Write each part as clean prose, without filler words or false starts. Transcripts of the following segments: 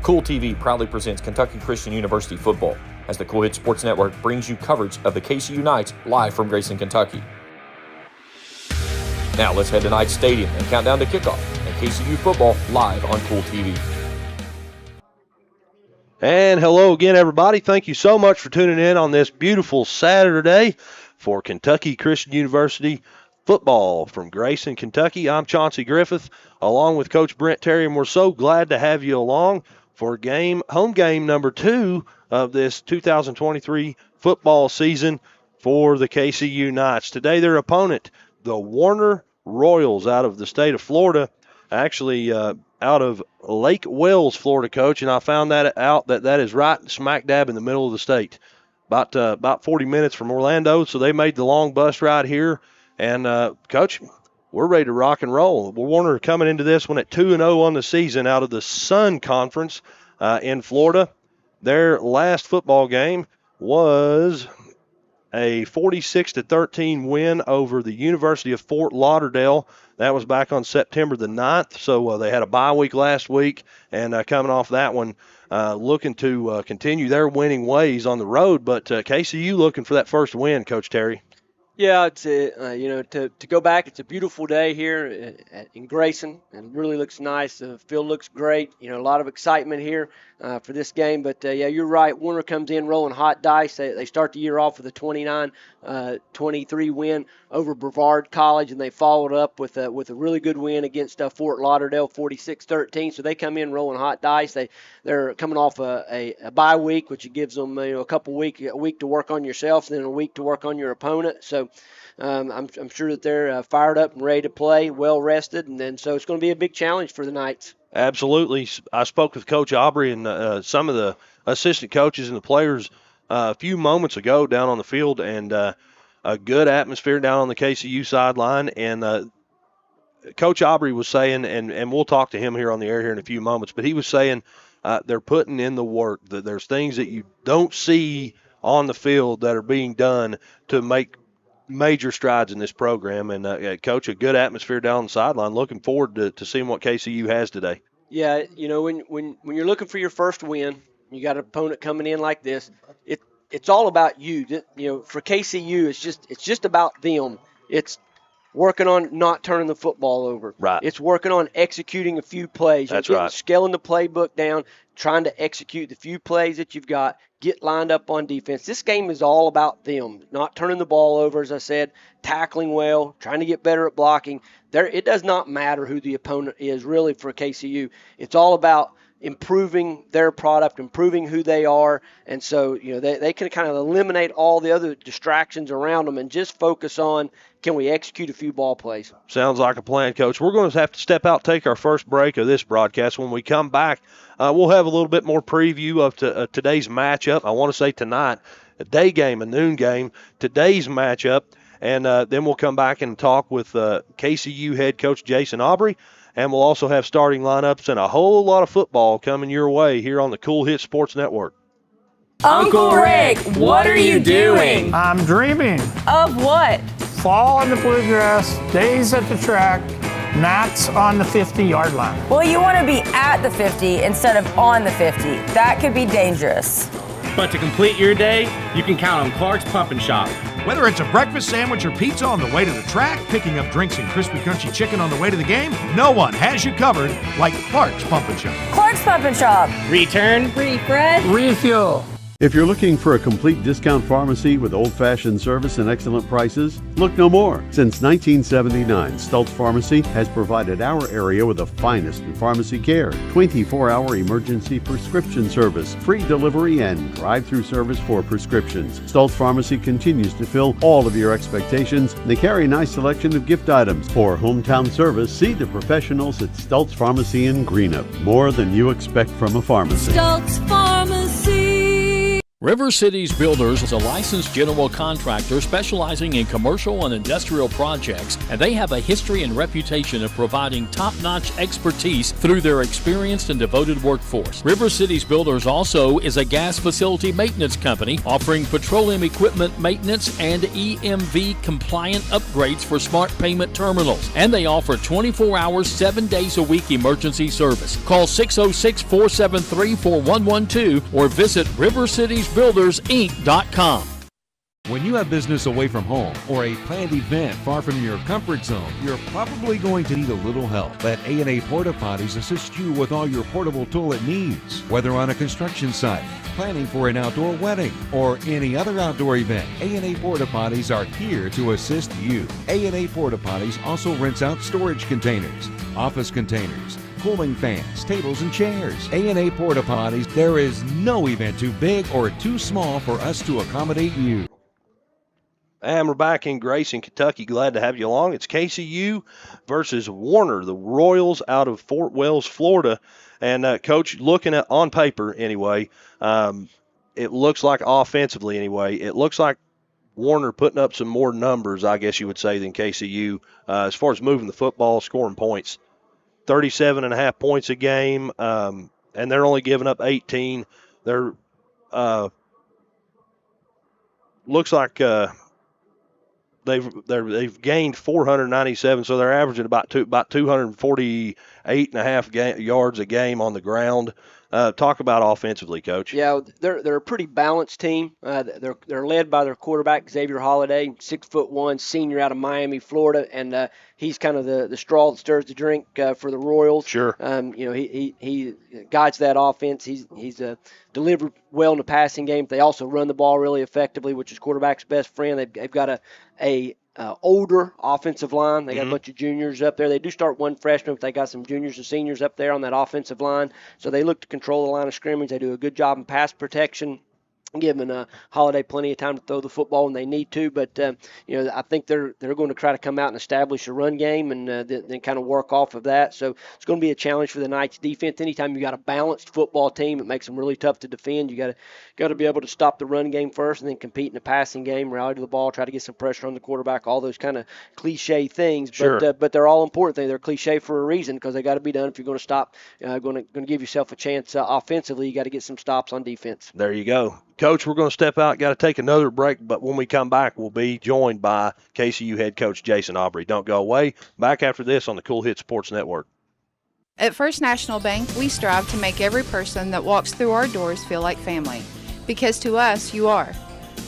Kool TV proudly presents Kentucky Christian University football as the Kool Sports Network brings you coverage of the KCU Knights live from Grayson, Kentucky. Now let's head to Knights Stadium and count down to kickoff and KCU football live on Kool TV. And hello again, everybody. Thank you so much for tuning in on this beautiful Saturday for Kentucky Christian University football from Grayson, Kentucky. I'm Chauncey Griffith, along with Coach Brent Terry, and we're so glad to have you along for home game number 2 of this 2023 football season for the KCU Knights. Today, their opponent, the Warner Royals out of the state of Florida, actually out of Lake Wales, Florida, Coach, and I found that is right smack dab in the middle of the state, about 40 minutes from Orlando, so they made the long bus ride here. And, Coach, we're ready to rock and roll. Warner coming into this one at 2-0 on the season out of the Sun Conference in Florida. Their last football game was a 46-13 win over the University of Fort Lauderdale. That was back on September the 9th. So they had a bye week last week, and coming off that one, looking to continue their winning ways on the road. But KCU looking for that first win, Coach Terry. Yeah, it's to go back. It's a beautiful day here in Grayson, and really looks nice. The field looks great. A lot of excitement here for this game. But yeah, you're right. Warner comes in rolling hot dice. They start the year off with a 29-23 win over Brevard College, and they followed up with a really good win against Fort Lauderdale, 46-13. So they come in rolling hot dice. They're coming off a bye week, which gives them a week to work on yourself, and then a week to work on your opponent. So I'm sure that they're fired up and ready to play, well rested, and then so it's going to be a big challenge for the Knights. Absolutely. I spoke with Coach Aubry and some of the assistant coaches and the players a few moments ago down on the field, and a good atmosphere down on the KCU sideline. And Coach Aubry was saying, and we'll talk to him here on the air here in a few moments, but he was saying they're putting in the work, that there's things that you don't see on the field that are being done to make major strides in this program. And Coach, a good atmosphere down the sideline. Looking forward to seeing what KCU has today. Yeah, when you're looking for your first win, you got an opponent coming in like this. It's all about you. For KCU, it's just about them. It's working on not turning the football over. Right. It's working on executing a few plays. That's right. Scaling the playbook down, trying to execute the few plays that you've got, get lined up on defense. This game is all about them, not turning the ball over, as I said, tackling well, trying to get better at blocking. It does not matter who the opponent is, really, for KCU. It's all about improving their product, improving who they are, and so they can kind of eliminate all the other distractions around them and just focus on, can we execute a few ball plays? Sounds like a plan, Coach. We're going to have to step out, take our first break of this broadcast. When we come back, we'll have a little bit more preview of today's matchup. I want to say tonight, a day game, a noon game, today's matchup, and then we'll come back and talk with KCU head coach Jason Aubry. And we'll also have starting lineups and a whole lot of football coming your way here on the Kool Sports Network. Uncle Rick, what are you doing? I'm dreaming. Of what? Fall in the bluegrass, days at the track, Nats on the 50-yard line. Well, you want to be at the 50 instead of on the 50. That could be dangerous. But to complete your day, you can count on Clark's Pump and Shop. Whether it's a breakfast sandwich or pizza on the way to the track, picking up drinks and crispy crunchy chicken on the way to the game, no one has you covered like Clark's Pump and Shop. Clark's Pump and Shop. Return. Refresh. Refuel. If you're looking for a complete discount pharmacy with old-fashioned service and excellent prices, look no more. Since 1979, Stultz Pharmacy has provided our area with the finest in pharmacy care, 24-hour emergency prescription service, free delivery, and drive-through service for prescriptions. Stultz Pharmacy continues to fill all of your expectations. They carry a nice selection of gift items. For hometown service, see the professionals at Stultz Pharmacy in Greenup. More than you expect from a pharmacy. Stultz Pharmacy. River Cities Builders is a licensed general contractor specializing in commercial and industrial projects, and they have a history and reputation of providing top-notch expertise through their experienced and devoted workforce. River Cities Builders also is a gas facility maintenance company offering petroleum equipment maintenance and EMV compliant upgrades for smart payment terminals, and they offer 24 hours, 7 days a week emergency service. Call 606-473-4112 or visit rivercitiesbuildersinc.com. When you have business away from home or a planned event far from your comfort zone, you're probably going to need a little help. Let A&A Porta Potties assist you with all your portable toilet needs. Whether on a construction site, planning for an outdoor wedding, or any other outdoor event, A&A Porta Potties are here to assist you. A&A Porta Potties also rents out storage containers, office containers, cooling fans, tables, and chairs. A&A Porta Potties, there is no event too big or too small for us to accommodate you. And we're back in Grayson, Kentucky. Glad to have you along. It's KCU versus Warner, the Royals out of Fort Wells, Florida. And, Coach, looking at on paper anyway, it looks like offensively anyway, it looks like Warner putting up some more numbers, I guess you would say, than KCU as far as moving the football, scoring points. 37.5 points a game, and they're only giving up 18. They're looks like they've gained 497, so they're averaging about 248.5 yards a game on the ground. Talk about offensively, Coach. Yeah, they're a pretty balanced team. They're led by their quarterback Xavier Holiday, 6'1", senior out of Miami, Florida, and he's kind of the straw that stirs the drink for the Royals. Sure. He guides that offense. He's delivered well in the passing game. They also run the ball really effectively, which is quarterback's best friend. They've got a older offensive line. They got a bunch of juniors up there. They do start one freshman, but they got some juniors and seniors up there on that offensive line. So they look to control the line of scrimmage. They do a good job in pass protection, giving Holiday plenty of time to throw the football when they need to. But, I think they're going to try to come out and establish a run game and then kind of work off of that. So it's going to be a challenge for the Knights defense. Anytime you got a balanced football team, it makes them really tough to defend. You got to be able to stop the run game first and then compete in the passing game, rally to the ball, try to get some pressure on the quarterback, all those kind of cliche things. Sure. But they're all important things. They're cliche for a reason because they got to be done if you're going to stop, going to give yourself a chance offensively. You got to get some stops on defense. There you go. Coach, we're going to step out, got to take another break, but when we come back, we'll be joined by KCU head coach Jason Aubry. Don't go away. Back after this on the Kool Sports Network. At First National Bank, we strive to make every person that walks through our doors feel like family, because to us, you are.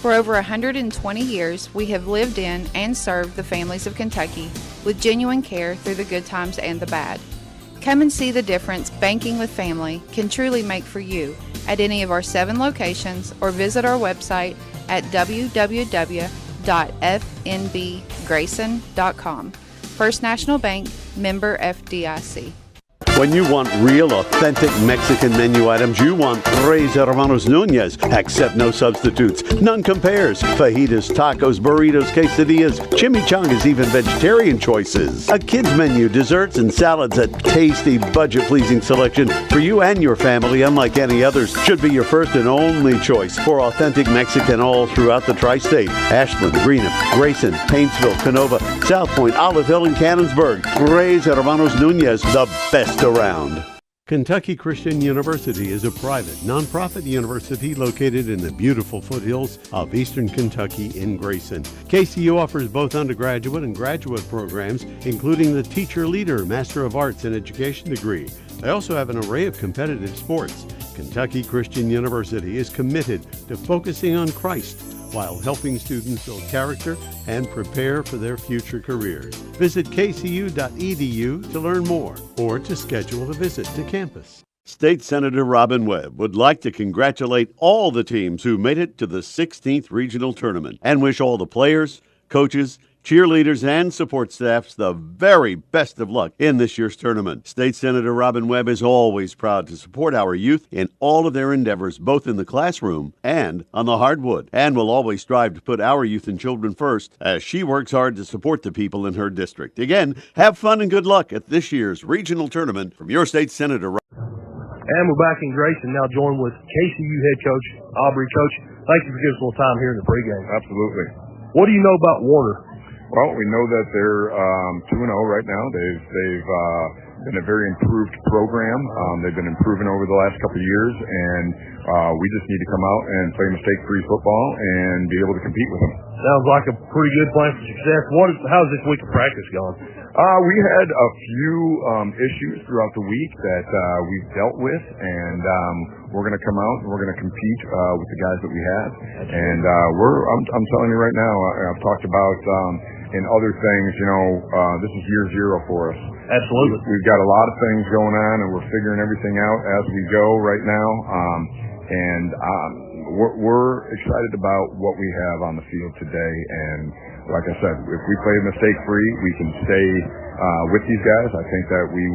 For over 120 years, we have lived in and served the families of Kentucky with genuine care through the good times and the bad. Come and see the difference banking with family can truly make for you at any of our 7 locations or visit our website at www.fnbgrayson.com. First National Bank, member FDIC. When you want real, authentic Mexican menu items, you want Reyes Hermanos Nunez. Accept no substitutes. None compares. Fajitas, tacos, burritos, quesadillas, chimichangas, even vegetarian choices. A kids menu, desserts, and salads. A tasty, budget-pleasing selection for you and your family, unlike any others. Should be your first and only choice for authentic Mexican all throughout the tri-state. Ashland, Greenup, Grayson, Paintsville, Canova, South Point, Olive Hill, and Cannonsburg. Reyes Hermanos Nunez, the best around. Kentucky Christian University is a private, nonprofit university located in the beautiful foothills of eastern Kentucky in Grayson. KCU offers both undergraduate and graduate programs, including the Teacher Leader Master of Arts in Education degree. They also have an array of competitive sports. Kentucky Christian University is committed to focusing on Christ while helping students build character and prepare for their future careers. Visit kcu.edu to learn more or to schedule a visit to campus. State Senator Robin Webb would like to congratulate all the teams who made it to the 16th Regional Tournament and wish all the players, coaches, cheerleaders, and support staffs the very best of luck in this year's tournament. State Senator Robin Webb is always proud to support our youth in all of their endeavors, both in the classroom and on the hardwood, and will always strive to put our youth and children first as she works hard to support the people in her district. Again, have fun and good luck at this year's regional tournament from your state senator. And we're back in Grayson, now joined with KCU head coach, Aubry. Coach, thank you for giving us a little time here in the pregame. Absolutely. What do you know about Warner? Well, we know that they're 2-0 right now. They've been a very improved program. They've been improving over the last couple of years, and we just need to come out and play mistake-free football and be able to compete with them. Sounds like a pretty good plan for success. How's this week of practice going? We had a few issues throughout the week that we've dealt with, and we're going to come out and we're going to compete with the guys that we have. And I'm telling you right now, I've talked about in other things, this is year zero for us. Absolutely. We've got a lot of things going on, and we're figuring everything out as we go right now. We're excited about what we have on the field today. And like I said, if we play mistake-free, we can stay with these guys. I think that we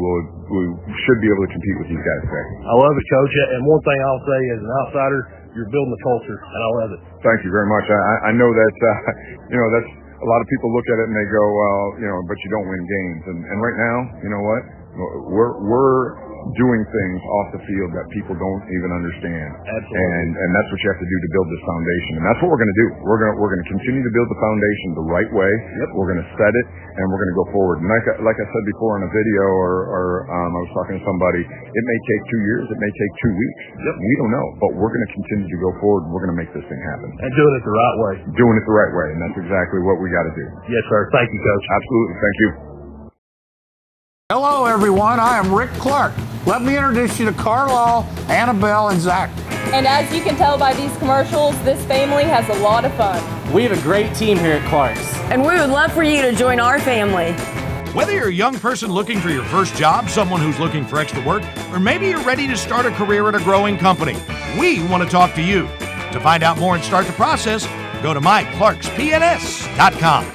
should be able to compete with these guys today. I love it, Coach. And one thing I'll say as an outsider, you're building a culture, and I love it. Thank you very much. I know that, that's a lot of people look at it and they go, well, but you don't win games. And right now, you know what? We're doing things off the field that people don't even understand. Absolutely. And that's what you have to do to build this foundation. And that's what we're going to do. We're going to continue to build the foundation the right way. Yep. We're going to set it, and we're going to go forward. And like I said before in a video, or I was talking to somebody, it may take 2 years, it may take 2 weeks. Yep. We don't know, but we're going to continue to go forward, and we're going to make this thing happen. And doing it the right way. Doing it the right way, and that's exactly what we got to do. Yes, sir. Thank you, Coach. Absolutely. Thank you. Hello, everyone. I am Rick Clark. Let me introduce you to Carlisle, Annabelle, and Zach. And as you can tell by these commercials, this family has a lot of fun. We have a great team here at Clark's. And we would love for you to join our family. Whether you're a young person looking for your first job, someone who's looking for extra work, or maybe you're ready to start a career at a growing company, we want to talk to you. To find out more and start the process, go to myclarkspns.com.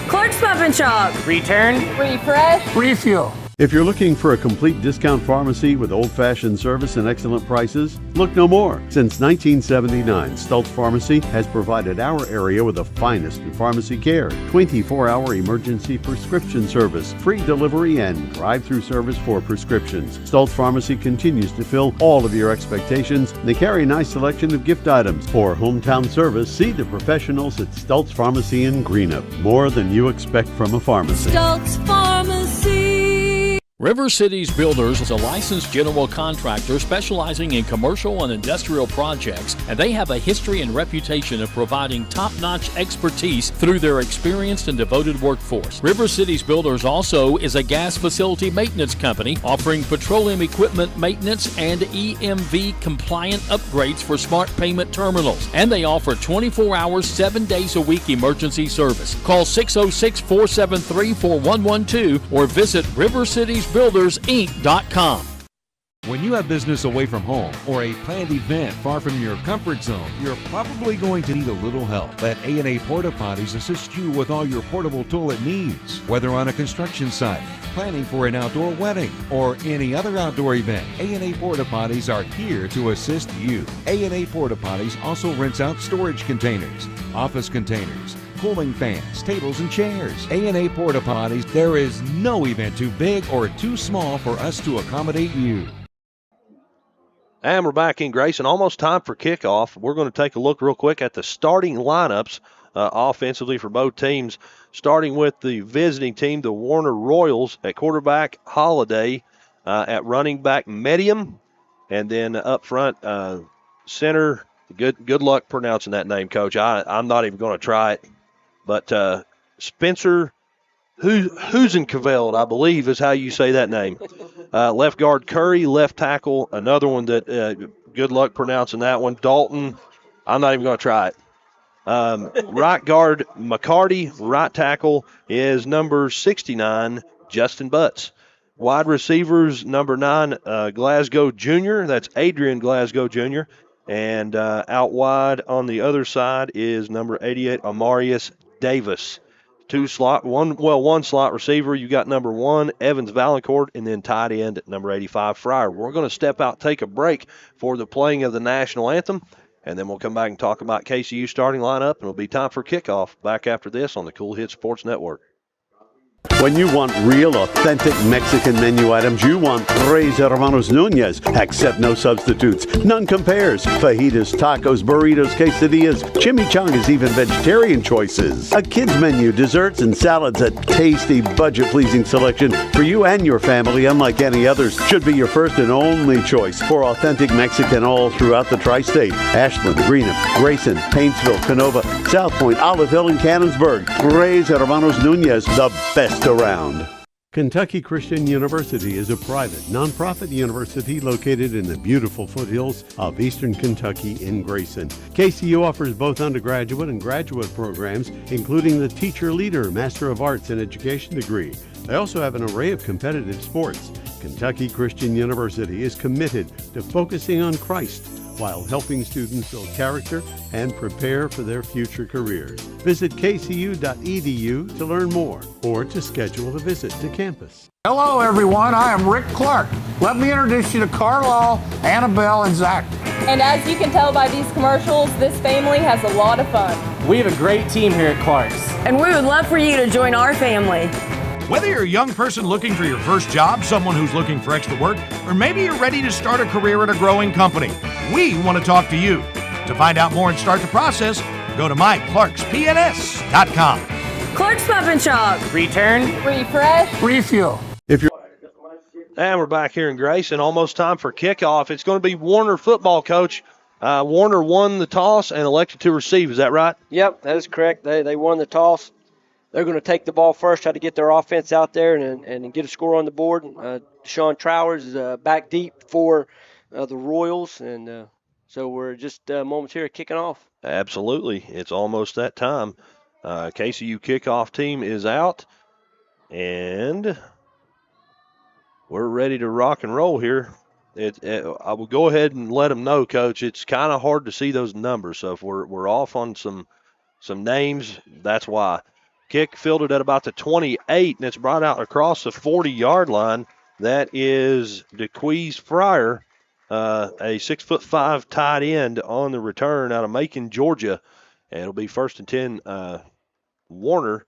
Clark's Pump and Shop. Return, Refresh, Refuel. If you're looking for a complete discount pharmacy with old-fashioned service and excellent prices, look no more. Since 1979, Stultz Pharmacy has provided our area with the finest in pharmacy care, 24-hour emergency prescription service, free delivery, and drive-through service for prescriptions. Stultz Pharmacy continues to fill all of your expectations. They carry a nice selection of gift items. For hometown service, see the professionals at Stultz Pharmacy in Greenup. More than you expect from a pharmacy. Stultz Pharmacy. River Cities Builders is a licensed general contractor specializing in commercial and industrial projects, and they have a history and reputation of providing top-notch expertise through their experienced and devoted workforce. River Cities Builders also is a gas facility maintenance company offering petroleum equipment maintenance and EMV-compliant upgrades for smart payment terminals, and they offer 24 hours, 7 days a week emergency service. Call 606-473-4112 or visit rivercitiesbuildersinc.com. When you have business away from home or a planned event far from your comfort zone, you're probably going to need a little help. Let A&A Porta Potties assist you with all your portable toilet needs. Whether on a construction site, planning for an outdoor wedding, or any other outdoor event, A&A Porta Potties are here to assist you. A&A Porta Potties also rents out storage containers, office containers, cooling fans, tables, and chairs. A&A Porta Potties, there is no event too big or too small for us to accommodate you. And we're back in Grayson. Almost time for kickoff. We're going to take a look real quick at the starting lineups offensively for both teams, starting with the visiting team, the Warner Royals, at quarterback Holiday, at running back Medium, and then up front center. Good luck pronouncing that name, Coach. I'm not even going to try it. But Spencer Husenkveld, I believe, is how you say that name. Left guard Curry, left tackle, another one that good luck pronouncing that one. Dalton, I'm not even going to try it. Right guard McCarty, right tackle is number 69, Justin Butts. Wide receivers, number 9, Glasgow Jr., that's Adrian Glasgow Jr., and out wide on the other side is number 88, Amarius Davis. One slot receiver. You got number 1, Evans Valancourt, and then tight end at number 85, Fryer. We're going to step out, take a break for the playing of the national anthem, and then we'll come back and talk about KCU starting lineup, and it'll be time for kickoff back after this on the Kool Sports Network. When you want real, authentic Mexican menu items, you want Tres Hermanos Nunez. Accept no substitutes. None compares. Fajitas, tacos, burritos, quesadillas, chimichangas, even vegetarian choices. A kids menu, desserts, and salads. A tasty, budget-pleasing selection for you and your family, unlike any others. Should be your first and only choice for authentic Mexican all throughout the tri-state. Ashland, Greenup, Grayson, Paintsville, Canova, South Point, Olive Hill, and Cannonsburg. Tres Hermanos Nunez, the best around. Kentucky Christian University is a private, nonprofit university located in the beautiful foothills of eastern Kentucky in Grayson. KCU offers both undergraduate and graduate programs, including the Teacher Leader Master of Arts in Education degree. They also have an array of competitive sports. Kentucky Christian University is committed to focusing on Christ while helping students build character and prepare for their future careers. Visit kcu.edu to learn more or to schedule a visit to campus. Hello, everyone. I am Rick Clark. Let me introduce you to Carlisle, Annabelle, and Zach. And as you can tell by these commercials, this family has a lot of fun. We have a great team here at Clark's. And we would love for you to join our family. Whether you're a young person looking for your first job, someone who's looking for extra work, or maybe you're ready to start a career at a growing company, we want to talk to you. To find out more and start the process, go to myclarkspns.com. Clark's Pump and Shop. Return, refresh, refuel. And we're back here in Grayson. Almost time for kickoff. It's going to be Warner football, Coach. Warner won the toss and elected to receive. Is that right? Yep, that is correct. They won the toss. They're going to take the ball first, try to get their offense out there and get a score on the board. Sean Trowers is back deep for the Royals, and so we're just moments here kicking off. Absolutely. It's almost that time. KCU kickoff team is out, and we're ready to rock and roll here. I will go ahead and let them know, Coach. It's kind of hard to see those numbers, so if we're off on some names, that's why. Kick fielded at about the 28, and it's brought out across the 40-yard line. That is DeQuise Fryer, a 6'5" tight end on the return out of Macon, Georgia. And it'll be 1st and 10, Warner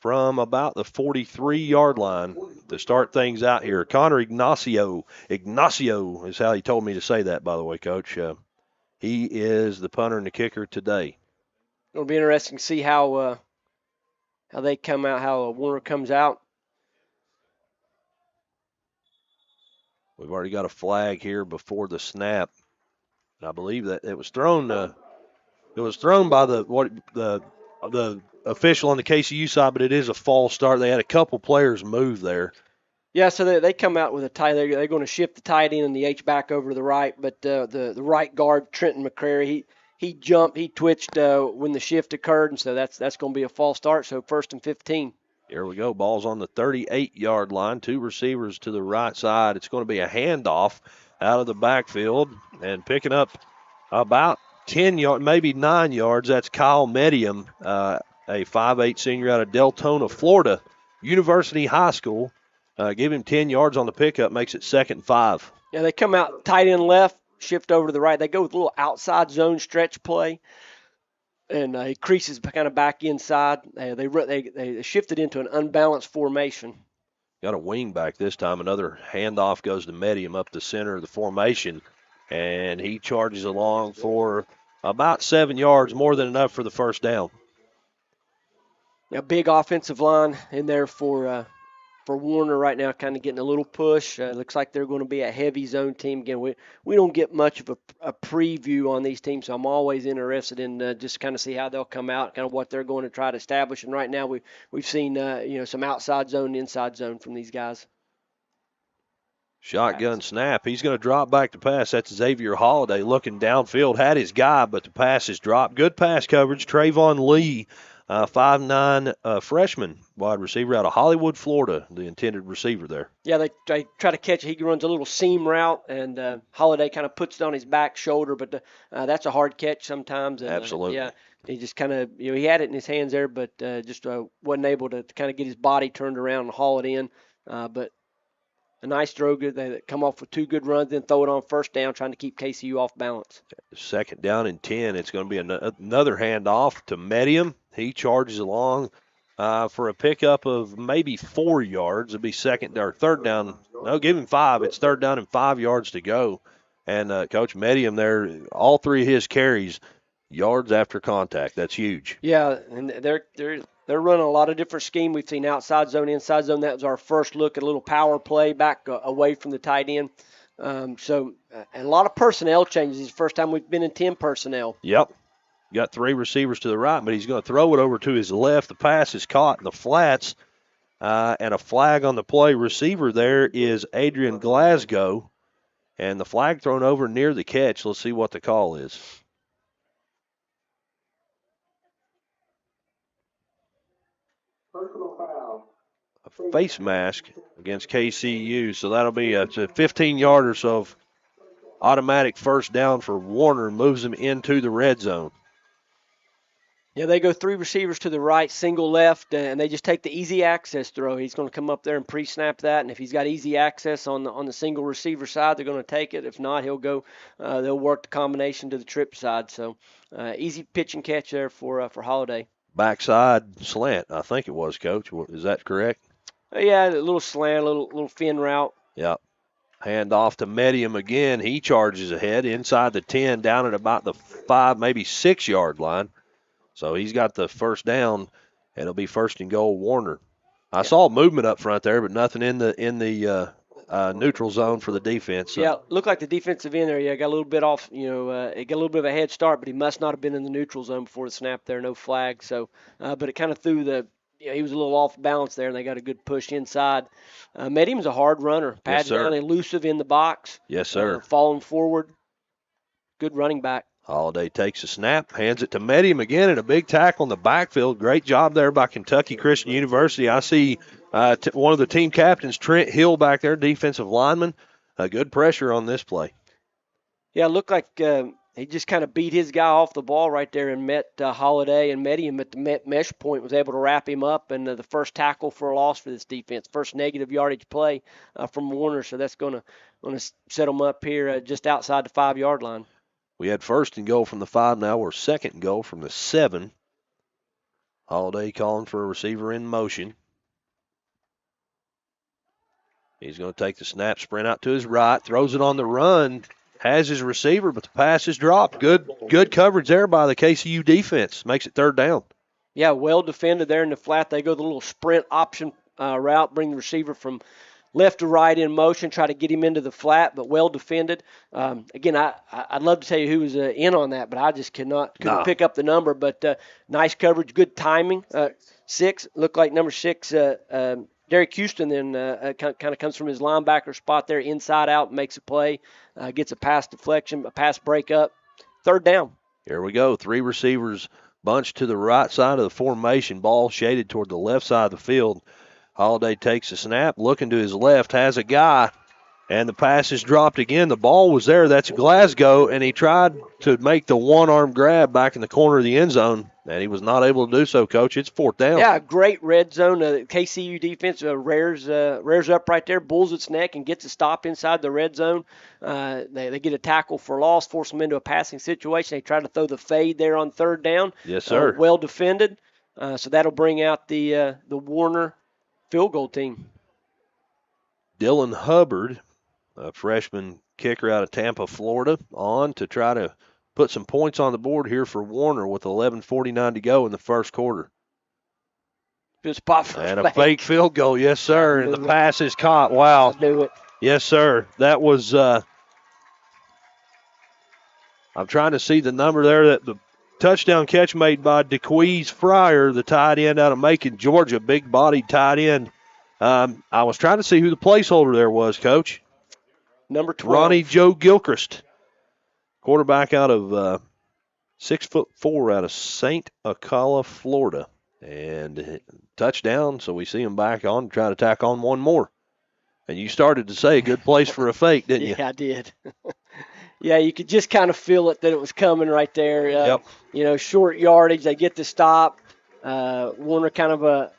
from about the 43-yard line to start things out here. Connor Ignacio is how he told me to say that, by the way, Coach. He is the punter and the kicker today. It'll be interesting to see how they come out, how Warner comes out. We've already got a flag here before the snap. And I believe that it was thrown. It was thrown by the official on the KCU side, but it is a false start. They had a couple players move there. Yeah, so they come out with a tight. They're going to shift the tight end and the H back over to the right, but the right guard Trenton McCrary, he jumped, he twitched when the shift occurred, and so that's going to be a false start. So 1st and 15. Here we go. Ball's on the 38-yard line. 2 receivers to the right side. It's going to be a handoff out of the backfield, and picking up about 10 yards, maybe 9 yards. That's Kyle Medium, a 5'8" senior out of Deltona, Florida, University High School. Give him 10 yards on the pickup, makes it 2nd and 5. Yeah, they come out tight end left, shift over to the right. They go with a little outside zone stretch play, and he creases kind of back inside. They shifted into an unbalanced formation. Got a wing back this time. Another handoff goes to Medium up the center of the formation, and he charges along for about 7 yards, more than enough for the first down. A big offensive line in there for Warner right now, kind of getting a little push. Looks like they're going to be a heavy zone team. Again, we don't get much of a preview on these teams, so I'm always interested in just kind of see how they'll come out, kind of what they're going to try to establish. And right now we've seen some outside zone, inside zone from these guys. Shotgun snap. He's going to drop back to pass. That's Xavier Holiday looking downfield. Had his guy, but the pass is dropped. Good pass coverage. Trayvon Lee, 5'9" freshman wide receiver out of Hollywood, Florida, the intended receiver there. Yeah, they try to catch it. He runs a little seam route, and Holiday kind of puts it on his back shoulder, but that's a hard catch sometimes. And, absolutely. Yeah, he just kind of, he had it in his hands there, but just wasn't able to kind of get his body turned around and haul it in. But a nice throw. They come off with 2 good runs, then throw it on 1st down, trying to keep KCU off balance. 2nd down and 10. It's going to be another handoff to Medium. He charges along for a pickup of maybe 4 yards. It'd be third down. No, give him 5. It's third down and 5 yards to go. And Coach Medium there, all 3 of his carries, yards after contact. That's huge. Yeah, and they're running a lot of different scheme. We've seen outside zone, inside zone. That was our first look at a little power play back away from the tight end. And a lot of personnel changes. It's the first time we've been in 10 personnel. Yep. Got 3 receivers to the right, but he's going to throw it over to his left. The pass is caught in the flats, and a flag on the play. Receiver there is Adrian Glasgow, and the flag thrown over near the catch. Let's see what the call is. A face mask against KCU, so that'll be a 15-yarder, so automatic first down for Warner, moves him into the red zone. Yeah, they go 3 receivers to the right, single left, and they just take the easy access throw. He's going to come up there and pre-snap that, and if he's got easy access on the single receiver side, they're going to take it. If not, he'll go. They'll work the combination to the trip side. So easy pitch and catch there for Holiday. Backside slant, I think it was, Coach. Is that correct? Yeah, a little slant, a little fin route. Yep. Hand off to Medium again. He charges ahead inside the 10, down at about the 5, maybe 6-yard line. So he's got the first down, and it'll be first and goal, Warner. I saw movement up front there, but nothing in the neutral zone for the defense. So. Yeah, looked like the defensive end there. Yeah, got a little bit off. It got a little bit of a head start, but he must not have been in the neutral zone before the snap there. No flag. So, but it kind of threw the. He was a little off balance there, and they got a good push inside. Medium's a hard runner, pads down, elusive in the box. Yes, sir. Falling forward, good running back. Holiday takes a snap, hands it to Medium again, and a big tackle in the backfield. Great job there by Kentucky Christian University. I see one of the team captains, Trent Hill, back there, defensive lineman. Good pressure on this play. Yeah, it looked like he just kind of beat his guy off the ball right there and met Holiday, and Medium at the mesh point was able to wrap him up, and the first tackle for a loss for this defense, first negative yardage play from Warner, so that's going to set them up here just outside the 5-yard line. We had first and goal from the 5. Now we're second and goal from the 7. Holiday calling for a receiver in motion. He's going to take the snap, sprint out to his right, throws it on the run, has his receiver, but the pass is dropped. Good coverage there by the KCU defense. Makes it third down. Yeah, well defended there in the flat. They go the little sprint option route, bring the receiver from left to right in motion, try to get him into the flat, but well defended. Again, I'd love to tell you who was in on that, but I just couldn't pick up the number. But nice coverage, good timing. 6, looked like number 6, Derek Houston then kind of comes from his linebacker spot there, inside out, makes a play, gets a pass deflection, a pass breakup. Third down. Here we go. 3 receivers bunched to the right side of the formation, ball shaded toward the left side of the field. Holiday takes a snap, looking to his left, has a guy, and the pass is dropped again. The ball was there. That's Glasgow, and he tried to make the one-arm grab back in the corner of the end zone, and he was not able to do so, Coach. It's fourth down. Yeah, great red zone. KCU defense rears up right there, bulls its neck, and gets a stop inside the red zone. They get a tackle for loss, force them into a passing situation. They try to throw the fade there on third down. Yes, sir. Well defended. So that'll bring out the Warner field goal team. Dylan Hubbard, a freshman kicker out of Tampa, Florida, on to try to put some points on the board here for Warner with 11:49 to go in the first quarter. Good spot for and a fake field goal, yes, sir. And the pass is caught. Wow. Let's do it. Yes, sir. That was, I'm trying to see the number there, that the touchdown catch made by DeQuise Fryer, the tight end out of Macon, Georgia, big-bodied tight end. I was trying to see who the placeholder there was, Coach. Number 12. Ronnie Joe Gilchrist, quarterback out of 6'4", out of St. Acala, Florida. And touchdown, so we see him back on, trying to tack on one more. And you started to say a good place for a fake, didn't you? Yeah, I did. Yeah, you could just kind of feel it that it was coming right there. Yep. Short yardage, they get the stop. Warner kind of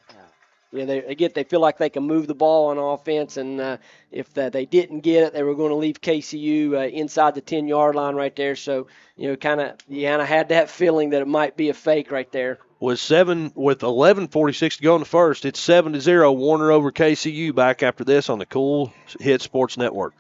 they feel like they can move the ball on offense, and if they didn't get it, they were going to leave KCU inside the 10-yard line right there. So, you kind of had that feeling that it might be a fake right there. with 11:46 to go in the first. It's 7-0. Warner over KCU. Back after this on the Kool Hit Sports Network.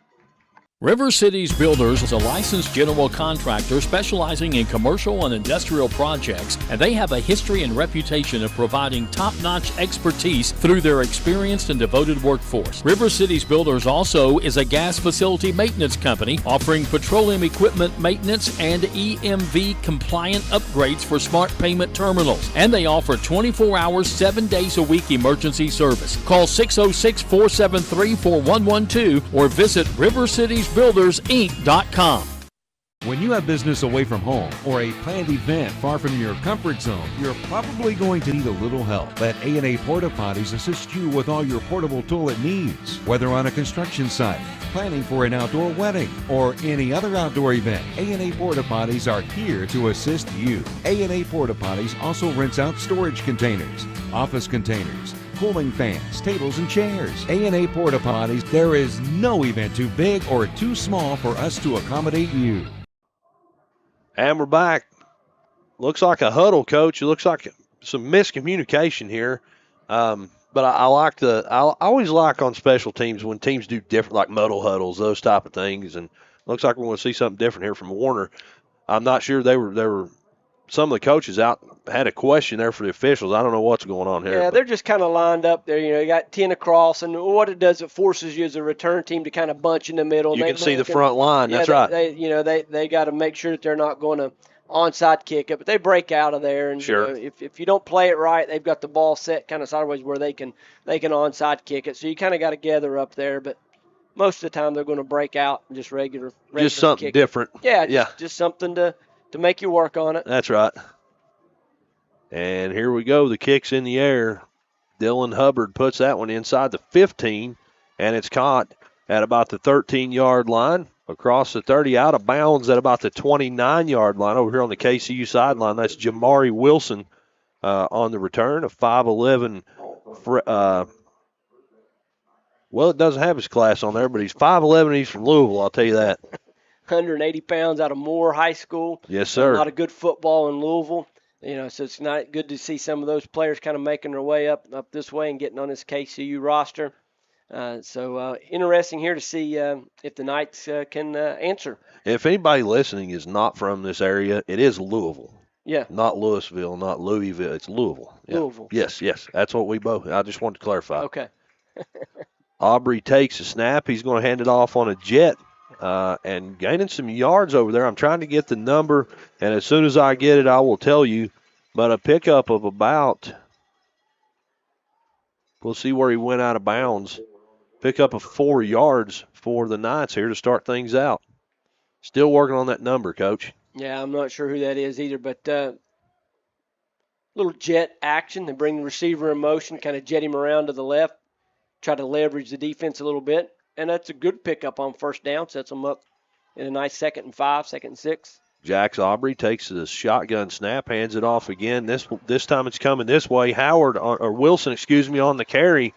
River Cities Builders is a licensed general contractor specializing in commercial and industrial projects, and they have a history and reputation of providing top-notch expertise through their experienced and devoted workforce. River Cities Builders also is a gas facility maintenance company offering petroleum equipment maintenance and EMV-compliant upgrades for smart payment terminals, and they offer 24 hours, 7 days a week emergency service. Call 606-473-4112 or visit rivercitiesbuildersinc.com. When you have business away from home or a planned event far from your comfort zone, you're probably going to need a little help. Let A&A Porta Potties assist you with all your portable toilet needs. Whether on a construction site, planning for an outdoor wedding, or any other outdoor event, A&A Porta Potties are here to assist you. A&A Porta Potties also rents out storage containers, office containers, cooling fans, tables, and chairs. A&A Porta Potties, there is no event too big or too small for us to accommodate you. And we're back. Looks like a huddle, Coach. It looks like some miscommunication here. But I always like on special teams when teams do different, like muddle huddles, those type of things. And looks like we're going to see something different here from Warner. I'm not sure they were some of the coaches out had a question there for the officials. I don't know what's going on here. Yeah, they're just kind of lined up there. You got 10 across, and what it does, it forces you as a return team to kind of bunch in the middle. You can see the front line. That's right. They got to make sure that they're not going to onside kick it, but they break out of there. And sure. If you don't play it right, they've got the ball set kind of sideways where they can onside kick it. So you kind of got to gather up there, but most of the time they're going to break out and just regular just something kick different. Yeah, just something to make you work on it. That's right. And here we go. The kick's in the air. Dylan Hubbard puts that one inside the 15, and it's caught at about the 13-yard line, across the 30, out of bounds at about the 29-yard line over here on the KCU sideline. That's Jamari Wilson on the return, a 5'11". Well, it doesn't have his class on there, but he's 5'11". He's from Louisville, I'll tell you that. 180 pounds out of Moore High School. Yes, sir. A lot of good football in Louisville. So it's not good to see some of those players kind of making their way up this way and getting on this KCU roster. So interesting here to see if the Knights can answer. If anybody listening is not from this area, it is Louisville. Yeah. Not Louisville, not Louisville. It's Louisville. Yeah. Louisville. Yes. That's what we both. I just wanted to clarify. Okay. Aubry takes a snap. He's going to hand it off on a jet. And gaining some yards over there. I'm trying to get the number, and as soon as I get it, I will tell you. But a pickup of about, we'll see where he went out of bounds. Pickup of 4 yards for the Knights here to start things out. Still working on that number, Coach. Yeah, I'm not sure who that is either, but little jet action. They bring the receiver in motion, kind of jet him around to the left, try to leverage the defense a little bit. And that's a good pickup on first down. Sets them up in a nice 2nd and 5, 2nd and 6. Jax Aubry takes the shotgun snap, hands it off again. This time it's coming this way. Wilson, on the carry.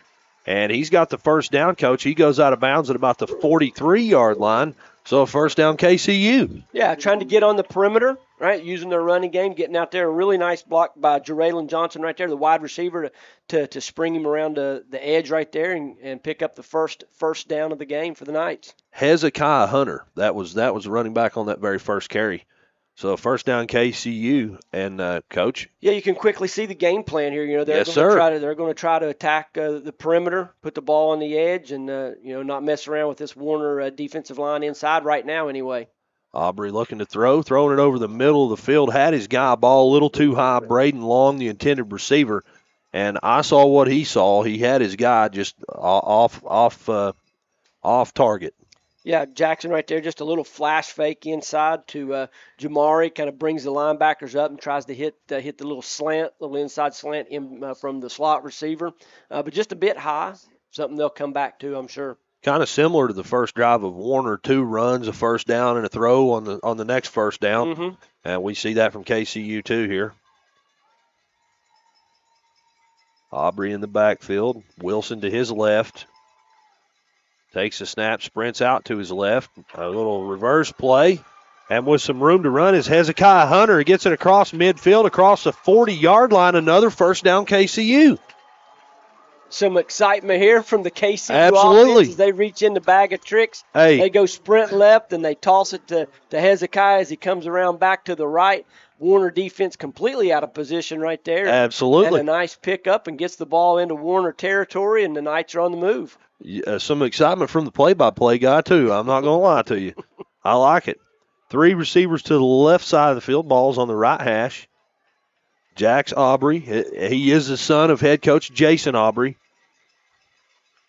And he's got the first down, Coach. He goes out of bounds at about the 43-yard line. So a first down KCU. Yeah, trying to get on the perimeter, right, using their running game, getting out there. A really nice block by Jeraylon Johnson right there, the wide receiver, to spring him around the edge right there and pick up the first down of the game for the Knights. Hezekiah Hunter, that was running back on that very first carry. So first down KCU, and Coach. Yeah, you can quickly see the game plan here. They're yes, they're going to try to attack the perimeter, put the ball on the edge, and not mess around with this Warner defensive line inside right now anyway. Aubry looking to throwing it over the middle of the field, had his guy ball a little too high. Braden Long, the intended receiver, and I saw what he saw. He had his guy just off target. Yeah, Jackson right there, just a little flash fake inside to Jamari, kind of brings the linebackers up and tries to hit the little inside slant from the slot receiver, but just a bit high. Something they'll come back to, I'm sure. Kind of similar to the first drive of Warner, 2 runs, a first down and a throw on the next first down, Mm-hmm. And we see that from KCU too here. Aubry in the backfield, Wilson to his left. Takes a snap, sprints out to his left. A little reverse play. And with some room to run is Hezekiah Hunter. He gets it across midfield, across the 40-yard line. Another first down KCU. Some excitement here from the KCU Absolutely. offense as they reach in the bag of tricks. Hey. They go sprint left, and they toss it to Hezekiah as he comes around back to the right. Warner defense completely out of position right there. Absolutely. And a nice pickup and gets the ball into Warner territory, and the Knights are on the move. Some excitement from the play-by-play guy, too. I'm not going to lie to you. I like it. 3 receivers to the left side of the field. Ball's on the right hash. Jax Aubry. He is the son of head coach Jason Aubry.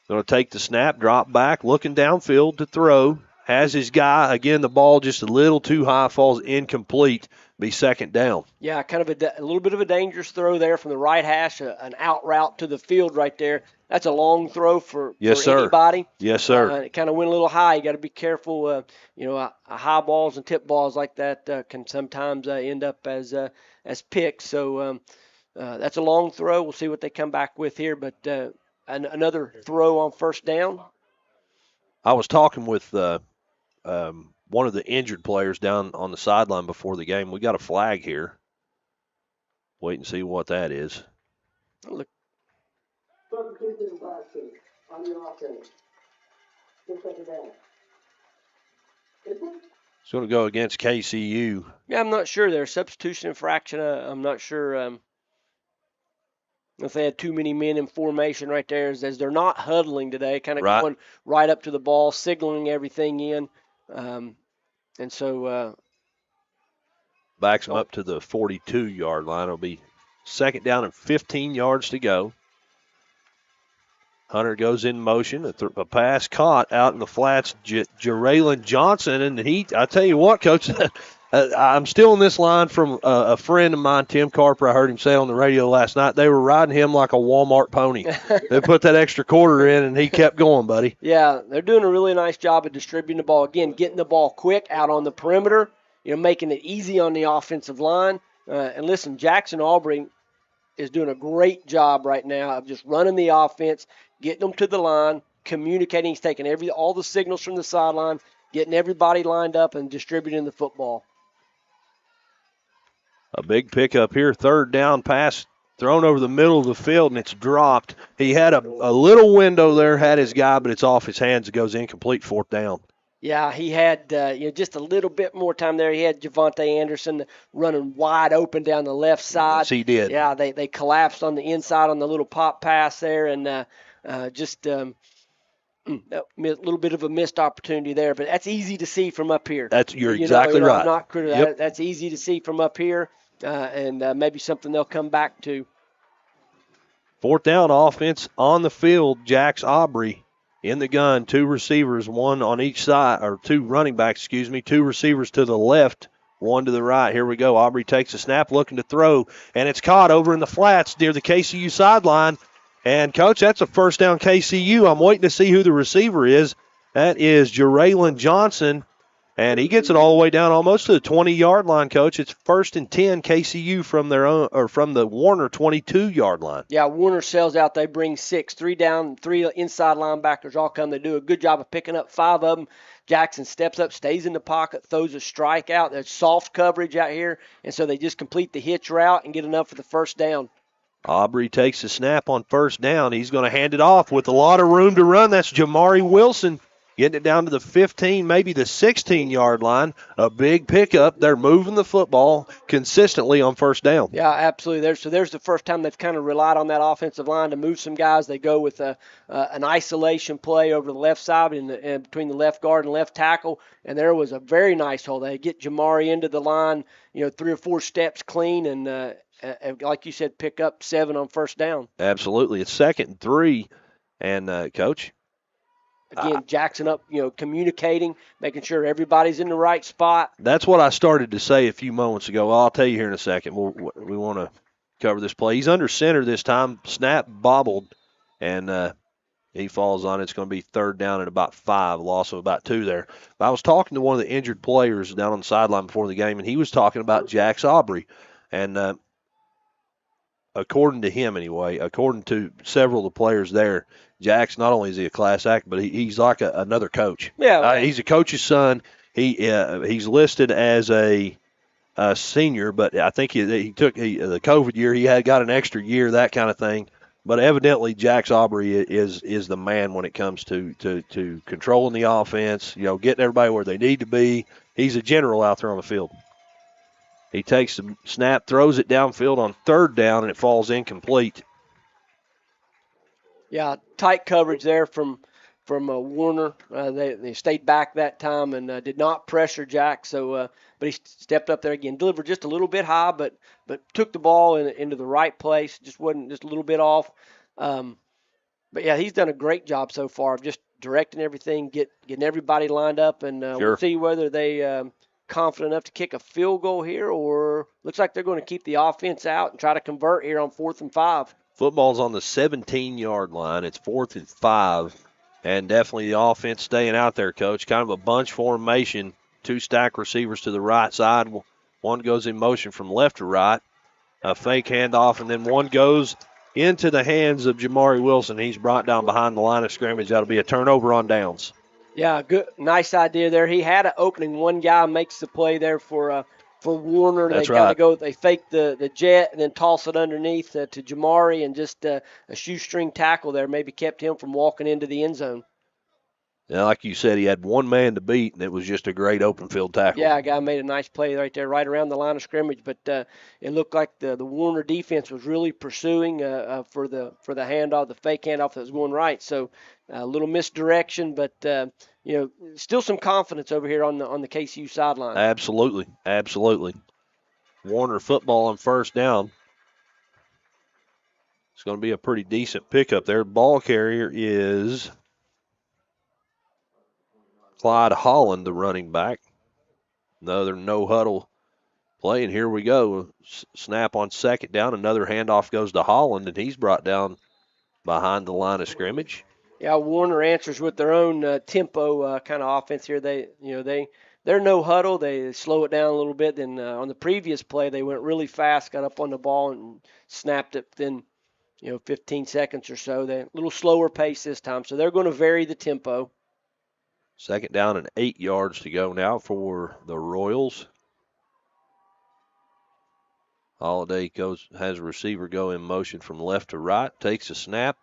Going to take the snap, drop back, looking downfield to throw. Has his guy. Again, the ball just a little too high, falls incomplete. Be second down. Yeah, kind of a little bit of a dangerous throw there from the right hash, an out route to the field right there. That's a long throw for anybody. Yes, sir. It kind of went a little high. You got to be careful. High balls and tip balls like that can sometimes end up as picks. So that's a long throw. We'll see what they come back with here. But another throw on first down. I was talking with one of the injured players down on the sideline before the game. We got a flag here. Wait and see what that is. Look. It's going to go against KCU. Yeah, I'm not sure there. Substitution infraction. I'm not sure if they had too many men in formation right there. As they're not huddling today, kind of going right up to the ball, signaling everything in. And so backs them up to the 42-yard line. It'll be second down and 15 yards to go. Hunter goes in motion. A pass caught out in the flats. Jaraylon Johnson, and I tell you what, Coach, I'm still in this line from a friend of mine, Tim Carper. I heard him say on the radio last night. They were riding him like a Walmart pony. They put that extra quarter in, and he kept going, buddy. Yeah, they're doing a really nice job of distributing the ball. Again, getting the ball quick out on the perimeter, making it easy on the offensive line. And listen, Jackson Aubry is doing a great job right now of just running the offense, getting them to the line, communicating. He's taking all the signals from the sideline, getting everybody lined up and distributing the football. A big pickup here, third down pass thrown over the middle of the field, and it's dropped. He had a little window there, had his guy, but it's off his hands. It goes incomplete, fourth down. Yeah, he had just a little bit more time there. He had Javante Anderson running wide open down the left side. Yes, he did. Yeah, they collapsed on the inside on the little pop pass there, and a little bit of a missed opportunity there. But that's easy to see from up here. You're exactly right. I'm not critical. Yep. That's easy to see from up here, and maybe something they'll come back to. Fourth down offense on the field. Jax Aubry in the gun, 2 receivers, 1 on each side, or 2 running backs, 2 receivers to the left, 1 to the right. Here we go. Aubry takes a snap, looking to throw, and it's caught over in the flats near the KCU sideline. And, Coach, that's a first down KCU. I'm waiting to see who the receiver is. That is Jaraylon Johnson, and he gets it all the way down almost to the 20-yard line, Coach. It's 1st and 10 KCU from their own, or from the Warner 22-yard line. Yeah, Warner sells out. They bring 6, 3 down, 3 inside linebackers all come. They do a good job of picking up 5 of them. Jackson steps up, stays in the pocket, throws a strike out. There's soft coverage out here, and so they just complete the hitch route and get enough for the first down. Aubry takes the snap on first down. He's going to hand it off with a lot of room to run. That's Jamari Wilson getting it down to the 15, maybe the 16-yard line. A big pickup. They're moving the football consistently on first down. Yeah, absolutely. There's the first time they've kind of relied on that offensive line to move some guys. They go with an isolation play over the left side and between the left guard and left tackle, and there was a very nice hole. They get Jamari into the line, 3 or 4 steps clean, and like you said, pick up 7 on first down. Absolutely. It's 2nd and 3, and Coach, again, Jackson up, communicating, making sure everybody's in the right spot. That's what I started to say a few moments ago. Well, I'll tell you here in a second. We want to cover this play. He's under center this time. Snap bobbled, and he falls on it. It's going to be 3rd down and about 5, loss of about 2 there. But I was talking to one of the injured players down on the sideline before the game, and he was talking about Jax Aubry. And according to him anyway, according to several of the players there, Jax, not only is he a class act, but he's like another coach. Yeah. He's a coach's son. he's listed as a senior, but I think he took the COVID year. He got an extra year, that kind of thing. But evidently, Jax Aubry is the man when it comes to controlling the offense. Getting everybody where they need to be. He's a general out there on the field. He takes the snap, throws it downfield on third down, and it falls incomplete. Yeah, tight coverage there from Warner. They stayed back that time and did not pressure Jack. So, but he stepped up there again, delivered just a little bit high, but took the ball into the right place. Just wasn't just a little bit off. But yeah, he's done a great job so far of just directing everything, getting everybody lined up, and we'll see whether they confident enough to kick a field goal here, or looks like they're going to keep the offense out and try to convert here on 4th and 5. Football's on the 17-yard line. It's 4th and 5, and definitely the offense staying out there, Coach. Kind of a bunch formation, 2 stack receivers to the right side. One goes in motion from left to right, a fake handoff, and then one goes into the hands of Jamari Wilson. He's brought down behind the line of scrimmage. That'll be a turnover on downs. Yeah, good, nice idea there. He had an opening. One guy makes the play there for Warner. That's they kind right. of go. They fake the jet and then toss it underneath to Jamari, and just a shoestring tackle there maybe kept him from walking into the end zone. Yeah, like you said, he had one man to beat, and it was just a great open field tackle. Yeah, a guy made a nice play right there, right around the line of scrimmage. But it looked like the Warner defense was really pursuing for the handoff, the fake handoff that was going right. So a little misdirection, but still some confidence over here on the KCU sideline. Absolutely. Warner football on first down. It's going to be a pretty decent pickup there. Ball carrier is Clyde Holland, the running back. Another no-huddle play, and here we go. Snap on second down. Another handoff goes to Holland, and he's brought down behind the line of scrimmage. Yeah, Warner answers with their own tempo kind of offense here. They're no huddle. They slow it down a little bit. Then on the previous play, they went really fast, got up on the ball, and snapped it within 15 seconds or so. They a little slower pace this time, so they're going to vary the tempo. Second down and 8 yards to go now for the Royals. Holiday has a receiver go in motion from left to right, takes a snap,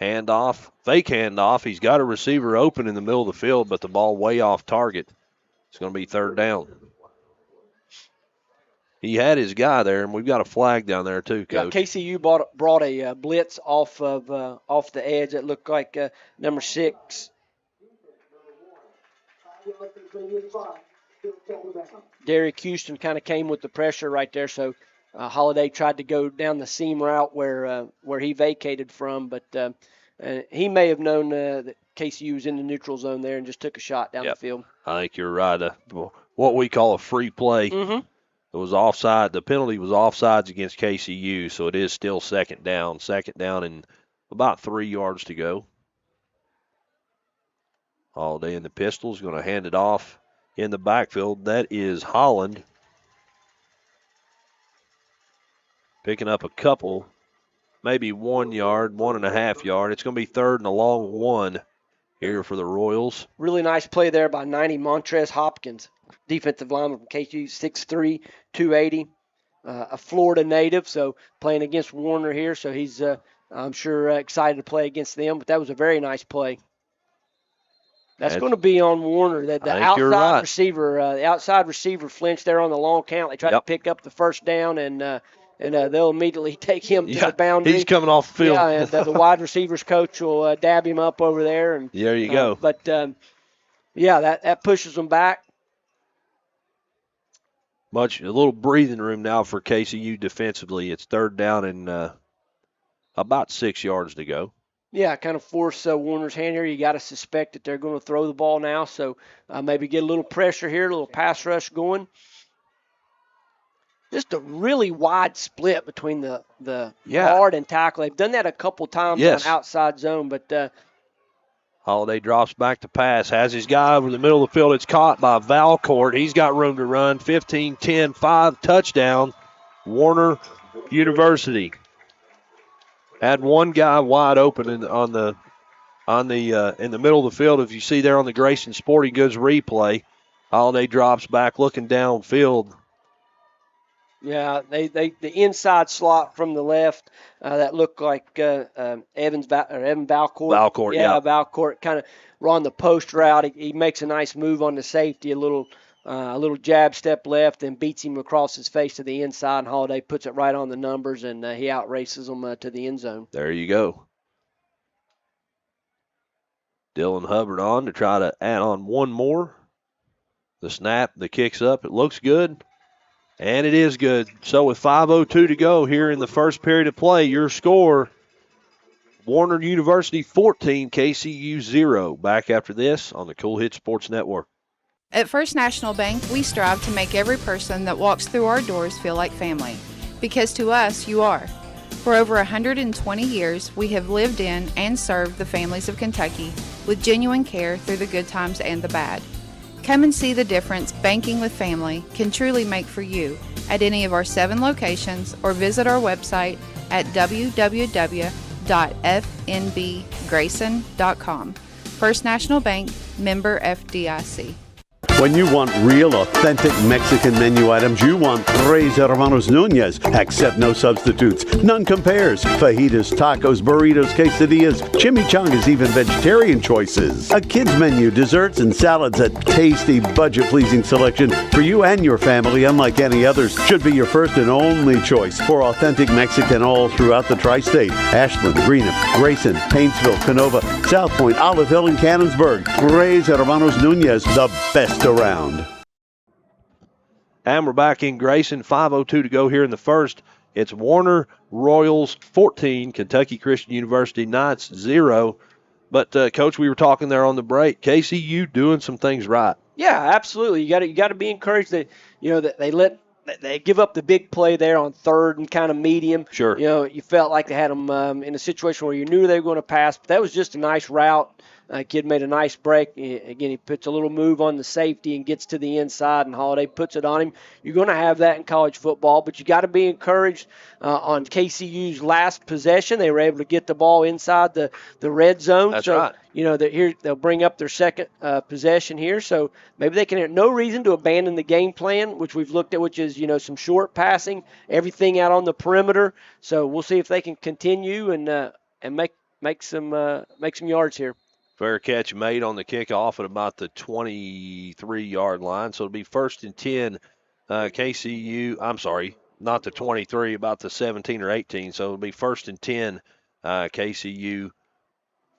handoff, fake handoff. He's got a receiver open in the middle of the field, but the ball way off target. It's going to be third down. He had his guy there, and we've got a flag down there too, Coach. Yeah, KCU brought a blitz off the edge. It looked like number 6. Derek Houston kind of came with the pressure right there, so Holiday tried to go down the seam route where he vacated from, but he may have known that KCU was in the neutral zone there and just took a shot down the field. I think you're right. What we call a free play. Mm-hmm. It was offside. The penalty was offsides against KCU, so it is still second down. Second down and about 3 yards to go. Holiday in the pistol is going to hand it off in the backfield. That is Holland. Picking up a couple, maybe 1 yard, 1.5 yard. It's going to be third and a long one here for the Royals. Really nice play there by 90 Montrez Hopkins, defensive lineman from KCU, 6'3", 280, a Florida native, so playing against Warner here. So he's, I'm sure, excited to play against them. But that was a very nice play. That's going to be on Warner. The outside receiver flinched there on the long count. They tried to pick up the first down, and they'll immediately take him to the boundary. He's coming off the field. Yeah, and the wide receivers coach will dab him up over there. And there you go. But that pushes them back. A little breathing room now for KCU defensively. It's third down and about 6 yards to go. Yeah, kind of force Warner's hand here. You got to suspect that they're going to throw the ball now, so maybe get a little pressure here, a little pass rush going. Just a really wide split between the guard and tackle. They've done that a couple times on outside zone, but Holiday drops back to pass, has his guy over the middle of the field. It's caught by Valcourt. He's got room to run. 15-10-5 touchdown. Warner University. Had one guy wide open in the middle of the field. If you see there on the Grayson Sporting Goods replay, Holiday drops back looking downfield. Yeah, the inside slot from the left that looked like Evan Valcourt. Valcourt, yeah. Valcourt kind of run the post route. He makes a nice move on the safety, a little jab step left, and beats him across his face to the inside. And Holiday puts it right on the numbers, and he outraces him to the end zone. There you go. Dylan Hubbard on to try to add on one more. The snap, the kick's up. It looks good. And it is good. So with 5:02 to go here in the first period of play, your score, Warner University 14, KCU 0. Back after this on the Kool Sports Network. At First National Bank, we strive to make every person that walks through our doors feel like family. Because to us, you are. For over 120 years, we have lived in and served the families of Kentucky with genuine care through the good times and the bad. Come and see the difference banking with family can truly make for you at any of our 7 locations or visit our website at www.fnbgrayson.com. First National Bank, member FDIC. When you want real, authentic Mexican menu items, you want Tres Hermanos Nunez. Accept no substitutes. None compares. Fajitas, tacos, burritos, quesadillas, chimichangas, even vegetarian choices. A kids menu, desserts and salads, a tasty, budget-pleasing selection for you and your family, unlike any others. Should be your first and only choice for authentic Mexican all throughout the tri-state. Ashland, Greenup, Grayson, Paintsville, Canova, South Point, Olive Hill, and Cannonsburg. Tres Hermanos Nunez, the best around. And we're back in Grayson. 5:02 to go here in the first. It's Warner Royals 14, Kentucky Christian University Knights 0. But Coach, we were talking there on the break. KCU doing some things right. Yeah, absolutely. You got to be encouraged that that they give up the big play there on third and kind of medium. Sure. You felt like they had them in a situation where you knew they were going to pass, but that was just a nice route. Kid made a nice break. Again, he puts a little move on the safety and gets to the inside, and Holiday puts it on him. You're going to have that in college football, but you got to be encouraged on KCU's last possession. They were able to get the ball inside the red zone. That's right. They'll bring up their second possession here, so maybe they can have no reason to abandon the game plan, which we've looked at, which is some short passing, everything out on the perimeter. So we'll see if they can continue and make some yards here. Fair catch made on the kickoff at about the 23-yard line. So it'll be 1st and 10 KCU. I'm sorry, not the 23, about the 17 or 18. So it'll be 1st and 10 KCU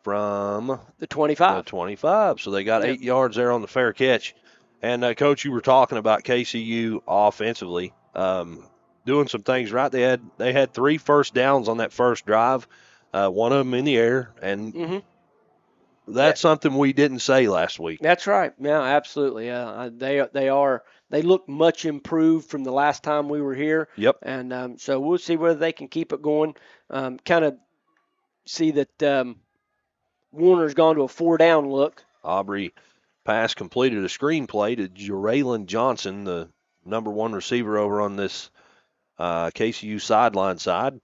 from the 25. The 25. So they got 8 yards there on the fair catch. And, Coach, you were talking about KCU offensively doing some things right. They had 3 first downs on that first drive, one of them in the air, and that's something we didn't say last week. That's right. Yeah, absolutely. They look much improved from the last time we were here. Yep. And so we'll see whether they can keep it going. Kind of see that Warner's gone to a 4-down look. Aubry pass completed a screen play to Jeraylin Johnson, the number 1 receiver over on this KCU sideline side.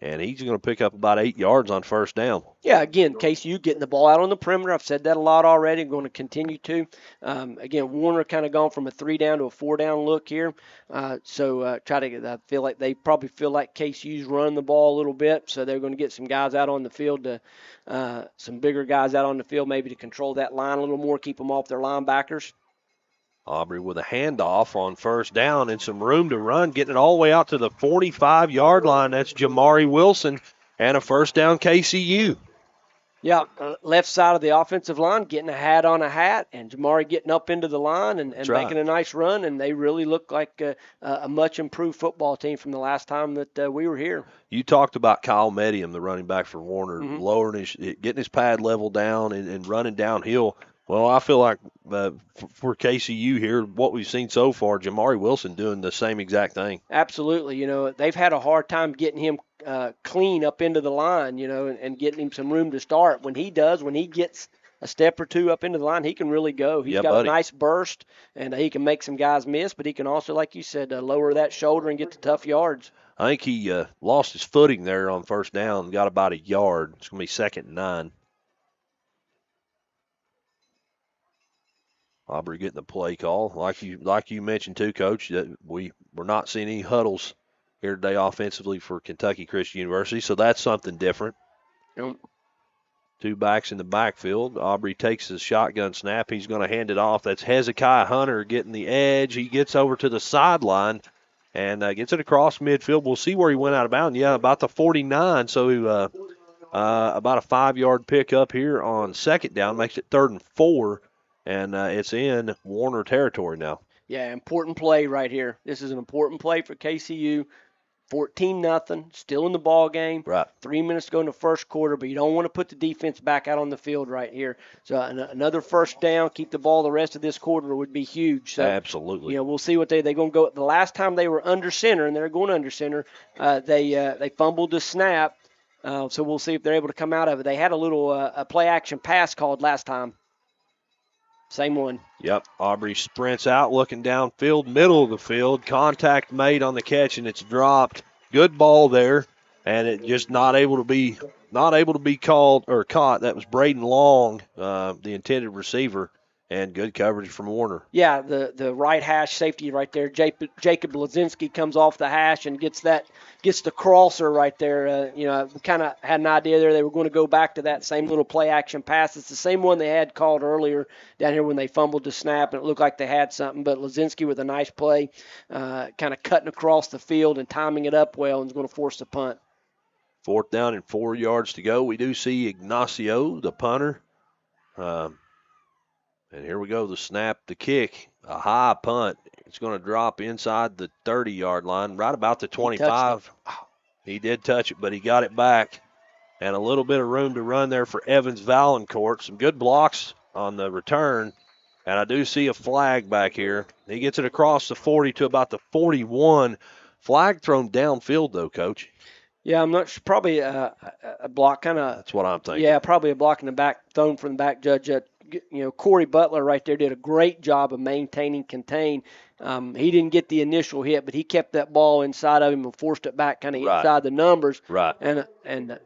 And he's going to pick up about 8 yards on first down. Yeah, again, KCU getting the ball out on the perimeter. I've said that a lot already. I'm going to continue to. Again, Warner kind of gone from a 3-down to a 4-down look here. I feel like they probably feel like KCU's running the ball a little bit, so they're going to get some guys out on the field, some bigger guys out on the field maybe to control that line a little more, keep them off their linebackers. Aubry with a handoff on first down and some room to run, getting it all the way out to the 45-yard line. That's Jamari Wilson, and a first down KCU. Yeah, left side of the offensive line, getting a hat on a hat, and Jamari getting up into the line and making a nice run, and they really look like a much improved football team from the last time that we were here. You talked about Kyle Medium, the running back for Warner, lowering getting his pad level down and running downhill. Well, I feel like for KCU here, what we've seen so far, Jamari Wilson doing the same exact thing. Absolutely. They've had a hard time getting him clean up into the line, and getting him some room to start. When he gets a step or two up into the line, he can really go. He's got a nice burst, and he can make some guys miss, but he can also, like you said, lower that shoulder and get to tough yards. I think he lost his footing there on first down and got about a yard. It's going to be 2nd and 9. Aubry getting the play call. Like you mentioned too, Coach, that we're not seeing any huddles here today offensively for Kentucky Christian University, so that's something different. Yep. 2 backs in the backfield. Aubry takes his shotgun snap. He's going to hand it off. That's Hezekiah Hunter getting the edge. He gets over to the sideline and gets it across midfield. We'll see where he went out of bounds. Yeah, about the 49. So about a 5-yard pickup here on second down. Makes it 3rd and 4, and it's in Warner territory now. Yeah, important play right here. This is an important play for KCU. 14-0, still in the ball game. Right. 3 minutes to go in the first quarter, but you don't want to put the defense back out on the field right here. So another first down, keep the ball the rest of this quarter would be huge. So, absolutely. We'll see what they're going to go. The last time they were under center, and they're going under center, they fumbled the snap. So we'll see if they're able to come out of it. They had a little a play action pass called last time. Same one. Yep. Aubry sprints out, looking downfield, middle of the field. Contact made on the catch, and it's dropped. Good ball there, and it just not able to be called or caught. That was Braden Long, the intended receiver, and good coverage from Warner. Yeah, the right hash safety right there. Jacob Lazinski comes off the hash and gets the crosser right there. We kind of had an idea there they were going to go back to that same little play action pass. It's the same one they had called earlier down here when they fumbled the snap, and it looked like they had something. But Lazinski with a nice play, kind of cutting across the field and timing it up well, and is going to force the punt. 4th down and 4 yards to go. We do see Ignacio, the punter. And here we go, the snap, the kick, a high punt. It's going to drop inside the 30-yard line, right about the 25. He did touch it, but he got it back. And a little bit of room to run there for Evans Valancourt. Some good blocks on the return. And I do see a flag back here. He gets it across the 40 to about the 41. Flag thrown downfield, though, Coach. Yeah, I'm not sure. Probably a block kind of. That's what I'm thinking. Yeah, probably a block in the back, thrown from the back judge. Corey Butler right there did a great job of maintaining, contain. He didn't get the initial hit, but he kept that ball inside of him and forced it back kind of inside the numbers. Right. And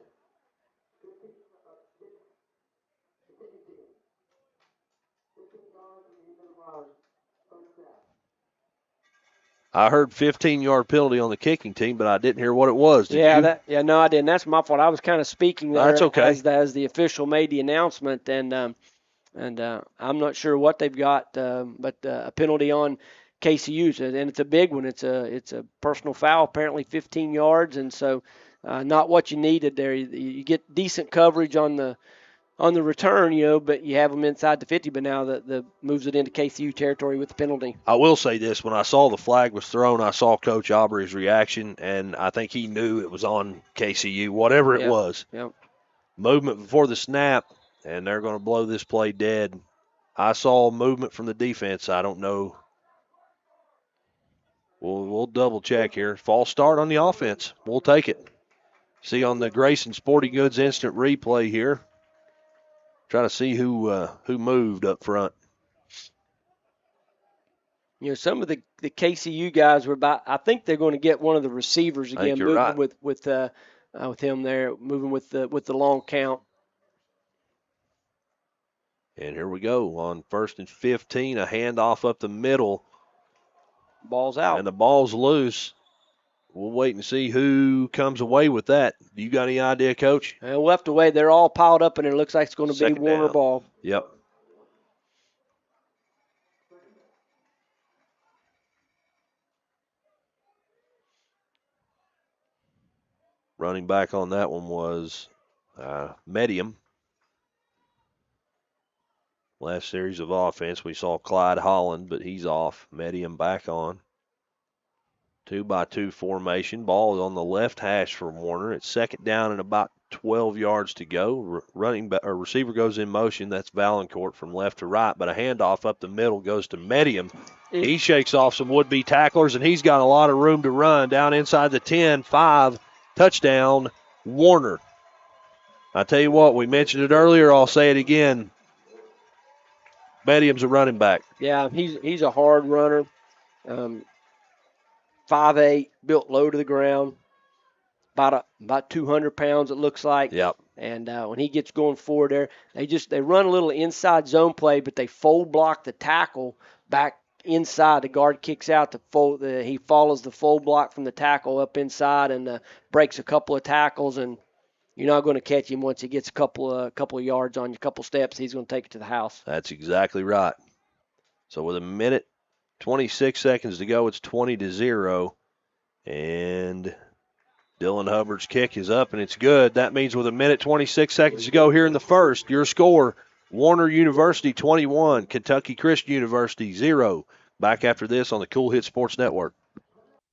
I heard 15-yard penalty on the kicking team, but I didn't hear what it was. Did you? No, I didn't. That's my fault. I was kind of speaking there. That's okay. As the official made the announcement, and I'm not sure what they've got, but a penalty on KCU, and it's a big one. It's a personal foul, apparently 15 yards, and so not what you needed there. You get decent coverage on the return, but you have them inside the 50, but now the moves it into KCU territory with the penalty. I will say this. When I saw the flag was thrown, I saw Coach Aubry's reaction, and I think he knew it was on KCU, whatever it was. Yep. Movement before the snap, and they're going to blow this play dead. I saw movement from the defense. I don't know. We'll double check here. False start on the offense. We'll take it. See on the Grayson Sporting Goods instant replay here. Trying to see who moved up front. Some of the KCU guys were about. I think they're going to get one of the receivers again, moving right. with him there, moving with the long count. And here we go on 1st and 15, a handoff up the middle. Ball's out. And the ball's loose. We'll wait and see who comes away with that. Do you got any idea, Coach? We'll have to wait. They're all piled up, and it looks like it's going to be Warner ball. Yep. Running back on that one was Medium. Last series of offense, we saw Clyde Holland, but he's off. Medium back on. 2-by-2 formation. Ball on the left hash for Warner. It's 2nd down and about 12 yards to go. Receiver goes in motion. That's Valancourt from left to right, but a handoff up the middle goes to Medium. He shakes off some would-be tacklers, and he's got a lot of room to run down inside the 10, 5, touchdown, Warner. I tell you what, we mentioned it earlier. I'll say it again. Medium's a running back. Yeah, he's a hard runner. 5'8", built low to the ground. about 200 pounds, it looks like. Yep. And when he gets going forward there, they run a little inside zone play, but they fold block the tackle back inside. The guard kicks out, he follows the fold block from the tackle up inside and breaks a couple of tackles, and you're not going to catch him once he gets a couple of yards on you, a couple steps. He's going to take it to the house. That's exactly right. So with 1:26 seconds to go, it's 20-0, and Dylan Hubbard's kick is up, and it's good. That means with 1:26 seconds to go here in the first, your score, Warner University 21, Kentucky Christian University 0. Back after this on the Kool Hit Sports Network.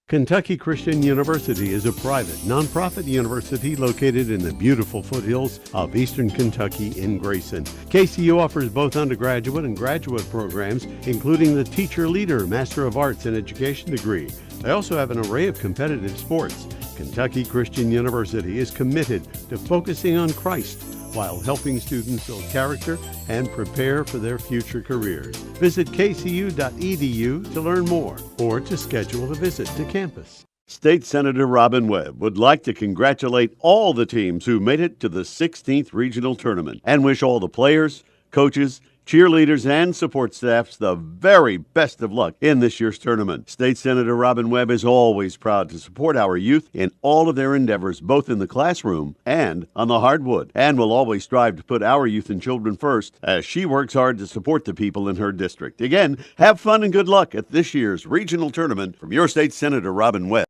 Kentucky Christian University is a private, nonprofit university located in the beautiful foothills of eastern Kentucky in Grayson. KCU offers both undergraduate and graduate programs, including the Teacher Leader Master of Arts in Education degree. They also have an array of competitive sports. Kentucky Christian University is committed to focusing on Christ while helping students build character and prepare for their future careers. Visit kcu.edu to learn more or to schedule a visit to campus. State Senator Robin Webb would like to congratulate all the teams who made it to the 16th Regional Tournament and wish all the players, coaches, cheerleaders, and support staffs the very best of luck in this year's tournament. State Senator Robin Webb is always proud to support our youth in all of their endeavors, both in the classroom and on the hardwood, and will always strive to put our youth and children first as she works hard to support the people in her district. Again, have fun and good luck at this year's regional tournament from your State Senator Robin Webb.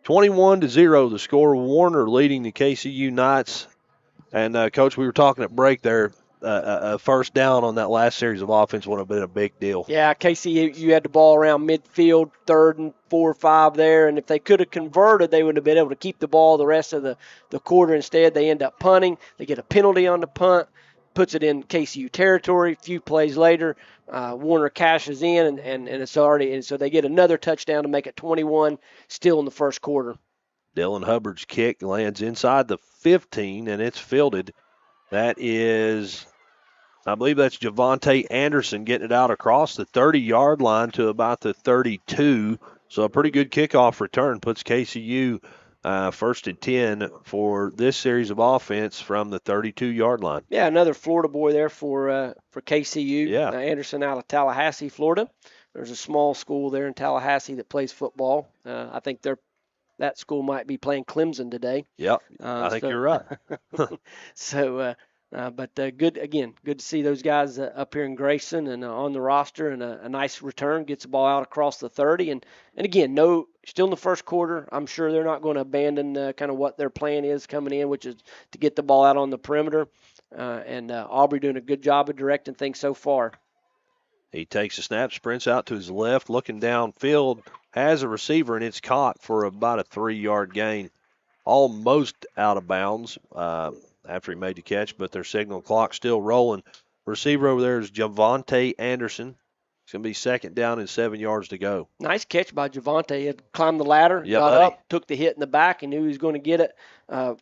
21-0, the score. Warner leading the KCU Knights. And, Coach, we were talking at break there. A first down on that last series of offense would have been a big deal. Yeah, KCU had the ball around midfield, 3rd and 4 or 5 there, and if they could have converted, they would have been able to keep the ball the rest of the quarter. Instead, they end up punting. They get a penalty on the punt, puts it in KCU territory. A few plays later, Warner cashes in, and it's already, and so they get another touchdown to make it 21, still in the first quarter. Dylan Hubbard's kick lands inside the 15, and it's fielded. That is, I believe that's Javante Anderson getting it out across the 30-yard line to about the 32. So a pretty good kickoff return puts KCU first and 10 for this series of offense from the 32-yard line. Yeah, another Florida boy there for KCU. Yeah. Anderson out of Tallahassee, Florida. There's a small school there in Tallahassee that plays football. I think that school might be playing Clemson today. Yep, I think you're right. But good to see those guys up here in Grayson and on the roster, and a nice return, gets the ball out across the 30. And again, still in the first quarter, I'm sure they're not going to abandon kind of what their plan is coming in, which is to get the ball out on the perimeter. And Aubry doing a good job of directing things so far. He takes a snap, sprints out to his left, looking downfield, has a receiver, and it's caught for about a 3-yard gain. Almost out of bounds after he made the catch, but their signal clock still rolling. Receiver over there is Javante Anderson. It's going to be 2nd down and 7 yards to go. Nice catch by Javante. He had climbed the ladder, got up, took the hit in the back, and knew he was going to get it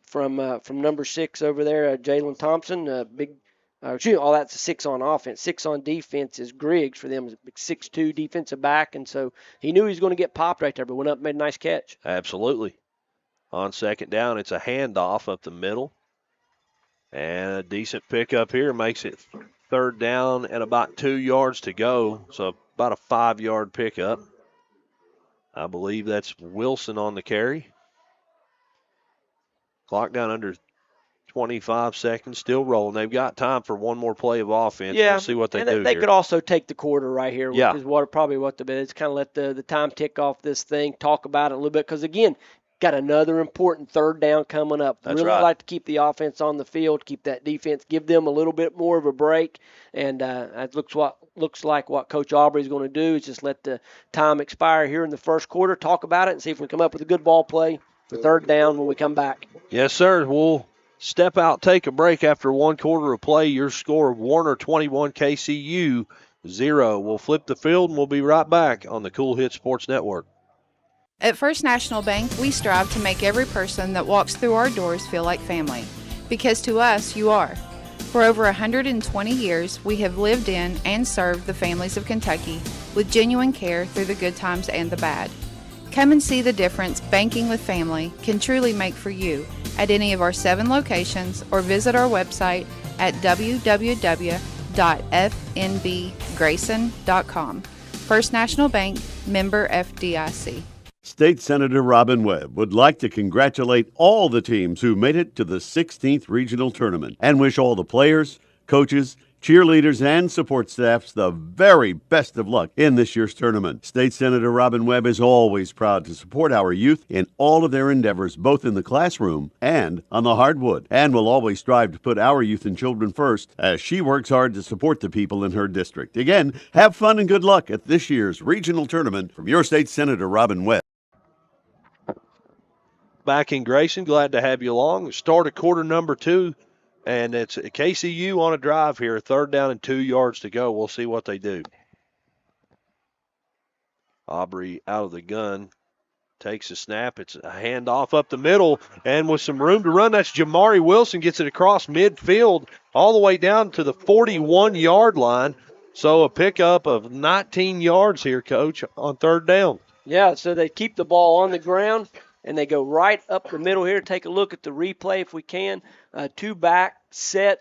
from number 6 over there, Jalen Thompson. That's a 6 on offense. 6 on defense is Griggs for them, 6'2" defensive back, and so he knew he was going to get popped right there, but went up and made a nice catch. Absolutely. On 2nd down, it's a handoff up the middle. And a decent pickup here makes it 3rd down and about 2 yards to go. So about a 5-yard pickup. I believe that's Wilson on the carry. Clock down under 25 seconds, still rolling. They've got time for one more play of offense. Yeah, we'll see what they do They here. could also take the quarter right here, which Yeah. is probably what the bit is. Kind of let the time tick off this thing, talk about it a little bit, because, again, got another important 3rd down coming up. That's really right. like to keep the offense on the field, keep that defense, give them a little bit more of a break. And it looks like what Coach Aubry is going to do is just let the time expire here in the first quarter, talk about it, and see if we come up with a good ball play for 3rd down when we come back. Yes, sir. We'll step out, take a break after 1 quarter of play. Your score, Warner 21, KCU 0. We'll flip the field, and we'll be right back on the Kool Hit Sports Network. At First National Bank, we strive to make every person that walks through our doors feel like family. Because to us, you are. For over 120 years, we have lived in and served the families of Kentucky with genuine care through the good times and the bad. Come and see the difference banking with family can truly make for you at any of our 7 locations or visit our website at www.fnbgrayson.com. First National Bank, member FDIC. State Senator Robin Webb would like to congratulate all the teams who made it to the 16th Regional Tournament and wish all the players, coaches, cheerleaders, and support staffs the very best of luck in this year's tournament. State Senator Robin Webb is always proud to support our youth in all of their endeavors, both in the classroom and on the hardwood, and will always strive to put our youth and children first as she works hard to support the people in her district. Again, have fun and good luck at this year's regional tournament from your State Senator Robin Webb. Back in Grayson, glad to have you along. Start of quarter number 2. And it's KCU on a drive here, 3rd down and 2 yards to go. We'll see what they do. Aubry out of the gun, takes a snap. It's a handoff up the middle, and with some room to run, that's Jamari Wilson, gets it across midfield all the way down to the 41-yard line. So a pickup of 19 yards here, Coach, on 3rd down. Yeah, so they keep the ball on the ground, and they go right up the middle here. Take a look at the replay if we can. 2 back, set.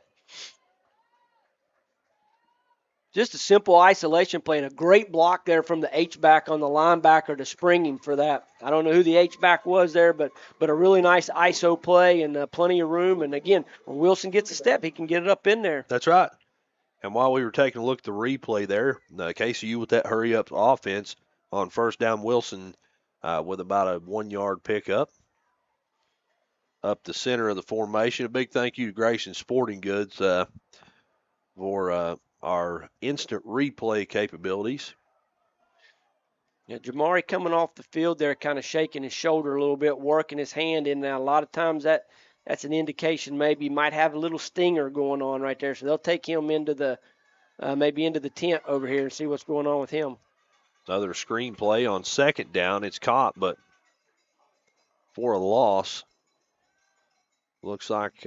Just a simple isolation play and a great block there from the H-back on the linebacker to spring him for that. I don't know who the H-back was there, but a really nice ISO play and plenty of room. And, again, when Wilson gets a step, he can get it up in there. That's right. And while we were taking a look at the replay there, KCU with that hurry-up offense on 1st down, Wilson with about a 1-yard pickup up the center of the formation. A big thank you to Grayson Sporting Goods for our instant replay capabilities. Yeah, Jamari coming off the field there, kind of shaking his shoulder a little bit, working his hand in. Now, a lot of times that's an indication maybe he might have a little stinger going on right there. So they'll take him into the maybe into the tent over here and see what's going on with him. Another screen play on 2nd down. It's caught, but for a loss. Looks like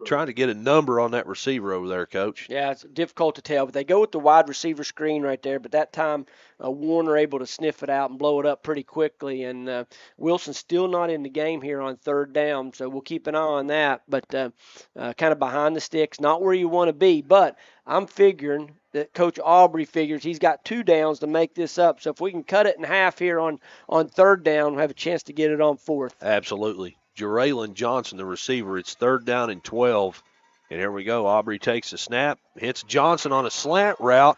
trying to get a number on that receiver over there, Coach. Yeah, it's difficult to tell, but they go with the wide receiver screen right there. But that time, Warner able to sniff it out and blow it up pretty quickly. And Wilson's still not in the game here on 3rd down, so we'll keep an eye on that. But kind of behind the sticks, not where you want to be. But I'm figuring that Coach Aubry figures he's got 2 downs to make this up. So if we can cut it in half here on 3rd down, we'll have a chance to get it on 4th. Absolutely. Jeraylon Johnson, the receiver. It's 3rd down and 12. And here we go. Aubry takes the snap, hits Johnson on a slant route,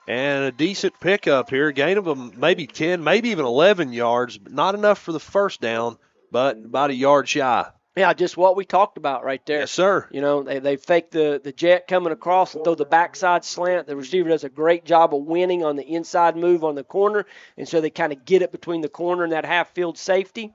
and a decent pickup here. Gain of maybe 10, maybe even 11 yards, but not enough for the 1st down, but about a yard shy. Yeah, just what we talked about right there. Yes, sir. You know, they fake the jet coming across and throw the backside slant. The receiver does a great job of winning on the inside move on the corner, and so they kind of get it between the corner and that half-field safety.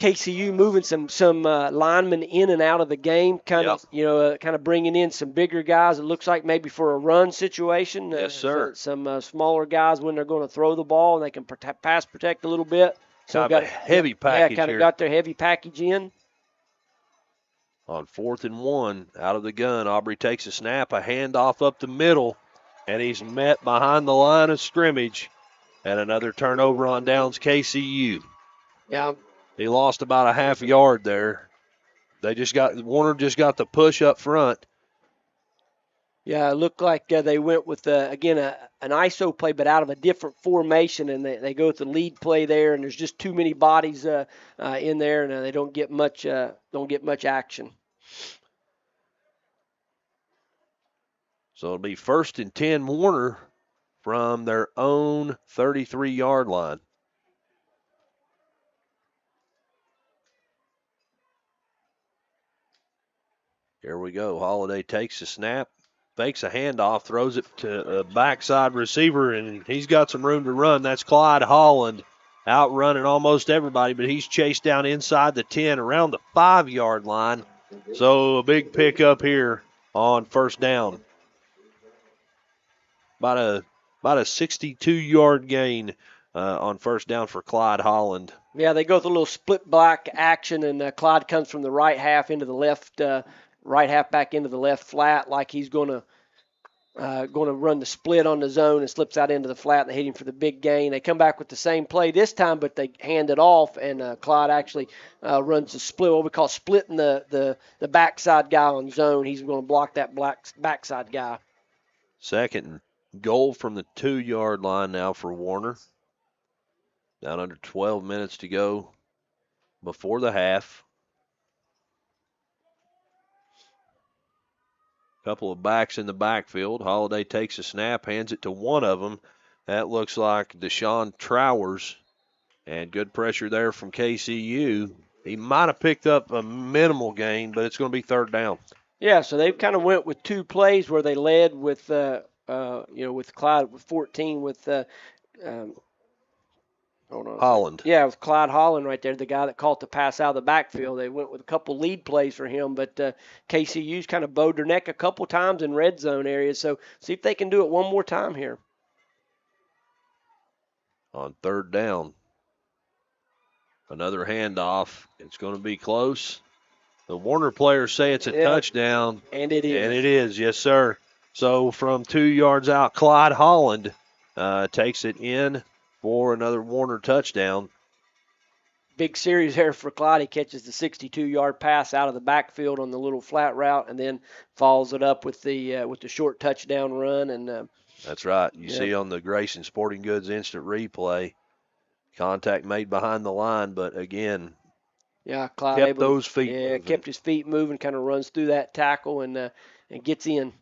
KCU moving some linemen in and out of the game, kind of bringing in some bigger guys. It looks like maybe for a run situation. Yes, sir. Some smaller guys when they're going to throw the ball and they can pass protect a little bit. So got a heavy package kind of got their heavy package in. On 4th and 1, out of the gun, Aubry takes a snap, a handoff up the middle, and he's met behind the line of scrimmage. And another turnover on downs, KCU. Yeah. He lost about a half yard there. Warner just got the push up front. Yeah, it looked like they went with, again, an ISO play, but out of a different formation, and they go with the lead play there, and there's just too many bodies in there, and they don't get much action. So it'll be 1st and 10 Warner from their own 33-yard line. Here we go. Holiday takes the snap, fakes a handoff, throws it to a backside receiver, and he's got some room to run. That's Clyde Holland outrunning almost everybody, but he's chased down inside the 10 around the 5-yard line. So a big pickup here on 1st down. About a 62-yard gain on 1st down for Clyde Holland. Yeah, they go with a little split block action, and Clyde comes from the right half into the left right half back into the left flat like he's going to going to run the split on the zone and slips out into the flat, and they hit him for the big gain. They come back with the same play this time, but they hand it off, and Clyde actually runs the split, what we call splitting the backside guy on zone. He's going to block that backside guy. Second goal from the 2-yard line now for Warner. Down under 12 minutes to go before the half. Couple of backs in the backfield. Holiday takes a snap, hands it to one of them. That looks like Deshaun Trowers. And good pressure there from KCU. He might have picked up a minimal gain, but it's going to be third down. Yeah, so they kind of went with 2 plays where they led with, with Clyde with 14 with Holland. Yeah, with Clyde Holland right there, the guy that caught the pass out of the backfield. They went with a couple lead plays for him, but KCU's kind of bowed their neck a couple times in red zone areas. So see if they can do it one more time here. On third down, another handoff. It's going to be close. The Warner players say it's a touchdown. And it is. And it is, yes, sir. So from 2 yards out, Clyde Holland takes it in for another Warner touchdown. Big series there for Clyde. He catches the 62-yard pass out of the backfield on the little flat route, and then follows it up with the short touchdown run. And that's right. You see on the Grayson Sporting Goods instant replay, contact made behind the line, but again, Clyde kept those feet. Yeah, moving. Kept his feet moving, kind of runs through that tackle and gets in.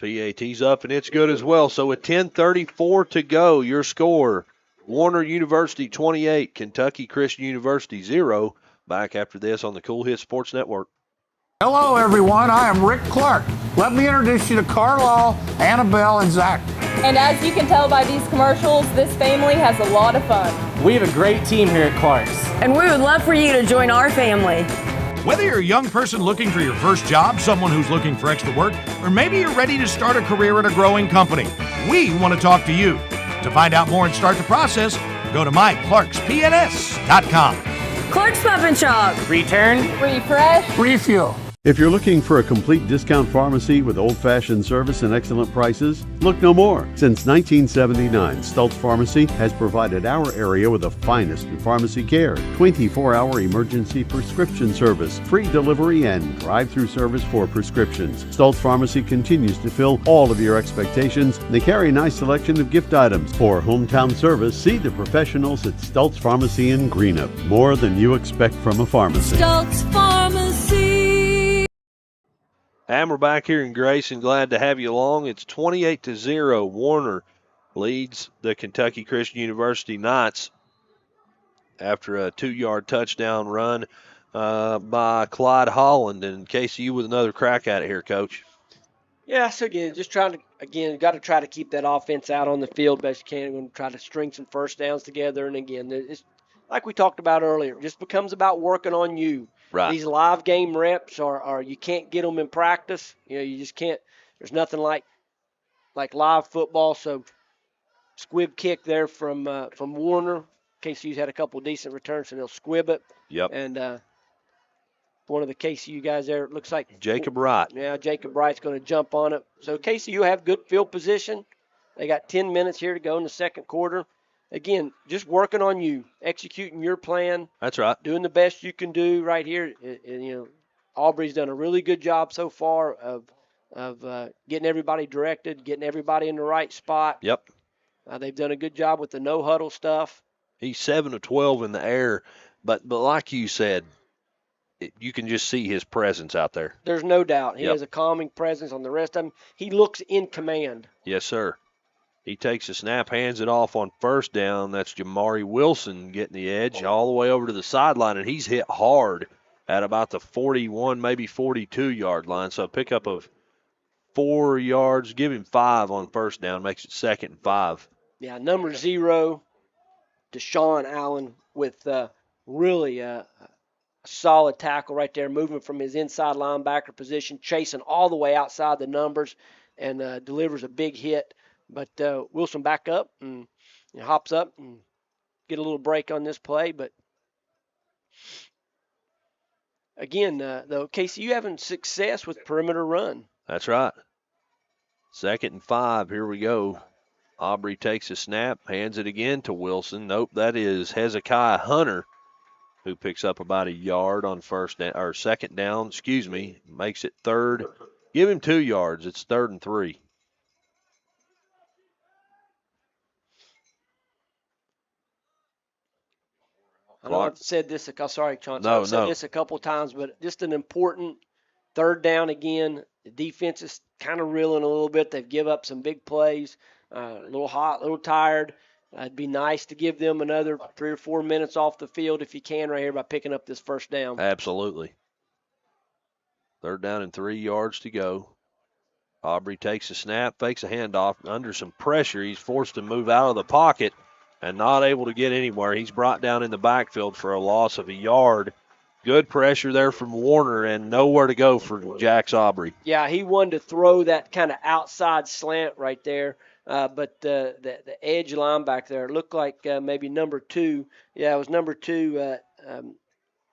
PAT's up, and it's good as well. So with 10:34 to go, your score, Warner University 28, Kentucky Christian University 0. Back after this on the Kool Hit Sports Network. Hello, everyone. I am Rick Clark. Let me introduce you to Carlisle, Annabelle, and Zach. And as you can tell by these commercials, this family has a lot of fun. We have a great team here at Clark's. And we would love for you to join our family. Whether you're a young person looking for your first job, someone who's looking for extra work, or maybe you're ready to start a career at a growing company, we want to talk to you. To find out more and start the process, go to myclarkspns.com. Clark's Pump and Shop. Return. Refresh. Refuel. If you're looking for a complete discount pharmacy with old-fashioned service and excellent prices, look no more. Since 1979, Stultz Pharmacy has provided our area with the finest in pharmacy care, 24-hour emergency prescription service, free delivery, and drive-through service for prescriptions. Stultz Pharmacy continues to fill all of your expectations. They carry a nice selection of gift items. For hometown service, see the professionals at Stultz Pharmacy in Greenup. More than you expect from a pharmacy. Stultz Pharmacy. And we're back here in Grayson. Glad to have you along. It's 28-0. Warner leads the Kentucky Christian University Knights after a 2-yard touchdown run by Clyde Holland. And KCU with another crack at it here, Coach. Yeah, so again, just got to try to keep that offense out on the field best you can. We're going to try to string some first downs together. And again, it's like we talked about earlier, it just becomes about working on you. Right. These live game reps are you can't get them in practice. You just can't. There's nothing like live football. So squib kick there from Warner. KCU's had a couple of decent returns, so they'll squib it. Yep. And one of the KCU guys there, it looks like Jacob Wright. Yeah, Jacob Wright's going to jump on it. So KCU have good field position. They got 10 minutes here to go in the second quarter. Again, just working on you, executing your plan. That's right. Doing the best you can do right here. And, Aubry's done a really good job so far of getting everybody directed, getting everybody in the right spot. Yep. They've done a good job with the no-huddle stuff. He's 7 of 12 in the air, but like you said, you can just see his presence out there. There's no doubt. He has a calming presence on the rest of them. He looks in command. Yes, sir. He takes a snap, hands it off on first down. That's Jamari Wilson getting the edge all the way over to the sideline, and he's hit hard at about the 41, maybe 42-yard line. So a pickup of 4 yards, give him 5 on first down, makes it 2nd and 5. Yeah, number 0, Deshaun Allen with really a solid tackle right there, moving from his inside linebacker position, chasing all the way outside the numbers, and delivers a big hit. But Wilson back up and hops up and get a little break on this play. But again, though, KCU having success with perimeter run. That's right. 2nd and 5. Here we go. Aubry takes a snap, hands it again to Wilson. Nope, that is Hezekiah Hunter, who picks up about a yard on 2nd down. Makes it 3rd. Give him 2 yards. It's 3rd and 3. I know I've said this. Sorry, Chauncey. No, I've said this a couple times, but just an important 3rd down again. The defense is kind of reeling a little bit. They've given up some big plays. A little hot, a little tired. It'd be nice to give them another 3 or 4 minutes off the field if you can right here by picking up this 1st down. Absolutely. 3rd down and 3 yards to go. Aubry takes a snap, fakes a handoff. Under some pressure, he's forced to move out of the pocket and not able to get anywhere. He's brought down in the backfield for a loss of a yard. Good pressure there from Warner and nowhere to go for Jax Aubry. Yeah, he wanted to throw that kind of outside slant right there. But the edge linebacker there looked like maybe number 2. Yeah, it was number 2,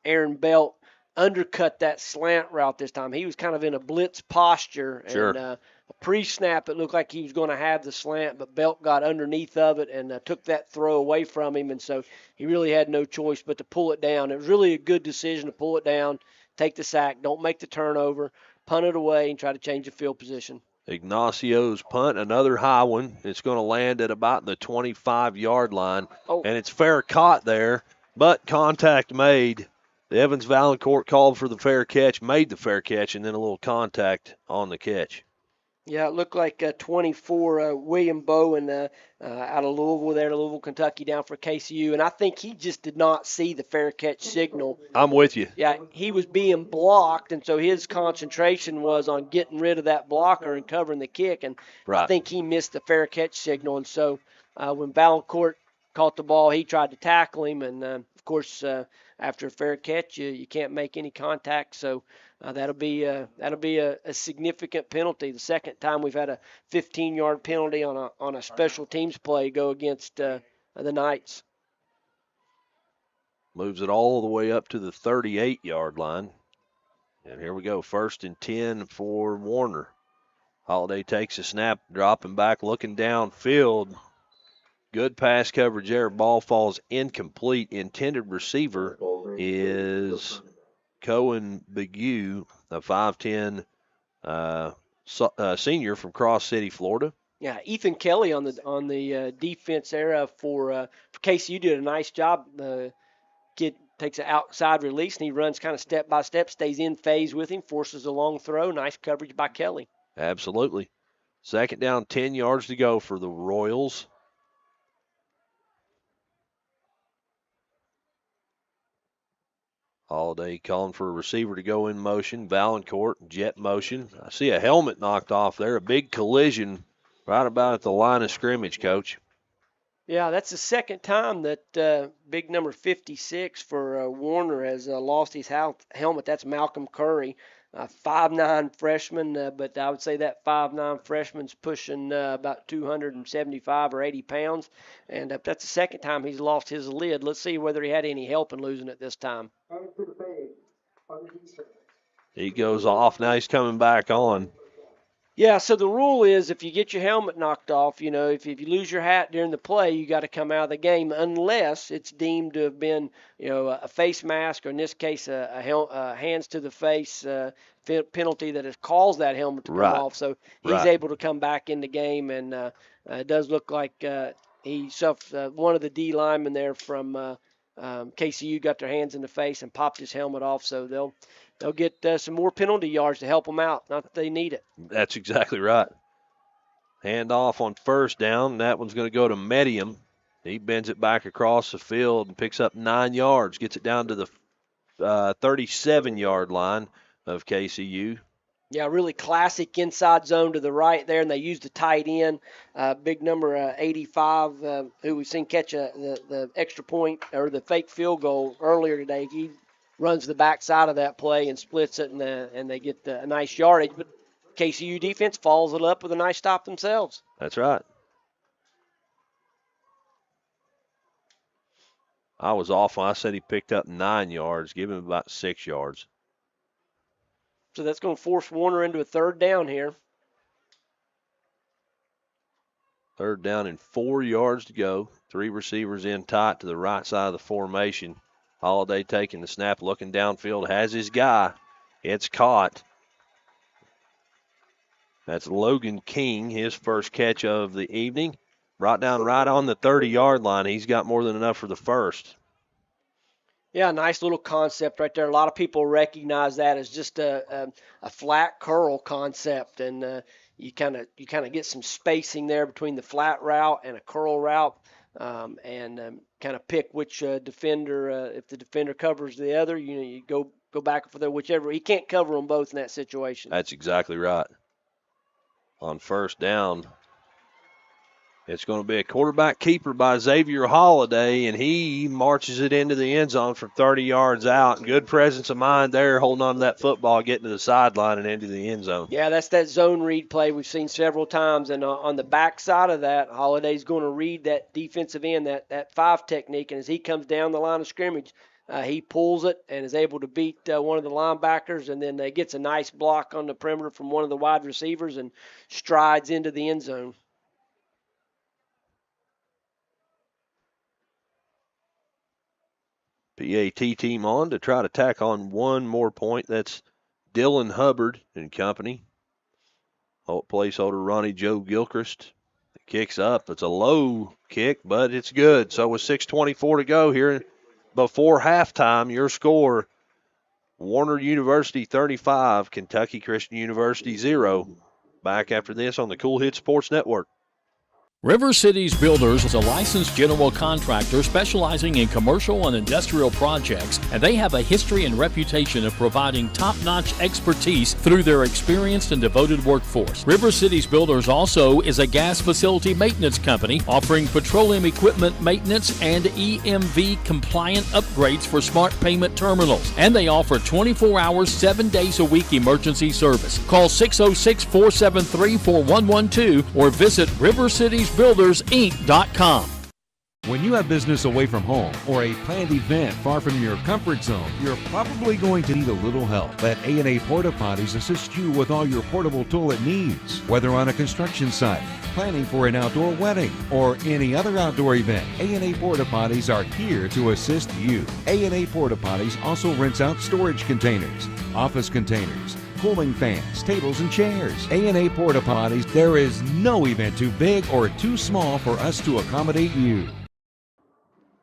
Aaron Belt, undercut that slant route this time. He was kind of in a blitz posture. Sure. And a pre-snap, it looked like he was going to have the slant, but Belt got underneath of it and took that throw away from him. And so he really had no choice but to pull it down. It was really a good decision to pull it down, take the sack, don't make the turnover, punt it away, and try to change the field position. Ignacio's punt, another high one. It's going to land at about the 25-yard line. And it's fair caught there, but contact made. The Evans Valancourt called for the fair catch, made the fair catch, and then a little contact on the catch. Yeah, it looked like 24, William Bowen out of Louisville there, Louisville, Kentucky, down for KCU. And I think he just did not see the fair catch signal. I'm with you. Yeah, he was being blocked, and so his concentration was on getting rid of that blocker and covering the kick. And right. I think he missed the fair catch signal. And so when Valancourt caught the ball, he tried to tackle him. And, of course, after a fair catch, you can't make any contact. So that'll be a significant penalty. The second time we've had a 15-yard penalty on a special teams play go against the Knights. Moves it all the way up to the 38-yard line. And here we go, 1st and 10 for Warner. Holiday takes a snap, dropping back, looking downfield. Good pass coverage there. Ball falls incomplete. Intended receiver is Cohen Begue, a 5'10" senior from Cross City, Florida. Yeah, Ethan Kelly on the defense there for KCU did a nice job. Kid takes an outside release and he runs kind of step by step, stays in phase with him, forces a long throw. Nice coverage by Kelly. Absolutely. 2nd down, 10 yards to go for the Royals. Holiday calling for a receiver to go in motion. Valancourt, jet motion. I see a helmet knocked off there. A big collision right about at the line of scrimmage, Coach. Yeah, that's the second time that big number 56 for Warner has lost his helmet. That's Malcolm Curry, 5'9" freshman, but I would say that 5'9" freshman's pushing about 275 or 80 pounds. And that's the second time he's lost his lid. Let's see whether he had any help in losing it this time. He goes off. Now he's coming back on. Yeah, so the rule is if you get your helmet knocked off, if you lose your hat during the play, you got to come out of the game unless it's deemed to have been, a face mask or in this case a hands to the face penalty that has caused that helmet to come off. So he's able to come back in the game, and it does look like he suffered one of the D linemen there from KCU got their hands in the face and popped his helmet off. So they'll get some more penalty yards to help them out. Not that they need it. That's exactly right. Hand off on 1st down. That one's going to go to Medium. He bends it back across the field and picks up 9 yards. Gets it down to the 37-yard line of KCU. Yeah, really classic inside zone to the right there, and they used the tight end, big number 85, who we've seen catch the extra point or the fake field goal earlier today. He runs the backside of that play and splits it, and they get a nice yardage. But KCU defense follows it up with a nice stop themselves. That's right. I was off when I said he picked up 9 yards. Give him about 6 yards. So that's going to force Warner into a third down here. Third down and 4 yards to go. 3 receivers in tight to the right side of the formation. Holiday taking the snap, looking downfield, has his guy. It's caught. That's Logan King, his first catch of the evening. Brought down right on the 30-yard line. He's got more than enough for the first. Yeah, nice little concept right there. A lot of people recognize that as just a flat curl concept, and you kind of get some spacing there between the flat route and a curl route, and kind of pick which defender. If the defender covers the other, you go back for the whichever. He can't cover them both in that situation. That's exactly right. On first down, it's going to be a quarterback keeper by Xavier Holiday, and he marches it into the end zone from 30 yards out. Good presence of mind there, holding on to that football, getting to the sideline and into the end zone. Yeah, that's that zone read play we've seen several times. And on the back side of that, Holiday's going to read that defensive end, that 5 technique, and as he comes down the line of scrimmage, he pulls it and is able to beat one of the linebackers, and then gets a nice block on the perimeter from one of the wide receivers and strides into the end zone. PAT team on to try to tack on one more point. That's Dylan Hubbard and company. Placeholder Ronnie Joe Gilchrist. It kicks up. It's a low kick, but it's good. So with 6:24 to go here before halftime, your score, Warner University 35, Kentucky Christian University 0. Back after this on the Kool Hit Sports Network. River Cities Builders is a licensed general contractor specializing in commercial and industrial projects, and they have a history and reputation of providing top-notch expertise through their experienced and devoted workforce. River Cities Builders also is a gas facility maintenance company offering petroleum equipment maintenance and EMV-compliant upgrades for smart payment terminals, and they offer 24 hours, 7 days a week emergency service. Call 606-473-4112 or visit rivercitiesbuildersinc.com. When you have business away from home or a planned event far from your comfort zone, you're probably going to need a little help. Let A&A Porta Potties assist you with all your portable toilet needs. Whether on a construction site, planning for an outdoor wedding, or any other outdoor event, A&A Porta Potties are here to assist you. A&A Porta Potties also rents out storage containers, office containers, cooling fans, tables, and chairs. A&A Porta Potties, there is no event too big or too small for us to accommodate you.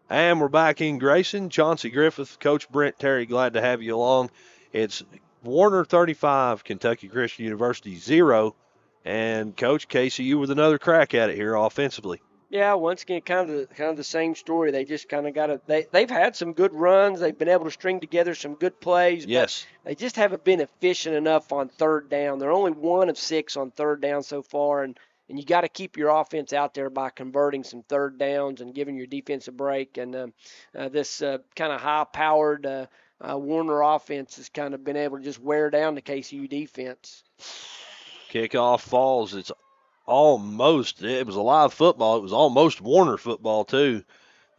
And we're back in Grayson. Chauncey Griffith, Coach Brent Terry, glad to have you along. It's Warner 35, Kentucky Christian University 0. And Coach, KCU with another crack at it here offensively. Yeah, once again, kind of the same story. They just kind of got to. They've had some good runs. They've been able to string together some good plays. Yes. But they just haven't been efficient enough on third down. They're only 1 of 6 on third down so far, and you got to keep your offense out there by converting some third downs and giving your defense a break. And this kind of high-powered Warner offense has kind of been able to just wear down the KCU defense. Kickoff falls. It was a live football. It was almost Warner football, too.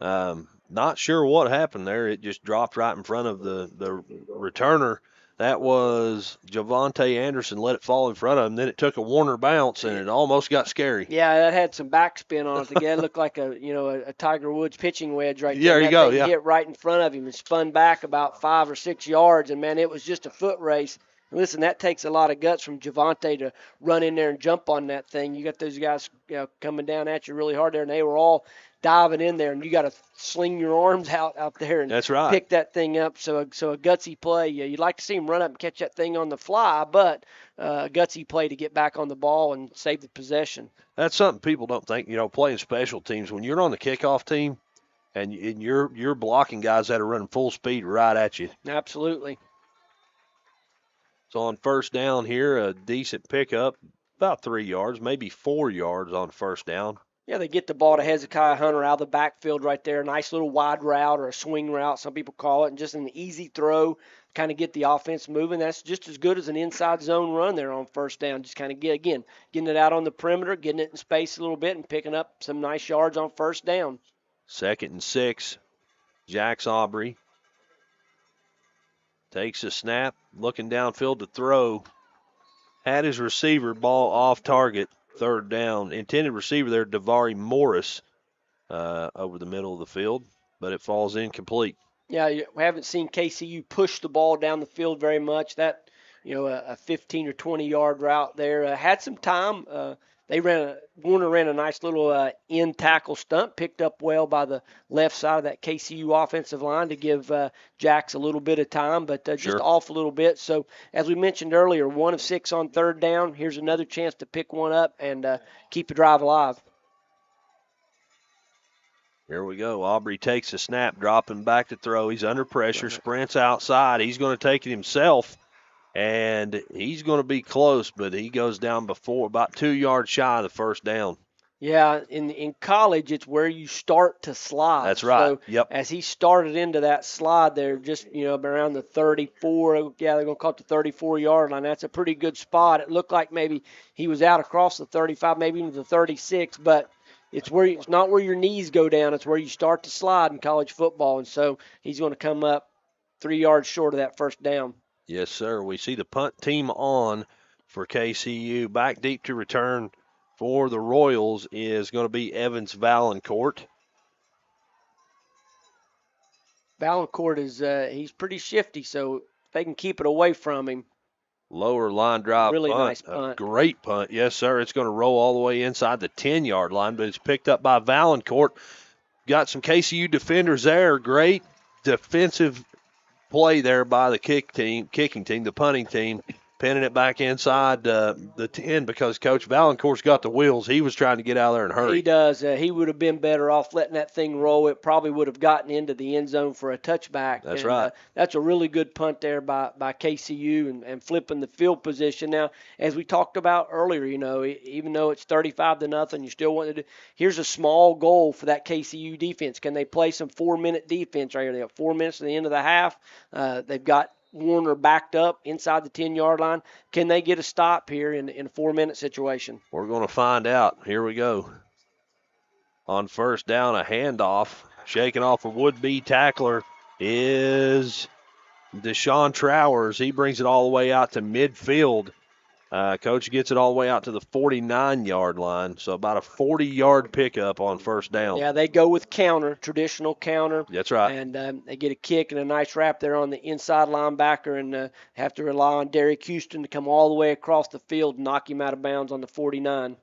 Not sure what happened there. It just dropped right in front of the returner. That was Javante Anderson, let it fall in front of him. Then it took a Warner bounce, and it almost got scary. Yeah, that had some backspin on it. It looked like a Tiger Woods pitching wedge right there. There you go, yeah. Hit right in front of him and spun back about 5 or 6 yards, and, man, it was just a foot race. Listen, that takes a lot of guts from Javante to run in there and jump on that thing. You got those guys coming down at you really hard there, and they were all diving in there, and you got to sling your arms out there and That's right. pick that thing up. So a gutsy play. You'd like to see him run up and catch that thing on the fly, but a gutsy play to get back on the ball and save the possession. That's something people don't think. Playing special teams, when you're on the kickoff team and you're blocking guys that are running full speed right at you. Absolutely. So on first down here, a decent pickup, about 3 yards, maybe 4 yards on first down. Yeah, they get the ball to Hezekiah Hunter out of the backfield right there. Nice little wide route or a swing route, some people call it, and just an easy throw, kind of get the offense moving. That's just as good as an inside zone run there on first down. Just kind of getting it out on the perimeter, getting it in space a little bit, and picking up some nice yards on first down. 2nd and 6, Jax Aubry Takes a snap, looking downfield to throw. Had his receiver, ball off target, third down. Intended receiver there, Davari Morris, over the middle of the field, but it falls incomplete. Yeah, we haven't seen KCU push the ball down the field very much. That, a 15 or 20-yard route there. Had some time. Warner ran a nice little end tackle stunt, picked up well by the left side of that KCU offensive line to give Jax a little bit of time, but just off a little bit. So, as we mentioned earlier, 1 of 6 on third down. Here's another chance to pick one up and keep the drive alive. Here we go. Aubry takes a snap, dropping back to throw. He's under pressure, sprints outside. He's going to take it himself, and he's going to be close, but he goes down before, about 2 yards shy of the first down. Yeah, in college, it's where you start to slide. That's right. So yep. As he started into that slide there, just, around the 34, they're going to call it the 34-yard line. That's a pretty good spot. It looked like maybe he was out across the 35, maybe even the 36, but it's not where your knees go down. It's where you start to slide in college football, and so he's going to come up 3 yards short of that first down. Yes, sir. We see the punt team on for KCU. Back deep to return for the Royals is going to be Evans Valancourt. Valancourt he's pretty shifty, so if they can keep it away from him. Lower line drive really punt. Nice punt. A great punt. Yes, sir. It's going to roll all the way inside the 10-yard line, but it's picked up by Valancourt. Got some KCU defenders there. Great defensive play there by the kicking team, the punting team, pinning it back inside the 10 because Coach Valancourt's got the wheels. He was trying to get out there and hurry. He does. He would have been better off letting that thing roll. It probably would have gotten into the end zone for a touchback. That's right. That's a really good punt there by KCU and flipping the field position. Now, as we talked about earlier, even though it's 35-0, you still want to do. Here's a small goal for that KCU defense. Can they play some 4-minute defense right here? They have 4 minutes to the end of the half. They've got Warner backed up inside the 10-yard line. Can they get a stop here in a 4-minute situation? We're going to find out. Here we go. On first down, a handoff. Shaking off a would-be tackler is Deshaun Trowers. He brings it all the way out to midfield. Coach gets it all the way out to the 49-yard line, so about a 40-yard pickup on first down. Yeah, they go with traditional counter. That's right. And they get a kick and a nice wrap there on the inside linebacker and have to rely on Derek Houston to come all the way across the field and knock him out of bounds on the 49.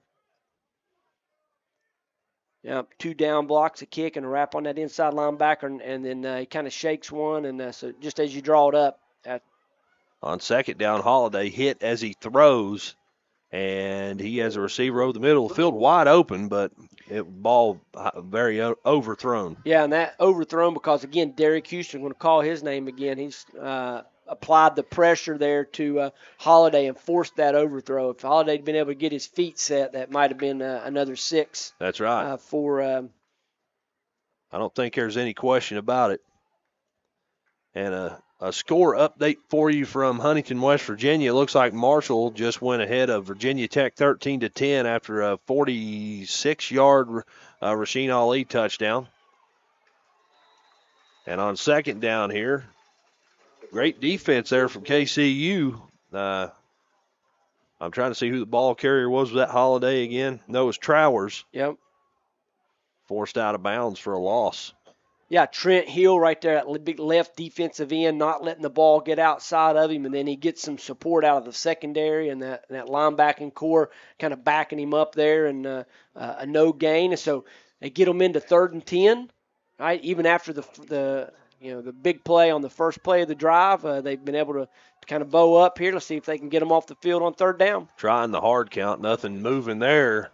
Yeah, 2 down blocks, a kick, and a wrap on that inside linebacker, and then he kind of shakes one, and so just as you draw it up. On second down, Holiday hit as he throws, and he has a receiver over the middle of the field wide open, but ball very overthrown. Yeah, and that overthrown because, again, Derek Houston, going to call his name again. He's applied the pressure there to Holiday and forced that overthrow. If Holiday had been able to get his feet set, that might have been another 6. That's right. I don't think there's any question about it. And a score update for you from Huntington, West Virginia. It looks like Marshall just went ahead of Virginia Tech 13-10 after a 46-yard Rasheen Ali touchdown. And on second down here, great defense there from KCU. I'm trying to see who the ball carrier was with that Holiday again. No, it was Trowers. Yep. Forced out of bounds for a loss. Yeah, Trent Hill right there at big left defensive end, not letting the ball get outside of him, and then he gets some support out of the secondary and that linebacking core kind of backing him up there, and a no gain. And so they get him into 3rd and 10, right? Even after the big play on the first play of the drive, they've been able to kind of bow up here. Let's see if they can get him off the field on 3rd down. Trying the hard count, nothing moving there.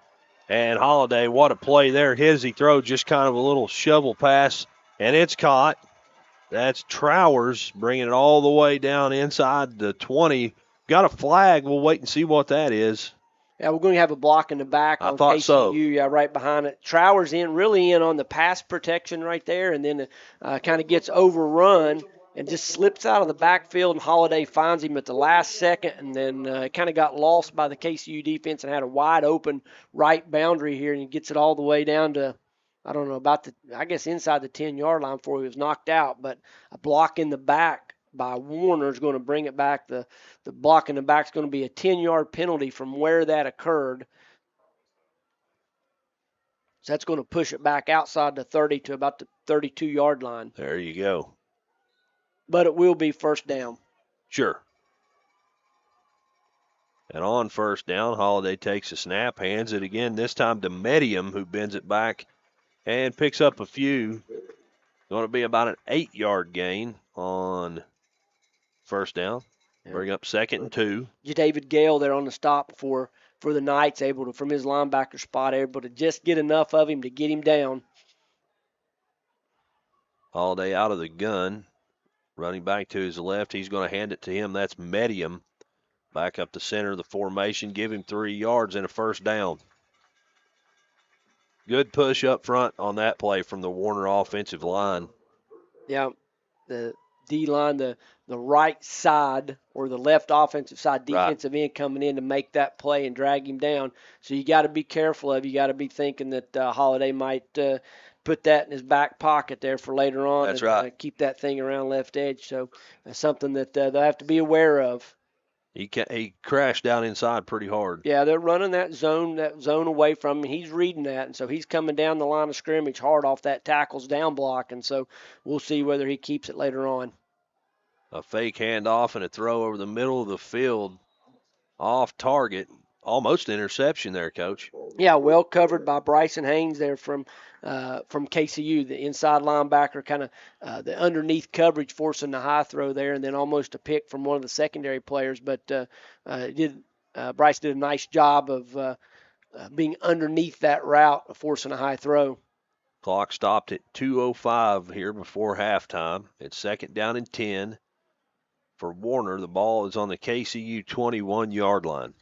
And Holiday, what a play there. He throws just kind of a little shovel pass. And it's caught. That's Trowers bringing it all the way down inside the 20. Got a flag. We'll wait and see what that is. Yeah, we're going to have a block in the back on thought KCU. So. Yeah, right behind it. Trowers really in on the pass protection right there, and then kind of gets overrun and just slips out of the backfield, and Holiday finds him at the last second, and then kind of got lost by the KCU defense and had a wide open right boundary here, and he gets it all the way down to, I don't know, inside the 10-yard line before he was knocked out, but a block in the back by Warner is going to bring it back. The block in the back is going to be a 10-yard penalty from where that occurred. So that's going to push it back outside the 30 to about the 32-yard line. There you go. But it will be first down. Sure. And on first down, Holiday takes a snap, hands it again, this time to Medium, who bends it back and picks up a few. Going to be about an 8-yard gain on first down. Bring up 2nd and 2. David Gale there on the stop for the Knights, able to, from his linebacker spot, able to just get enough of him to get him down. Holiday out of the gun. Running back to his left, he's going to hand it to him. That's Medium. Back up the center of the formation, give him 3 yards and a first down. Good push up front on that play from the Warner offensive line. Yeah, the D-line, the right side or the left offensive side defensive end coming in to make that play and drag him down. So you got to be careful of. You got to be thinking that Holiday might put that in his back pocket there for later on. That's right. Keep that thing around left edge. So that's something that they'll have to be aware of. He crashed down inside pretty hard. Yeah, they're running that zone away from him. He's reading that, and so he's coming down the line of scrimmage hard off that tackle's down block, and so we'll see whether he keeps it later on. A fake handoff and a throw over the middle of the field off target. Almost an interception there, Coach. Yeah, well covered by Bryson Haynes there from KCU, the inside linebacker, kind of the underneath coverage forcing the high throw there, and then almost a pick from one of the secondary players. But Bryce did a nice job of being underneath that route, forcing a high throw. Clock stopped at 2:05 here before halftime. It's 2nd down and 10 for Warner. The ball is on the KCU 21-yard line.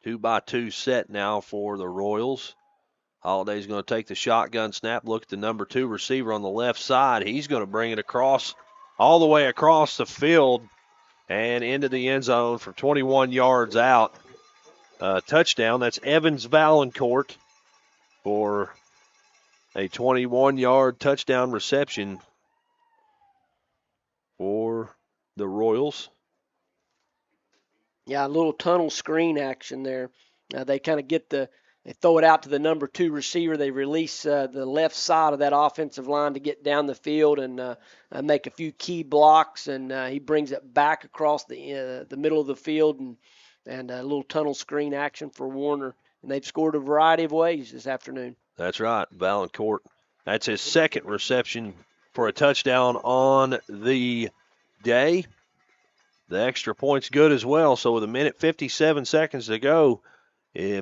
2-by-2 set now for the Royals. Holiday's going to take the shotgun snap, look at the number 2 receiver on the left side. He's going to bring it across, all the way across the field and into the end zone for 21 yards out. Touchdown. That's Evans Valancourt for a 21-yard touchdown reception for the Royals. Yeah, a little tunnel screen action there. They kind of they throw it out to the number 2 receiver. They release the left side of that offensive line to get down the field and make a few key blocks, and he brings it back across the middle of the field and a little tunnel screen action for Warner. And they've scored a variety of ways this afternoon. That's right, Valancourt. That's his 2nd reception for a touchdown on the day. The extra point's good as well. So with 1:57 to go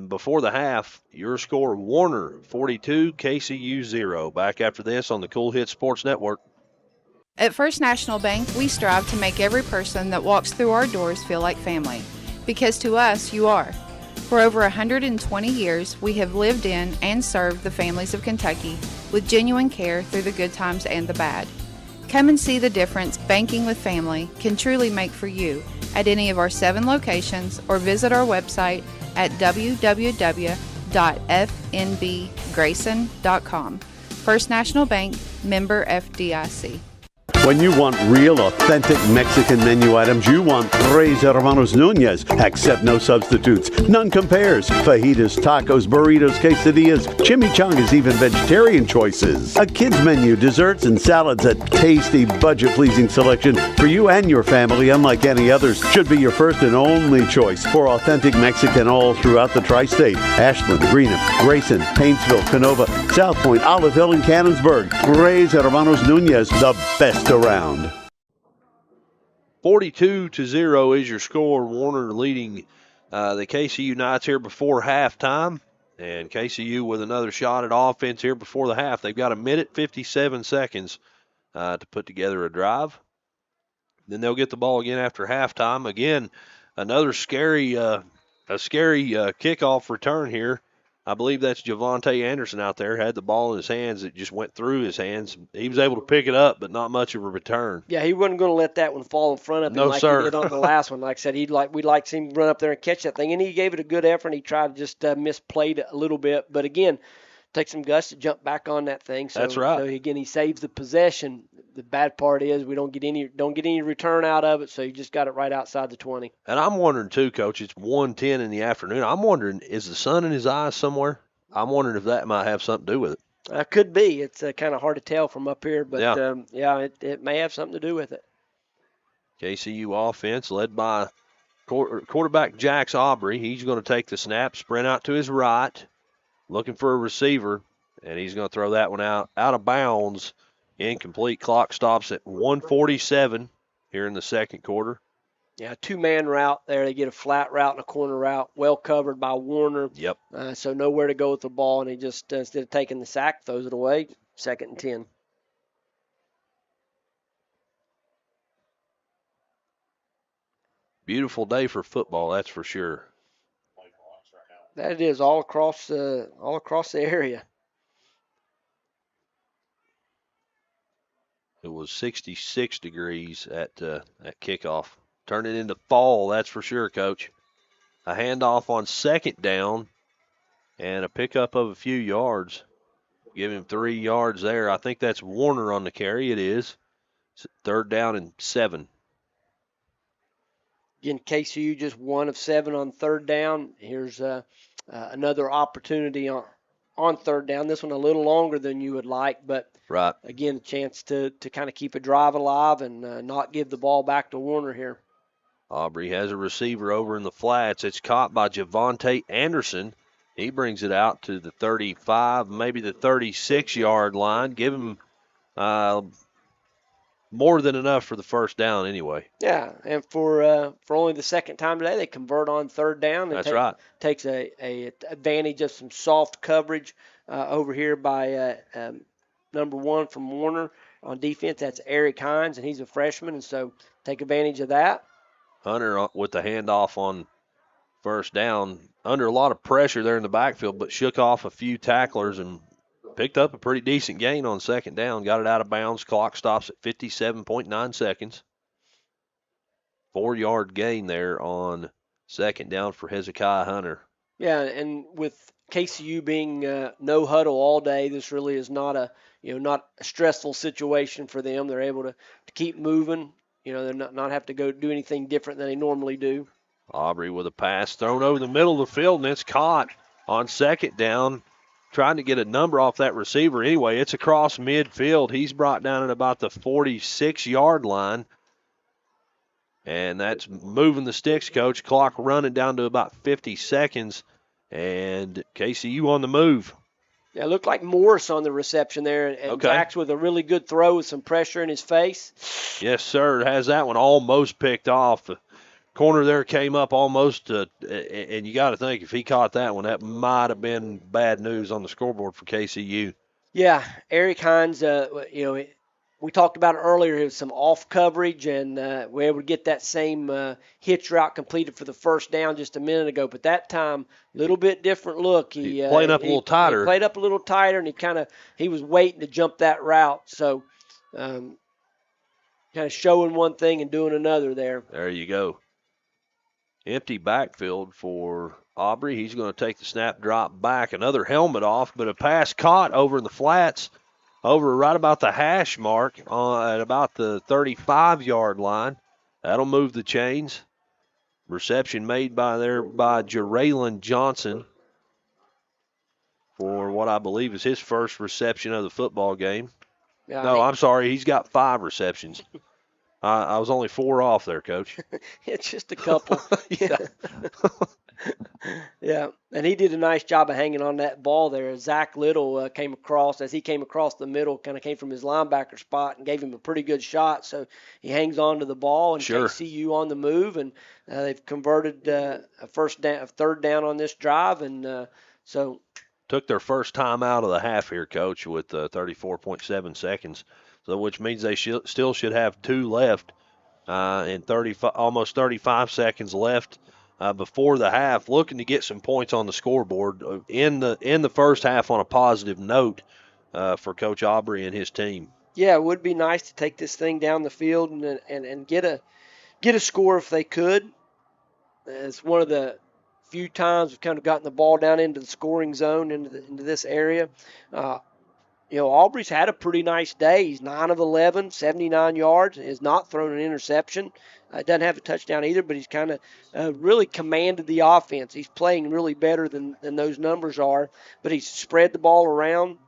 before the half, your score, Warner 42, KCU 0. Back after this on the Kool Hit Sports Network. At First National Bank, we strive to make every person that walks through our doors feel like family. Because to us, you are. For over 120 years, we have lived in and served the families of Kentucky with genuine care through the good times and the bad. Come and see the difference banking with family can truly make for you at any of our 7 locations or visit our website at www.fnbgrayson.com. First National Bank, member FDIC. When you want real, authentic Mexican menu items, you want Tres Hermanos Nunez. Accept no substitutes. None compares. Fajitas, tacos, burritos, quesadillas, chimichangas, even vegetarian choices. A kids menu, desserts, and salads. A tasty, budget-pleasing selection for you and your family, unlike any others. Should be your first and only choice for authentic Mexican all throughout the tri-state. Ashland, Greenham, Grayson, Paintsville, Canova, South Point, Olive Hill, and Cannonsburg. Tres Hermanos Nunez, the best around. 42-0 is your score. Warner leading the KCU Knights here before halftime. And KCU with another shot at offense here before the half. They've got 1:57 to put together a drive. Then they'll get the ball again after halftime. Again, another scary kickoff return here. I believe that's Javante Anderson out there. Had the ball in his hands. It just went through his hands. He was able to pick it up, but not much of a return. Yeah, he wasn't going to let that one fall in front of him like he did on the last one. Like I said, we'd like to see him run up there and catch that thing. And he gave it a good effort. He tried to just misplayed it a little bit. But again, Takes some guts to jump back on that thing. So, That's right. So again, he saves the possession. The bad part is we don't get any return out of it. So you just got it right outside the 20. And I'm wondering too, Coach. It's 1:10 in the afternoon. I'm wondering, is the sun in his eyes somewhere? I'm wondering if that might have something to do with it. Could be. It's kind of hard to tell from up here, but Yeah. it may have something to do with it. KCU offense led by quarterback Jax Aubry. He's going to take the snap, sprint out to his right, looking for a receiver, and he's going to throw that one out of bounds. Incomplete. Clock stops at 1:47 here in the second quarter. Yeah, two-man route there. They get a flat route and a corner route, well covered by Warner. Yep. So nowhere to go with the ball, and he just, instead of taking the sack, throws it away. 2nd and 10. Beautiful day for football, that's for sure. That it is all across the area. It was 66 degrees at kickoff. Turn it into fall, that's for sure, Coach. A handoff on 2nd down and a pickup of a few yards. Give him 3 yards there. I think that's Warner on the carry. It is. It's 3rd down and 7. Again, KCU just 1 of 7 on 3rd down. Here's another opportunity on 3rd down. This one a little longer than you would like, but right. Again, a chance to kind of keep a drive alive and not give the ball back to Warner here. Aubry has a receiver over in the flats. It's caught by Javonte Anderson. He brings it out to the 35, maybe the 36-yard line. Give him more than enough for the 1st down anyway. Yeah, and for only the 2nd time today, they convert on 3rd down. That's right. Takes a advantage of some soft coverage over here by number 1 from Warner on defense. That's Eric Hines, and he's a freshman, and so take advantage of that. Hunter with the handoff on 1st down, under a lot of pressure there in the backfield, but shook off a few tacklers and picked up a pretty decent gain on 2nd down. Got it out of bounds. Clock stops at 57.9 seconds. 4-yard gain there on 2nd down for Hezekiah Hunter. Yeah, and with KCU being no huddle all day, this really is not a stressful situation for them. They're able to keep moving. They're not have to go do anything different than they normally do. Aubry with a pass thrown over the middle of the field, and it's caught on 2nd down. Trying to get a number off that receiver. Anyway, it's across midfield. He's brought down at about the 46-yard line. And that's moving the sticks, Coach. Clock running down to about 50 seconds. And KCU on the move. Yeah, it looked like Morris on the reception there. And Jax with a really good throw with some pressure in his face. Yes, sir. It has that one almost picked off. The corner there came up almost, and you got to think if he caught that one, that might have been bad news on the scoreboard for KCU. Yeah, Eric Hines, we talked about it earlier. It was some off coverage, and we were able to get that same hitch route completed for the 1st down just a minute ago. But that time, a little bit different look. He played up a little tighter. He played up a little tighter, and he was waiting to jump that route. So kind of showing one thing and doing another there. There you go. Empty backfield for Aubry. He's going to take the snap, drop back, another helmet off, but a pass caught over in the flats, over right about the hash mark at about the 35-yard line. That'll move the chains. Reception made by Jaraylon Johnson for what I believe is his first reception of the football game. Yeah, no, I'm sorry. He's got 5 receptions. I was only 4 off there, Coach. It's just a couple. Yeah. Yeah, and he did a nice job of hanging on that ball there. Zach Little came across the middle, kind of came from his linebacker spot and gave him a pretty good shot. So he hangs on to the ball, and sure. KCU on the move, and they've converted a 3rd down on this drive, and so took their first time out of the half here, Coach, with 34.7 seconds. So which means they still should have 2 left, and almost 35 seconds left before the half, looking to get some points on the scoreboard in the first half on a positive note for Coach Aubry and his team. Yeah, it would be nice to take this thing down the field and get a score if they could. It's one of the few times. We've kind of gotten the ball down into the scoring zone, into this area. Aubry's had a pretty nice day. He's 9 of 11, 79 yards, has not thrown an interception. Doesn't have a touchdown either, but he's kind of really commanded the offense. He's playing really better than those numbers are, but he's spread the ball around.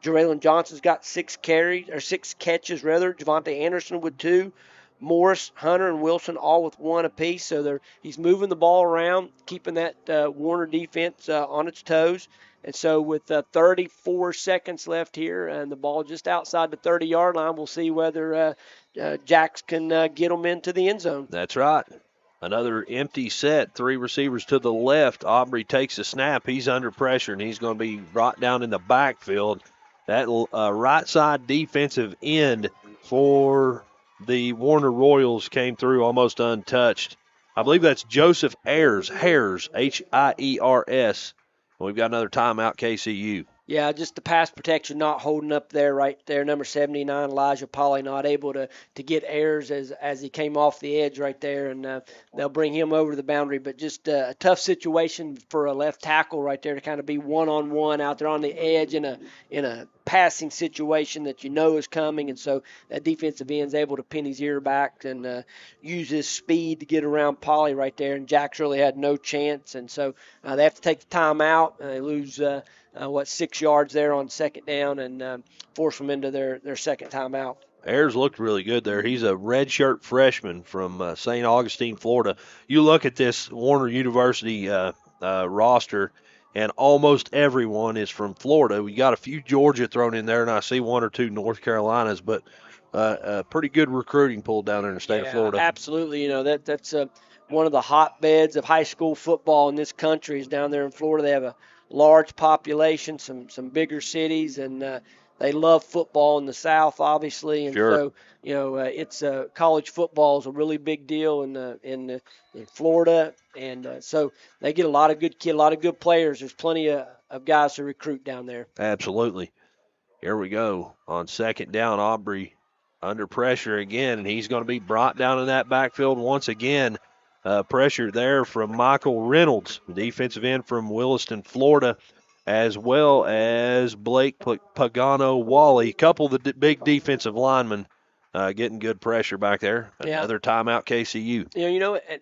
Jalen Johnson's got 6 catches. Javonte Anderson with 2. Morris, Hunter, and Wilson all with 1 apiece. So he's moving the ball around, keeping that Warner defense on its toes. And so with 34 seconds left here and the ball just outside the 30-yard line, we'll see whether Jacks can get them into the end zone. That's right. Another empty set, 3 receivers to the left. Aubry takes a snap. He's under pressure, and he's going to be brought down in the backfield. That right side defensive end for the Warner Royals came through almost untouched. I believe that's Joseph Ayers, Hiers. We've got another timeout, KCU. Yeah, just the pass protection not holding up there, right there. Number 79, Elijah Polley, not able to get Ayers as he came off the edge right there, and they'll bring him over to the boundary. But just a tough situation for a left tackle right there to kind of be one-on-one out there on the edge in a passing situation that you know is coming, and so that defensive end's able to pin his ear back and use his speed to get around Polley right there, and Jack's really had no chance, and so they have to take the time out. They lose 6 yards there on second down and force them into their second timeout. Ayers looked really good there. He's a redshirt freshman from St. Augustine, Florida. You look at this Warner University roster, and almost everyone is from Florida. We got a few Georgia thrown in there, and I see 1 or 2 North Carolinas, but pretty good recruiting pool down there in the state of Florida. Absolutely. That's one of the hotbeds of high school football in this country is down there in Florida. They have a large population, some bigger cities, and they love football in the South, obviously. And sure. So, it's college football is a really big deal in Florida, and so they get a lot of good players. There's plenty of guys to recruit down there. Absolutely. Here we go on second down. Aubry under pressure again, and he's going to be brought down in that backfield once again. Pressure there from Michael Reynolds, defensive end from Williston, Florida, as well as Blake Pagano-Wally. A couple of the big defensive linemen getting good pressure back there. Yeah. Another timeout, KCU.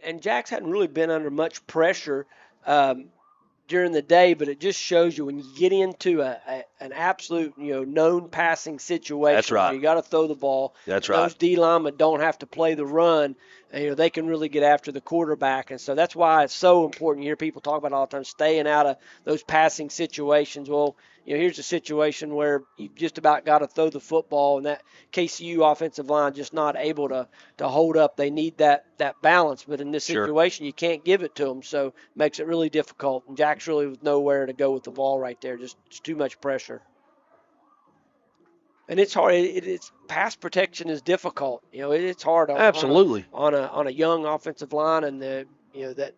And Jacks hadn't really been under much pressure during the day, but it just shows you when you get into an absolute known passing situation. That's right. You got to throw the ball. That's right. Those D linemen don't have to play the run. And, they can really get after the quarterback, and so that's why it's so important. You hear people talk about it all the time, staying out of those passing situations. Well, here's a situation where you've just about got to throw the football, and that KCU offensive line just not able to hold up. They need that balance, but in this situation, you can't give it to them, so it makes it really difficult. And Jack's really with nowhere to go with the ball right there, just too much pressure. And it's hard. It's pass protection is difficult. It's hard. Absolutely. On a young offensive line, and that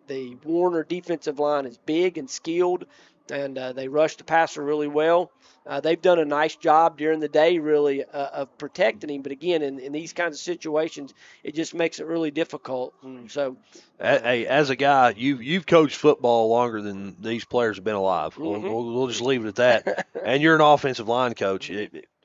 the Warner defensive line is big and skilled, and they rush the passer really well. They've done a nice job during the day, really, of protecting him. But again, in these kinds of situations, it just makes it really difficult. And so, hey, as a guy, you've coached football longer than these players have been alive. Mm-hmm. We'll just leave it at that. And you're an offensive line coach.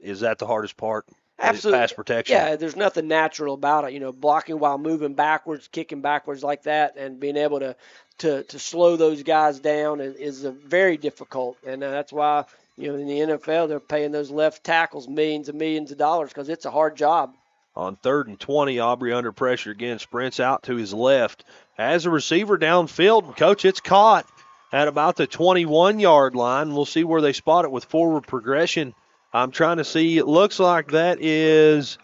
Is that the hardest part? Absolutely. Pass protection. Yeah, there's nothing natural about it. Blocking while moving backwards, kicking backwards like that, and being able to slow those guys down is very difficult. And that's why, in the NFL, they're paying those left tackles millions and millions of dollars because it's a hard job. On 3rd and 20, Aubry under pressure again, sprints out to his left. Has a receiver downfield. Coach, it's caught at about the 21-yard line. We'll see where they spot it with forward progression. I'm trying to see. It looks like that is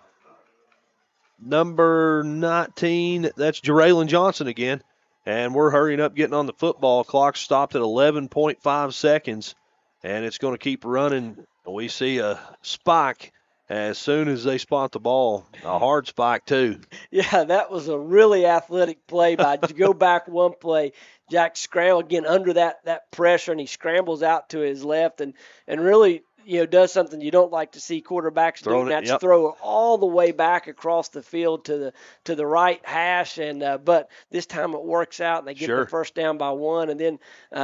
number 19. That's Jalen Johnson again. And we're hurrying up, getting on the football. Clock stopped at 11.5 seconds. And it's going to keep running. We see a spike as soon as they spot the ball. A hard spike, too. Yeah, that was a really athletic play by to go back one play. Jack scrambled again under that pressure, and he scrambles out to his left. And really, does something you don't like to see quarterbacks do, and that's throw it all the way back across the field to the right hash. And but this time it works out, and they get the first down by 1. And then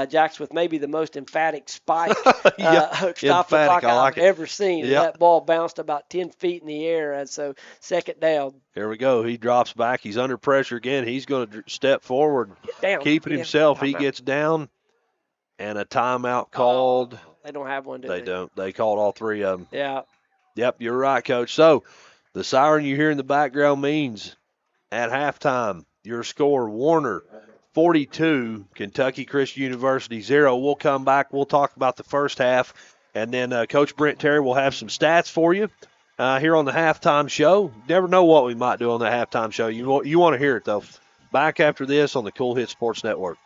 Jack's with maybe the most emphatic spike stop the clock I've ever seen. That ball bounced about 10 feet in the air, and so second down. Here we go. He drops back. He's under pressure again. He's going to step forward, keeping himself. He gets down, and a timeout called. They don't have one, do they? They don't. They called all 3 of them. Yeah. Yep, you're right, Coach. So the siren you hear in the background means at halftime, your score, Warner 42, Kentucky Christian University 0. We'll come back. We'll talk about the first half, and then Coach Brent Terry will have some stats for you here on the halftime show. Never know what we might do on the halftime show. You want to hear it, though. Back after this on the Kool Hit Sports Network.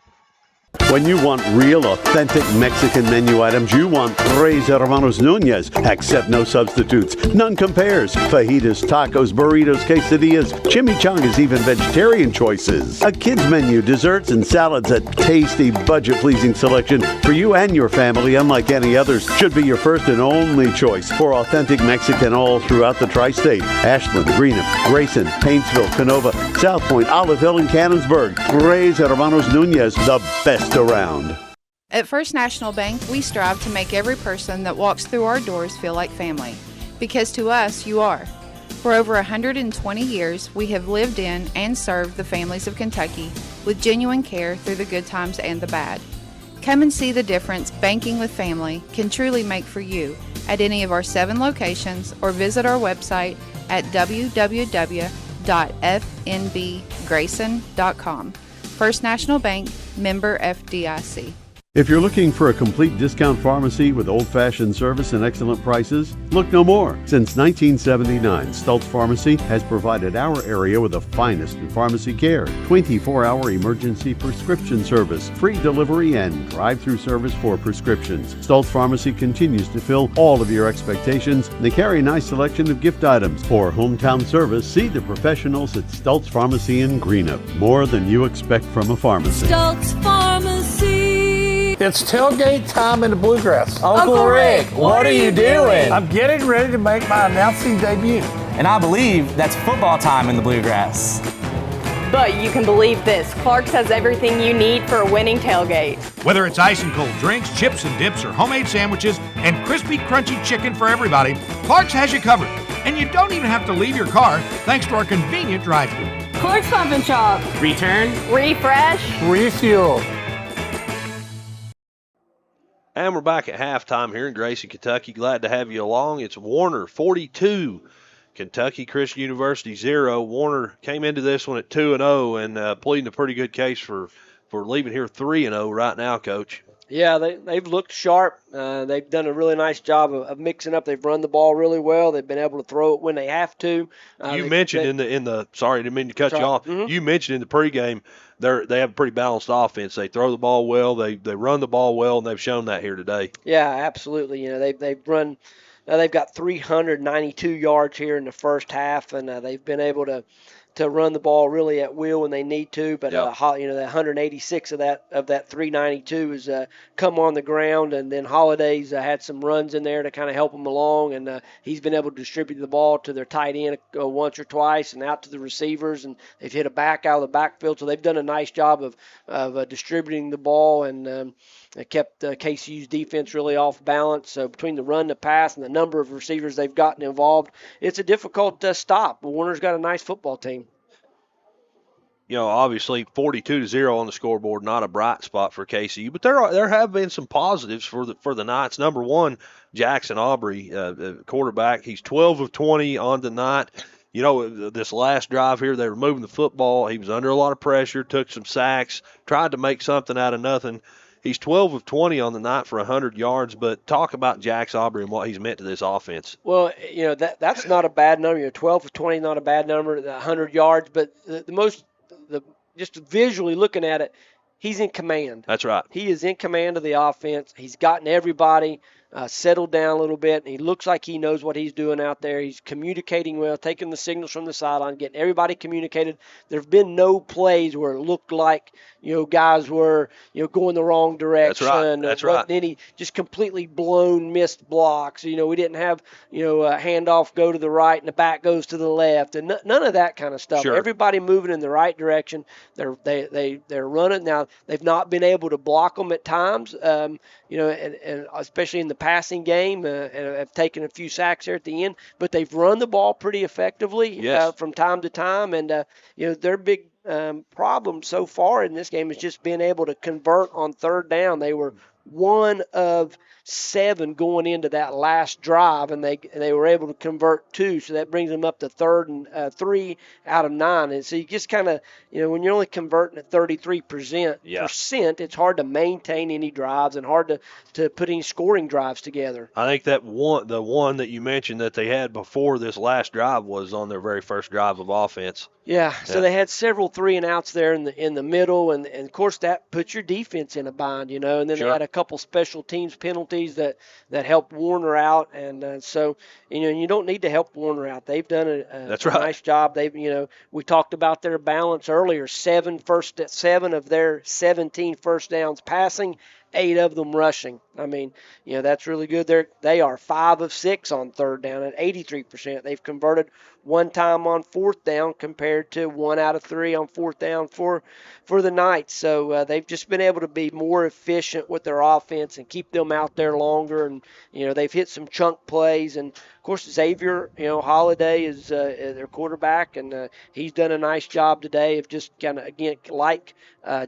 When you want real, authentic Mexican menu items, you want Tres Hermanos Nunez. Accept no substitutes. None compares. Fajitas, tacos, burritos, quesadillas, chimichangas, even vegetarian choices. A kids menu, desserts and salads, a tasty, budget-pleasing selection for you and your family, unlike any others. Should be your first and only choice for authentic Mexican all throughout the tri-state. Ashland, Greenup, Grayson, Paintsville, Canova, South Point, Oliveville, and Cannonsburg. Tres Hermanos Nunez, the best around. At First National Bank, we strive to make every person that walks through our doors feel like family, because to us, you are. For over 120 years, we have lived in and served the families of Kentucky with genuine care through the good times and the bad. Come and see the difference banking with family can truly make for you at any of our 7 locations, or visit our website at www.fnbgrayson.com. First National Bank, member FDIC. If you're looking for a complete discount pharmacy with old-fashioned service and excellent prices, look no more. Since 1979, Stultz Pharmacy has provided our area with the finest in pharmacy care, 24-hour emergency prescription service, free delivery, and drive-through service for prescriptions. Stultz Pharmacy continues to fill all of your expectations. They carry a nice selection of gift items. For hometown service, see the professionals at Stultz Pharmacy in Greenup. More than you expect from a pharmacy. Stultz Pharmacy. It's tailgate time in the Bluegrass. Uncle Rick, what are you doing? I'm getting ready to make my announcing debut. And I believe that's football time in the Bluegrass. But you can believe this, Clark's has everything you need for a winning tailgate. Whether it's ice and cold drinks, chips and dips, or homemade sandwiches, and crispy, crunchy chicken for everybody, Clark's has you covered. And you don't even have to leave your car thanks to our convenient drive-thru. Clark's Pump and Shop. Return. Refresh. Refuel. And we're back at halftime here in Grayson, Kentucky. Glad to have you along. It's Warner 42, Kentucky Christian University 0. Warner came into this one at 2-0 and pleading a pretty good case for leaving here 3-0 right now, Coach. Yeah, they've looked sharp. They've done a really nice job of mixing up. They've run the ball really well. They've been able to throw it when they have to. You mentioned in the sorry, I didn't mean to cut you off. Mm-hmm. You mentioned in the pregame they have a pretty balanced offense. They throw the ball well, they run the ball well, and they've shown that here today. Yeah, absolutely. You know, they've run. They've got 392 yards here in the first half, and they've been able to run the ball really at will when they need to. But the 186 of that 392 is come on the ground, and then Holiday's had some runs in there to kind of help them along, and he's been able to distribute the ball to their tight end once or twice and out to the receivers, and they've hit a back out of the backfield. So they've done a nice job of distributing the ball, and kept KCU's defense really off balance. So between the run, the pass, and the number of receivers they've gotten involved, it's a difficult stop. But Warner's got a nice football team. You know, obviously 42-0 on the scoreboard, not a bright spot for KCU, but there have been some positives for the Knights. Number one, Jackson Aubry, quarterback. He's 12 of 20 on the night. You know, this last drive here, they were moving the football. He was under a lot of pressure, took some sacks, tried to make something out of nothing. He's 12 of 20 on the night for 100 yards, but talk about Jax Aubry and what he's meant to this offense. Well, you know, that's not a bad number. You know, 12 of 20, not a bad number, 100 yards, but just visually looking at it, he's in command. That's right. He is in command of the offense. He's gotten everybody settled down a little bit, and he looks like he knows what he's doing out there. He's communicating well, taking the signals from the sideline, getting everybody communicated. There have been no plays where it looked like, guys were, going the wrong direction. That's right. Any just completely blown, missed blocks. We didn't have, a handoff go to the right and the back goes to the left, and none of that kind of stuff. Sure. Everybody moving in the right direction. They're running. Now, they've not been able to block them at times, and especially in the passing game, and have taken a few sacks there at the end, but they've run the ball pretty effectively from time to time, and their big problem so far in this game is just being able to convert on third down. They were 1 of 7 going into that last drive, and they were able to convert 2, so that brings them up to 3 out of 9. And so you just kind of, when you're only converting at 33%, it's hard to maintain any drives and hard to put any scoring drives together. I think the one that you mentioned that they had before this last drive was on their very first drive of offense. Yeah, so they had several 3-and-outs there in the middle, and of course that puts your defense in a bind, and then they had a couple special teams penalties that helped Warner out, and so you don't need to help Warner out. They've done a nice job. They've we talked about their balance earlier. 7 of their 17 first downs passing, 8 of them rushing. I mean, that's really good. They are 5 of 6 on third down at 83%. They've converted 1 time on fourth down compared to 1 out of 3 on fourth down for the Knights. So they've just been able to be more efficient with their offense and keep them out there longer. And, they've hit some chunk plays. And, of course, Xavier, Holiday is their quarterback, and he's done a nice job today of just kind of, again, like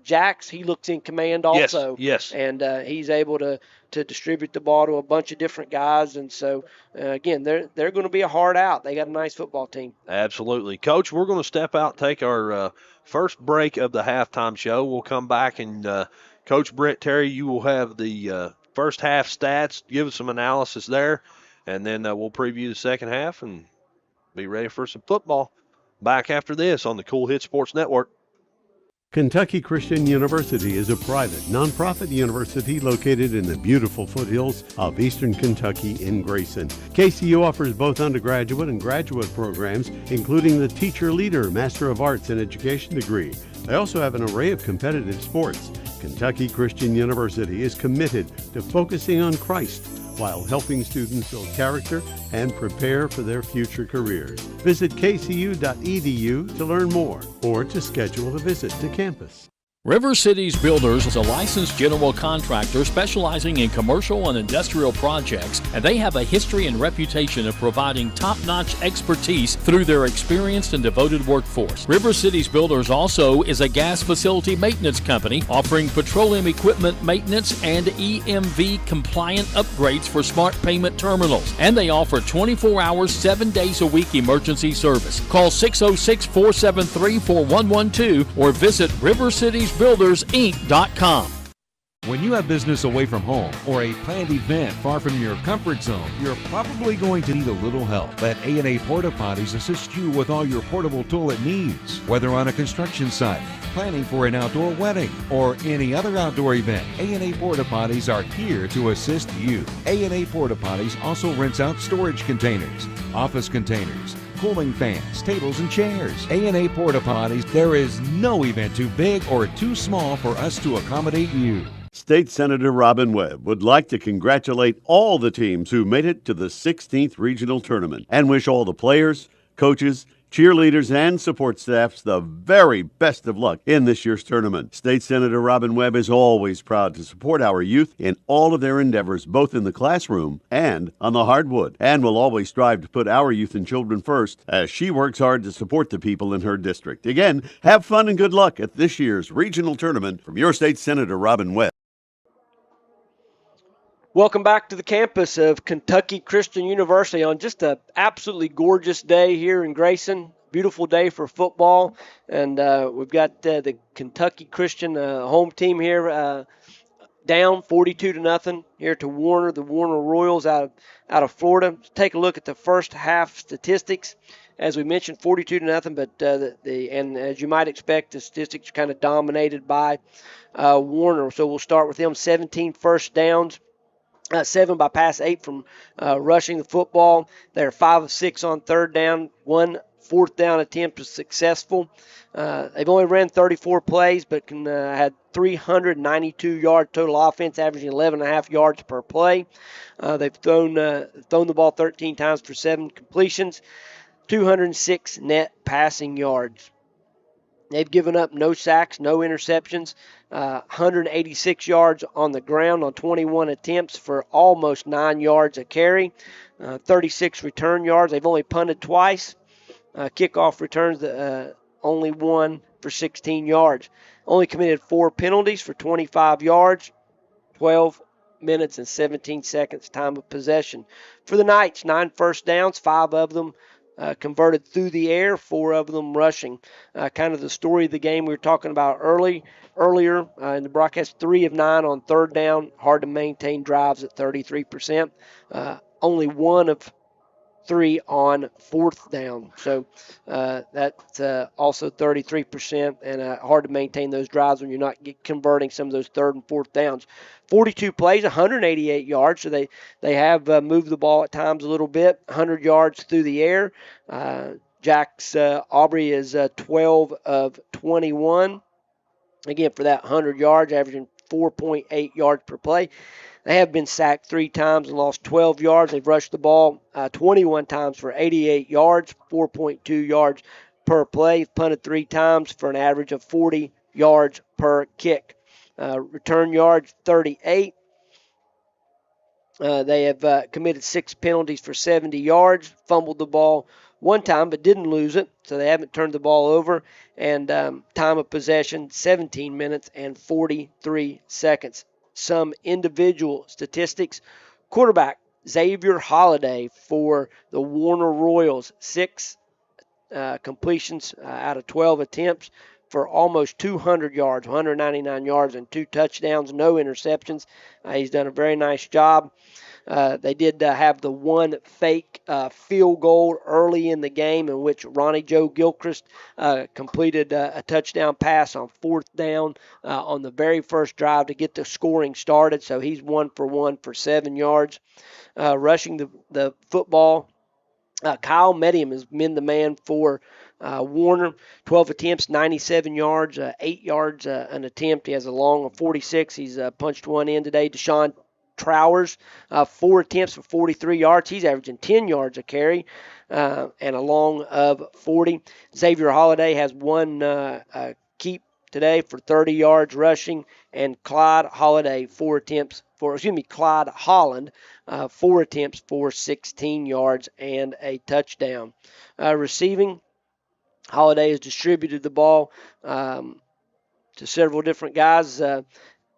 Jax, he looks in command also. Yes. And he's able to distribute the ball to a bunch of different guys. And so, again, they're going to be a hard out. They got a nice football team. Absolutely. Coach, we're going to step out, take our first break of the halftime show. We'll come back, and Coach Brett Terry, you will have the first half stats, give us some analysis there, and then we'll preview the second half and be ready for some football. Back after this on the Kool Hit Sports Network. Kentucky Christian University is a private, nonprofit university located in the beautiful foothills of eastern Kentucky in Grayson. KCU offers both undergraduate and graduate programs, including the Teacher Leader Master of Arts in Education degree. They also have an array of competitive sports. Kentucky Christian University is committed to focusing on Christ while helping students build character and prepare for their future careers. Visit kcu.edu to learn more or to schedule a visit to campus. River Cities Builders is a licensed general contractor specializing in commercial and industrial projects, and they have a history and reputation of providing top-notch expertise through their experienced and devoted workforce. River Cities Builders also is a gas facility maintenance company offering petroleum equipment maintenance and EMV-compliant upgrades for smart payment terminals, and they offer 24 hours, 7 days a week emergency service. Call 606-473-4112 or visit rivercitiesbuildersinc.com. When you have business away from home or a planned event far from your comfort zone, you're probably going to need a little help. Let A&A Porta Potties assist you with all your portable toilet needs. Whether on a construction site, planning for an outdoor wedding, or any other outdoor event, A&A Porta Potties are here to assist you. A&A Porta Potties also rents out storage containers, office containers, cooling fans, tables, and chairs. A&A Porta Potties, there is no event too big or too small for us to accommodate you. State Senator Robin Webb would like to congratulate all the teams who made it to the 16th Regional Tournament and wish all the players, coaches, cheerleaders, and support staffs the very best of luck in this year's tournament. State Senator Robin Webb is always proud to support our youth in all of their endeavors, both in the classroom and on the hardwood, and will always strive to put our youth and children first as she works hard to support the people in her district. Again, have fun and good luck at this year's regional tournament from your State Senator Robin Webb. Welcome back to the campus of Kentucky Christian University on just an absolutely gorgeous day here in Grayson. Beautiful day for football, and we've got the Kentucky Christian home team here down 42-0 here to Warner, the Warner Royals out of Florida. Let's take a look at the first half statistics. As we mentioned, 42-0, but and as you might expect, the statistics are kind of dominated by Warner. So we'll start with them. 17 first downs. 7 by pass, 8 from rushing the football. They're 5 of 6 on third down. 1 fourth down attempt was successful. They've only ran 34 plays, but had 392 yards total offense, averaging 11.5 yards per play. They've thrown the ball 13 times for 7 completions, 206 net passing yards. They've given up no sacks, no interceptions, 186 yards on the ground on 21 attempts for almost 9 yards a carry, 36 return yards. They've only punted twice. Kickoff returns, only 1 for 16 yards. Only committed 4 penalties for 25 yards, 12 minutes and 17 seconds time of possession. For the Knights, 9 first downs, 5 of them converted through the air, 4 of them rushing. Kind of the story of the game we were talking about earlier in the broadcast, 3 of 9 on third down, hard to maintain drives at 33%. Only 1 of 3 on fourth down. So that's also 33%, and hard to maintain those drives when you're not converting some of those third and fourth downs. 42 plays, 188 yards, so they have moved the ball at times a little bit, 100 yards through the air. Jack's Aubry is 12 of 21. Again, for that 100 yards, averaging 4.8 yards per play. They have been sacked 3 times and lost 12 yards. They've rushed the ball 21 times for 88 yards, 4.2 yards per play. Punted 3 times for an average of 40 yards per kick. Return yards, 38. They have committed 6 penalties for 70 yards, fumbled the ball 1 time but didn't lose it, so they haven't turned the ball over. And time of possession, 17 minutes and 43 seconds. Some individual statistics. Quarterback Xavier Holliday for the Warner Royals, 6 completions out of 12 attempts for almost 200 yards, 199 yards and 2 touchdowns, no interceptions. He's done a very nice job. They did have the 1 fake field goal early in the game in which Ronnie Joe Gilchrist completed a touchdown pass on fourth down on the very first drive to get the scoring started. So he's 1 for 1 for 7 yards. Rushing the football, Kyle Medium has been the man for Warner. 12 attempts, 97 yards, 8 yards an attempt. He has a long of 46. He's punched 1 in today. Deshaun Trowers, 4 attempts for 43 yards. He's averaging 10 yards a carry and a long of 40. Xavier Holliday has 1 keep today for 30 yards rushing, and Clyde Holland, 4 attempts for 16 yards and a touchdown. Receiving, Holliday has distributed the ball to several different guys.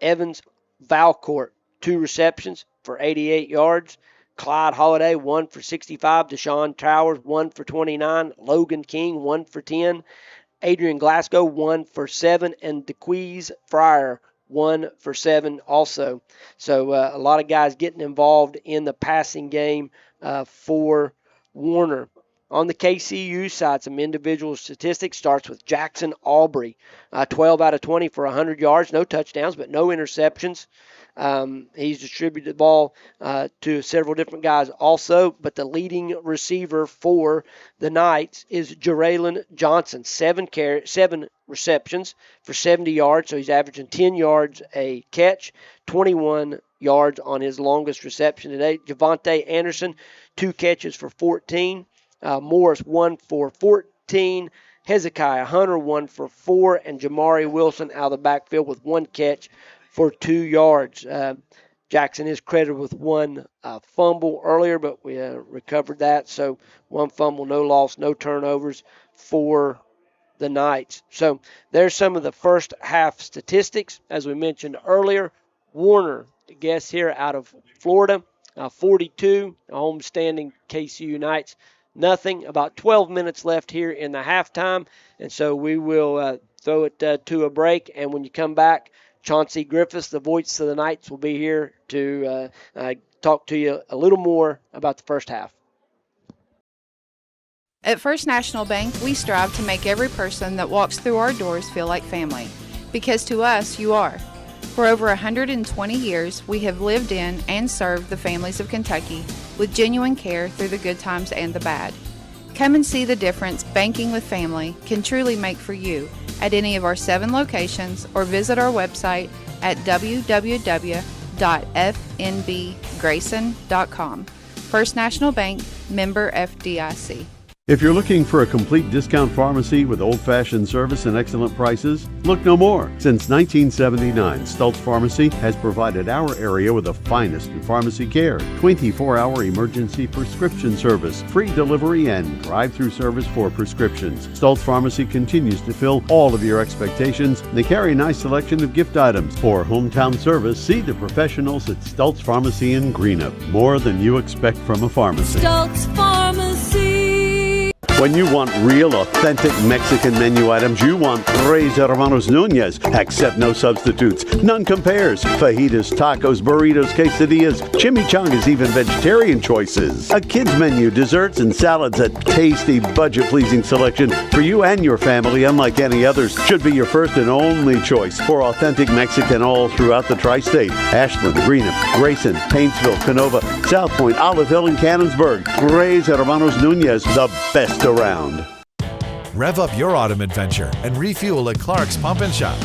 Evans Valcourt, 2 receptions for 88 yards. Clyde Holliday, 1 for 65. Deshaun Towers, 1 for 29. Logan King, 1 for 10. Adrian Glasgow, 1 for 7. And DeQuiz Fryer, 1 for 7 also. So a lot of guys getting involved in the passing game for Warner. On the KCU side, some individual statistics. Starts with Jackson Aubry, 12 out of 20 for 100 yards. No touchdowns, but no interceptions. He's distributed the ball to several different guys also, but the leading receiver for the Knights is Jarraylen Johnson, 7 receptions for 70 yards, so he's averaging 10 yards a catch, 21 yards on his longest reception today. Javonte Anderson, 2 catches for 14. Morris, 1 for 14. Hezekiah Hunter, 1 for 4. And Jamari Wilson out of the backfield with 1 catch for 2 yards. Jackson is credited with 1 fumble earlier, but we recovered that. So 1 fumble, no loss, no turnovers for the Knights. So there's some of the first half statistics. As we mentioned earlier, Warner, the guest here out of Florida, 42, a homestanding KCU Knights, nothing. About 12 minutes left here in the halftime, and so we will throw it to a break. And when you come back, Chauncey Griffiths, the voice of the Knights, will be here to talk to you a little more about the first half. At First National Bank, we strive to make every person that walks through our doors feel like family, because to us, you are. For over 120 years, we have lived in and served the families of Kentucky with genuine care through the good times and the bad. Come and see the difference banking with family can truly make for you at any of our 7 locations, or visit our website at www.fnbgrayson.com. First National Bank, member FDIC. If you're looking for a complete discount pharmacy with old-fashioned service and excellent prices, look no more. Since 1979, Stultz Pharmacy has provided our area with the finest in pharmacy care, 24-hour emergency prescription service, free delivery, and drive-through service for prescriptions. Stultz Pharmacy continues to fill all of your expectations. They carry a nice selection of gift items. For hometown service, see the professionals at Stultz Pharmacy in Greenup. More than you expect from a pharmacy. Stultz Pharmacy. When you want real, authentic Mexican menu items, you want Tres Hermanos Núñez. Accept no substitutes. None compares. Fajitas, tacos, burritos, quesadillas, chimichangas, even vegetarian choices. A kids menu, desserts and salads, a tasty, budget-pleasing selection for you and your family, unlike any others. Should be your first and only choice for authentic Mexican all throughout the tri-state. Ashland, Greenup, Grayson, Paintsville, Canova, South Point, Olive Hill, and Cannonsburg. Tres Hermanos Núñez, the best around. Rev up your autumn adventure and refuel at Clark's Pump and Shop.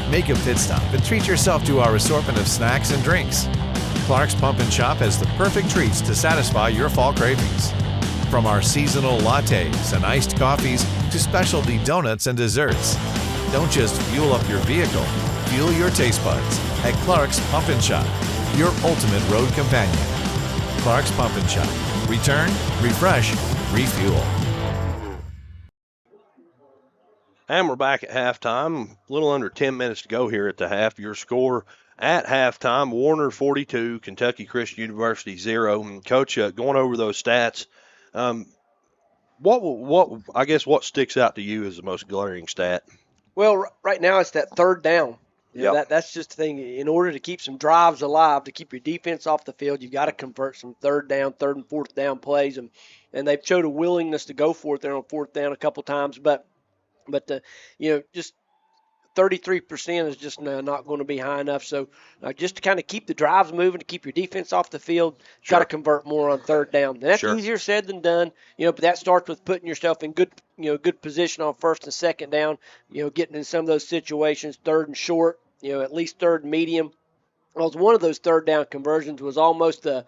Make a pit stop and treat yourself to our assortment of snacks and drinks. Clark's Pump and Shop has the perfect treats to satisfy your fall cravings. From our seasonal lattes and iced coffees to specialty donuts and desserts. Don't just fuel up your vehicle, fuel your taste buds at Clark's Pump and Shop, your ultimate road companion. Clark's Pump and Shop. Return, refresh, refuel. And we're back at halftime. A little under 10 minutes to go here at the half. Your score at halftime: Warner 42, Kentucky Christian University 0. And Coach, going over those stats, what sticks out to you as the most glaring stat? Well, right now it's that third down. Yep. That's just the thing. In order to keep some drives alive, to keep your defense off the field, you've got to convert some third and fourth down plays. And they've showed a willingness to go for it there on fourth down a couple times. But just 33% is just not going to be high enough. So just to kind of keep the drives moving, to keep your defense off the field, got to convert more on third down. And that's easier said than done. But that starts with putting yourself in good position on first and second down. Getting in some of those situations, third and short. At least third and medium. Well, one of those third down conversions was almost a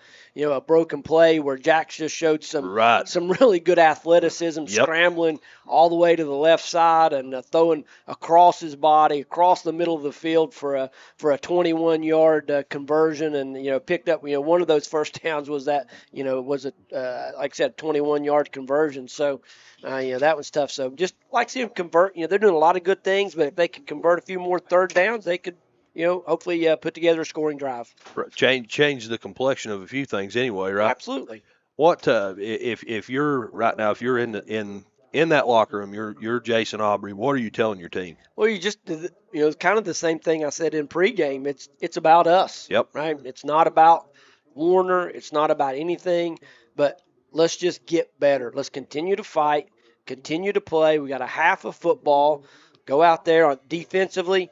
broken play where Jax just showed some really good athleticism, scrambling all the way to the left side and throwing across his body, across the middle of the field for a 21-yard conversion, and picked up. One of those first downs was that like I said, 21-yard conversion. So that was tough. So just like to see them convert. They're doing a lot of good things, but if they can convert a few more third downs, they could. Hopefully put together a scoring drive. Change the complexion of a few things anyway, right? Absolutely. What if you're right now, if you're in that locker room, you're Jason Aubry, what are you telling your team? Well, you just kind of the same thing I said in pregame. It's about us. Yep. Right. It's not about Warner. It's not about anything. But let's just get better. Let's continue to fight. Continue to play. We got a half of football. Go out there defensively.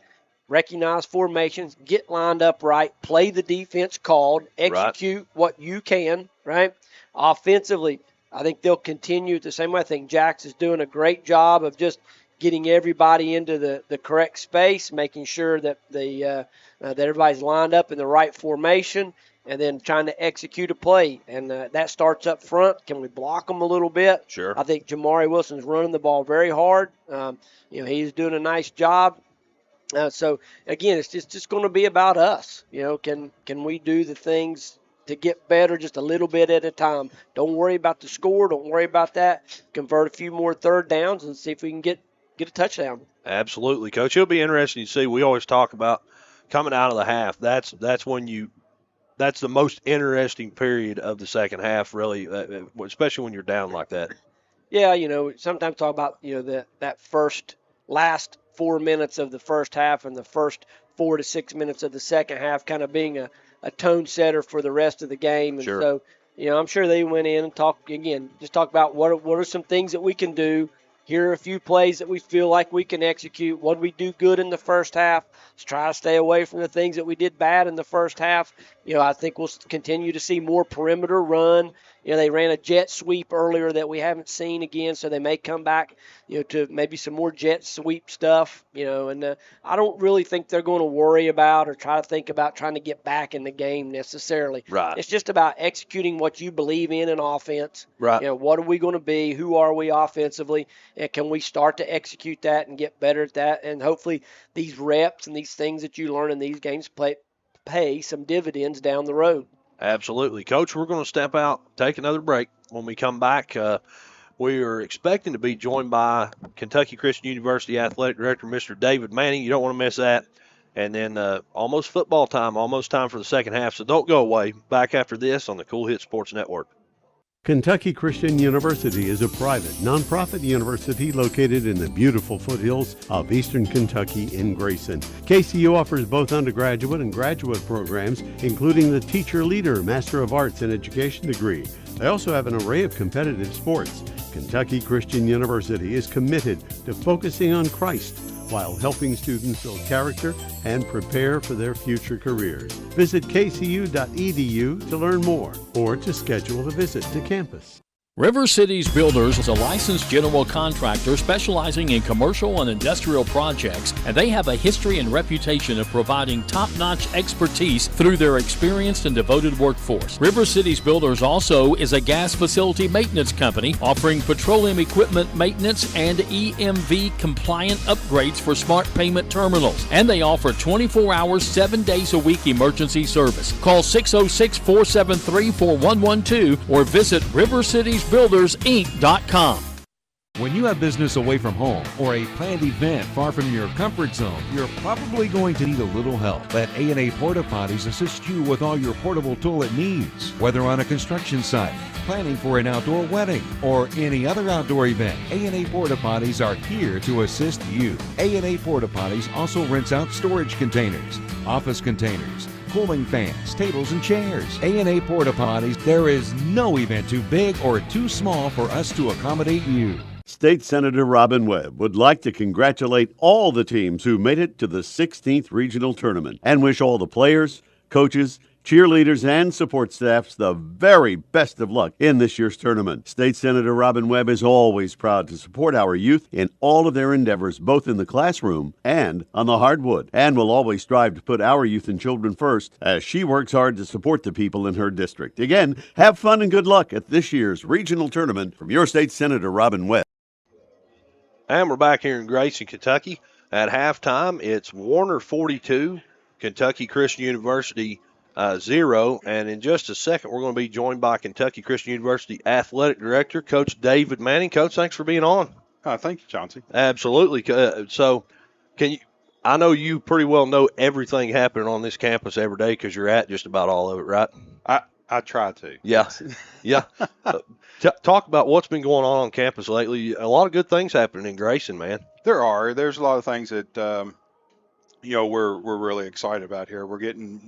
Recognize formations, get lined up right, play the defense called, execute what you can, right? Offensively, I think they'll continue the same way. I think Jax is doing a great job of just getting everybody into the correct space, making sure that that everybody's lined up in the right formation, and then trying to execute a play. And that starts up front. Can we block them a little bit? Sure. I think Jamari Wilson's running the ball very hard. He's doing a nice job. So again, it's just going to be about us. Can we do the things to get better just a little bit at a time? Don't worry about the score. Don't worry about that. Convert a few more third downs and see if we can get a touchdown. Absolutely, Coach. It'll be interesting to see. We always talk about coming out of the half. That's when that's the most interesting period of the second half, really, especially when you're down like that. Yeah, sometimes talk about that last 4 minutes of the first half and the first 4 to 6 minutes of the second half kind of being a tone setter for the rest of the game. And so, I'm sure they went in and talked about what are some things that we can do here are a few plays that we feel like we can execute. What did we do good in the first half? Let's try to stay away from the things that we did bad in the first half. I think we'll continue to see more perimeter run. They ran a jet sweep earlier that we haven't seen again, so they may come back, to maybe some more jet sweep stuff, and I don't really think they're going to worry about or try to think about trying to get back in the game necessarily. Right. It's just about executing what you believe in offense. Right. What are we going to be? Who are we offensively? And can we start to execute that and get better at that? And hopefully these reps and these things that you learn in these games pay some dividends down the road. Absolutely. Coach, we're going to step out, take another break. When we come back, we are expecting to be joined by Kentucky Christian University Athletic Director, Mr. David Manning. You don't want to miss that. And then almost football time, almost time for the second half. So don't go away. Back after this on the Kool Sports Network. Kentucky Christian University is a private, nonprofit university located in the beautiful foothills of eastern Kentucky in Grayson. KCU offers both undergraduate and graduate programs, including the Teacher Leader Master of Arts in Education degree. They also have an array of competitive sports. Kentucky Christian University is committed to focusing on Christ while helping students build character and prepare for their future careers. Visit kcu.edu to learn more or to schedule a visit to campus. River Cities Builders is a licensed general contractor specializing in commercial and industrial projects, and they have a history and reputation of providing top-notch expertise through their experienced and devoted workforce. River Cities Builders also is a gas facility maintenance company offering petroleum equipment maintenance and EMV-compliant upgrades for smart payment terminals, and they offer 24 hours, 7 days a week emergency service. Call 606-473-4112 or visit rivercitiesbuildersinc.com. When you have business away from home or a planned event far from your comfort zone, you're probably going to need a little help. Let A&A Porta Potties assist you with all your portable toilet needs. Whether on a construction site, planning for an outdoor wedding, or any other outdoor event, A&A Porta Potties are here to assist you. A&A Porta Potties also rents out storage containers, office containers, cooling fans, tables, and chairs. A&A Porta Potties, there is no event too big or too small for us to accommodate you. State Senator Robin Webb would like to congratulate all the teams who made it to the 16th Regional Tournament and wish all the players, coaches, cheerleaders, and support staffs the very best of luck in this year's tournament. State Senator Robin Webb is always proud to support our youth in all of their endeavors, both in the classroom and on the hardwood, and will always strive to put our youth and children first as she works hard to support the people in her district. Again, have fun and good luck at this year's regional tournament from your State Senator Robin Webb. And we're back here in Grayson, Kentucky. At halftime, it's Warner 42, Kentucky Christian University 0. And in just a second, we're going to be joined by Kentucky Christian University Athletic Director, Coach David Manning. Coach, thanks for being on. Thank you, Chauncey. Absolutely. So, I know you pretty well know everything happening on this campus every day because you're at just about all of it, right? I try to. Yeah. Yeah. Talk about what's been going on campus lately. A lot of good things happening in Grayson, man. There's a lot of things that we're really excited about here. We're getting,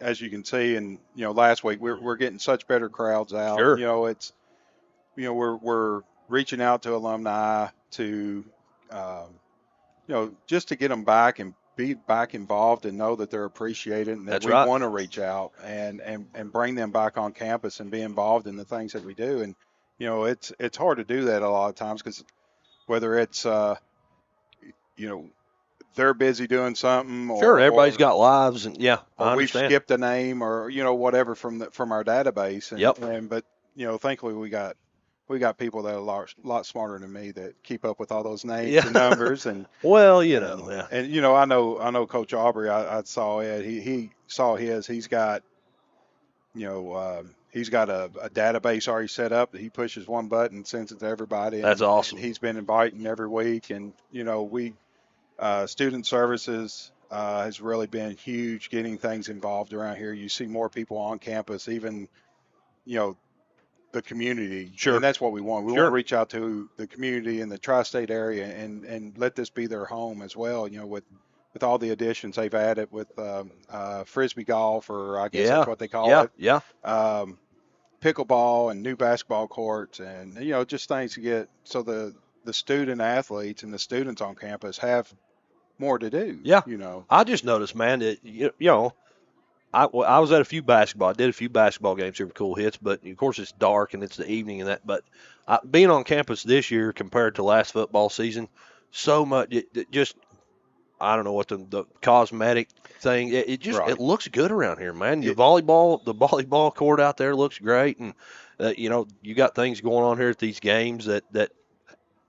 as you can see, and last week we're getting such better crowds out. Sure. It's we're reaching out to alumni to just to get them back and be back involved and know that they're appreciated and that That's we right. want to reach out and bring them back on campus and be involved in the things that we do. And it's hard to do that a lot of times because whether it's they're busy doing something or Sure, everybody's got lives, and I we've understand. skipped a name or whatever from our database. And, Yep. but thankfully we got people that are a lot smarter than me that keep up with all those names and numbers. And well, and I know Coach Aubry. I saw it. He saw his. He's got a database already set up that he pushes one button and sends it to everybody. That's awesome. And he's been inviting every week, and we student services has really been huge getting things involved around here. You see more people on campus, even the community. Sure. And that's what we want. We Sure. want to reach out to the community in the tri-state area and let this be their home as well, with all the additions they've added with Frisbee golf, or I guess that's what they call it. Yeah. Pickleball and new basketball courts and, just things to get so the the student athletes and the students on campus have more to do. Yeah. You know, I just noticed, man, that, you know, I was at a few basketball. I did a few basketball games here with Kool Hits, but of course it's dark and it's the evening and that. But being on campus this year compared to last football season, so much. It just, I don't know what the cosmetic thing. It just Right. it looks good around here, man. The volleyball court out there looks great, and you know, you got things going on here at these games that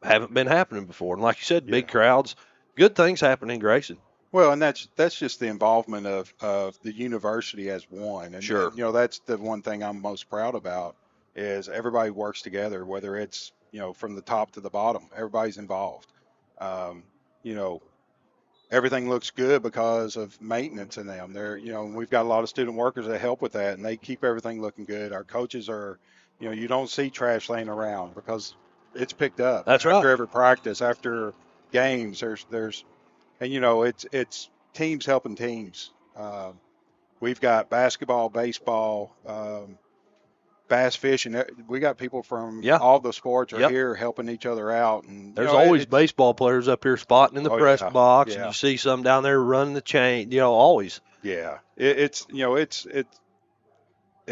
haven't been happening before. And like you said, big crowds, good things happen in Grayson. well, and that's just the involvement of the university as one. And, Sure. and, you know, that's the one thing I'm most proud about is everybody works together, whether it's, you know, from the top to the bottom, everybody's involved. You know, everything looks good because of maintenance in them. They're, you know, we've got a lot of student workers that help with that, and they keep everything looking good. Our coaches are, you know, you don't see trash laying around because it's picked up. That's right. After every practice, after games, there's, and you know, it's teams helping teams. We've got basketball, baseball, bass fishing. We got people from all the sports are here helping each other out. And there's you know, always baseball players up here spotting in the press box, yeah. and you see some down there running the chain. You know, always. Yeah, it's you know, it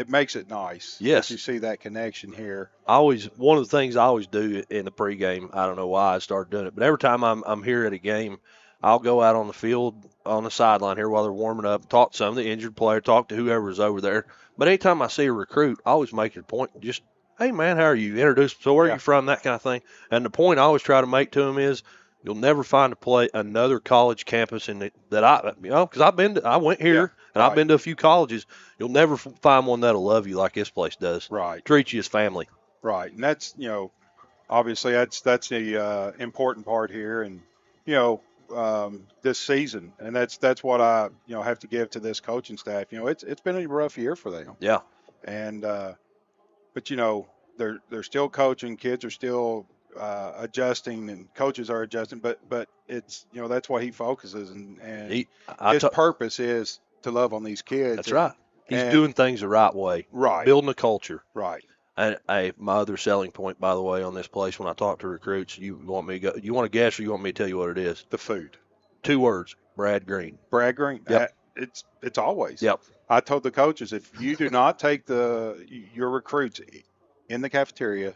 makes it nice. Yes. that you see that connection here. One of the things I always do in the pregame, I don't know why I started doing it, but every time I'm here at a game, I'll go out on the field on the sideline here while they're warming up, talk to some of the injured player, talk to whoever's over there. But anytime I see a recruit, I always make it a point, just, hey, man, how are you? Introduce, so where are you from, that kind of thing. And the point I always try to make to them is you'll never find another college campus that I, you know, because I went here and I've been to a few colleges. You'll never find one that'll love you like this place does. Right. Treat you as family. Right. And that's, you know, obviously that's the important part here. And, you know, this season, and that's what I, you know, have to give to this coaching staff. You know, it's been a rough year for them. Yeah. And but you know, they're still coaching, kids are still adjusting, and coaches are adjusting. But it's, you know, that's why he focuses, and his purpose is to love on these kids. That's right. He's doing things the right way. Right. Building a culture. Right. And my other selling point, by the way, on this place, when I talk to recruits, you want me to go? You want to guess, or you want me to tell you what it is? The food. 2 words. Brad Green. Brad Green. Yep. It's always. Yep. I told the coaches, if you do not take your recruits in the cafeteria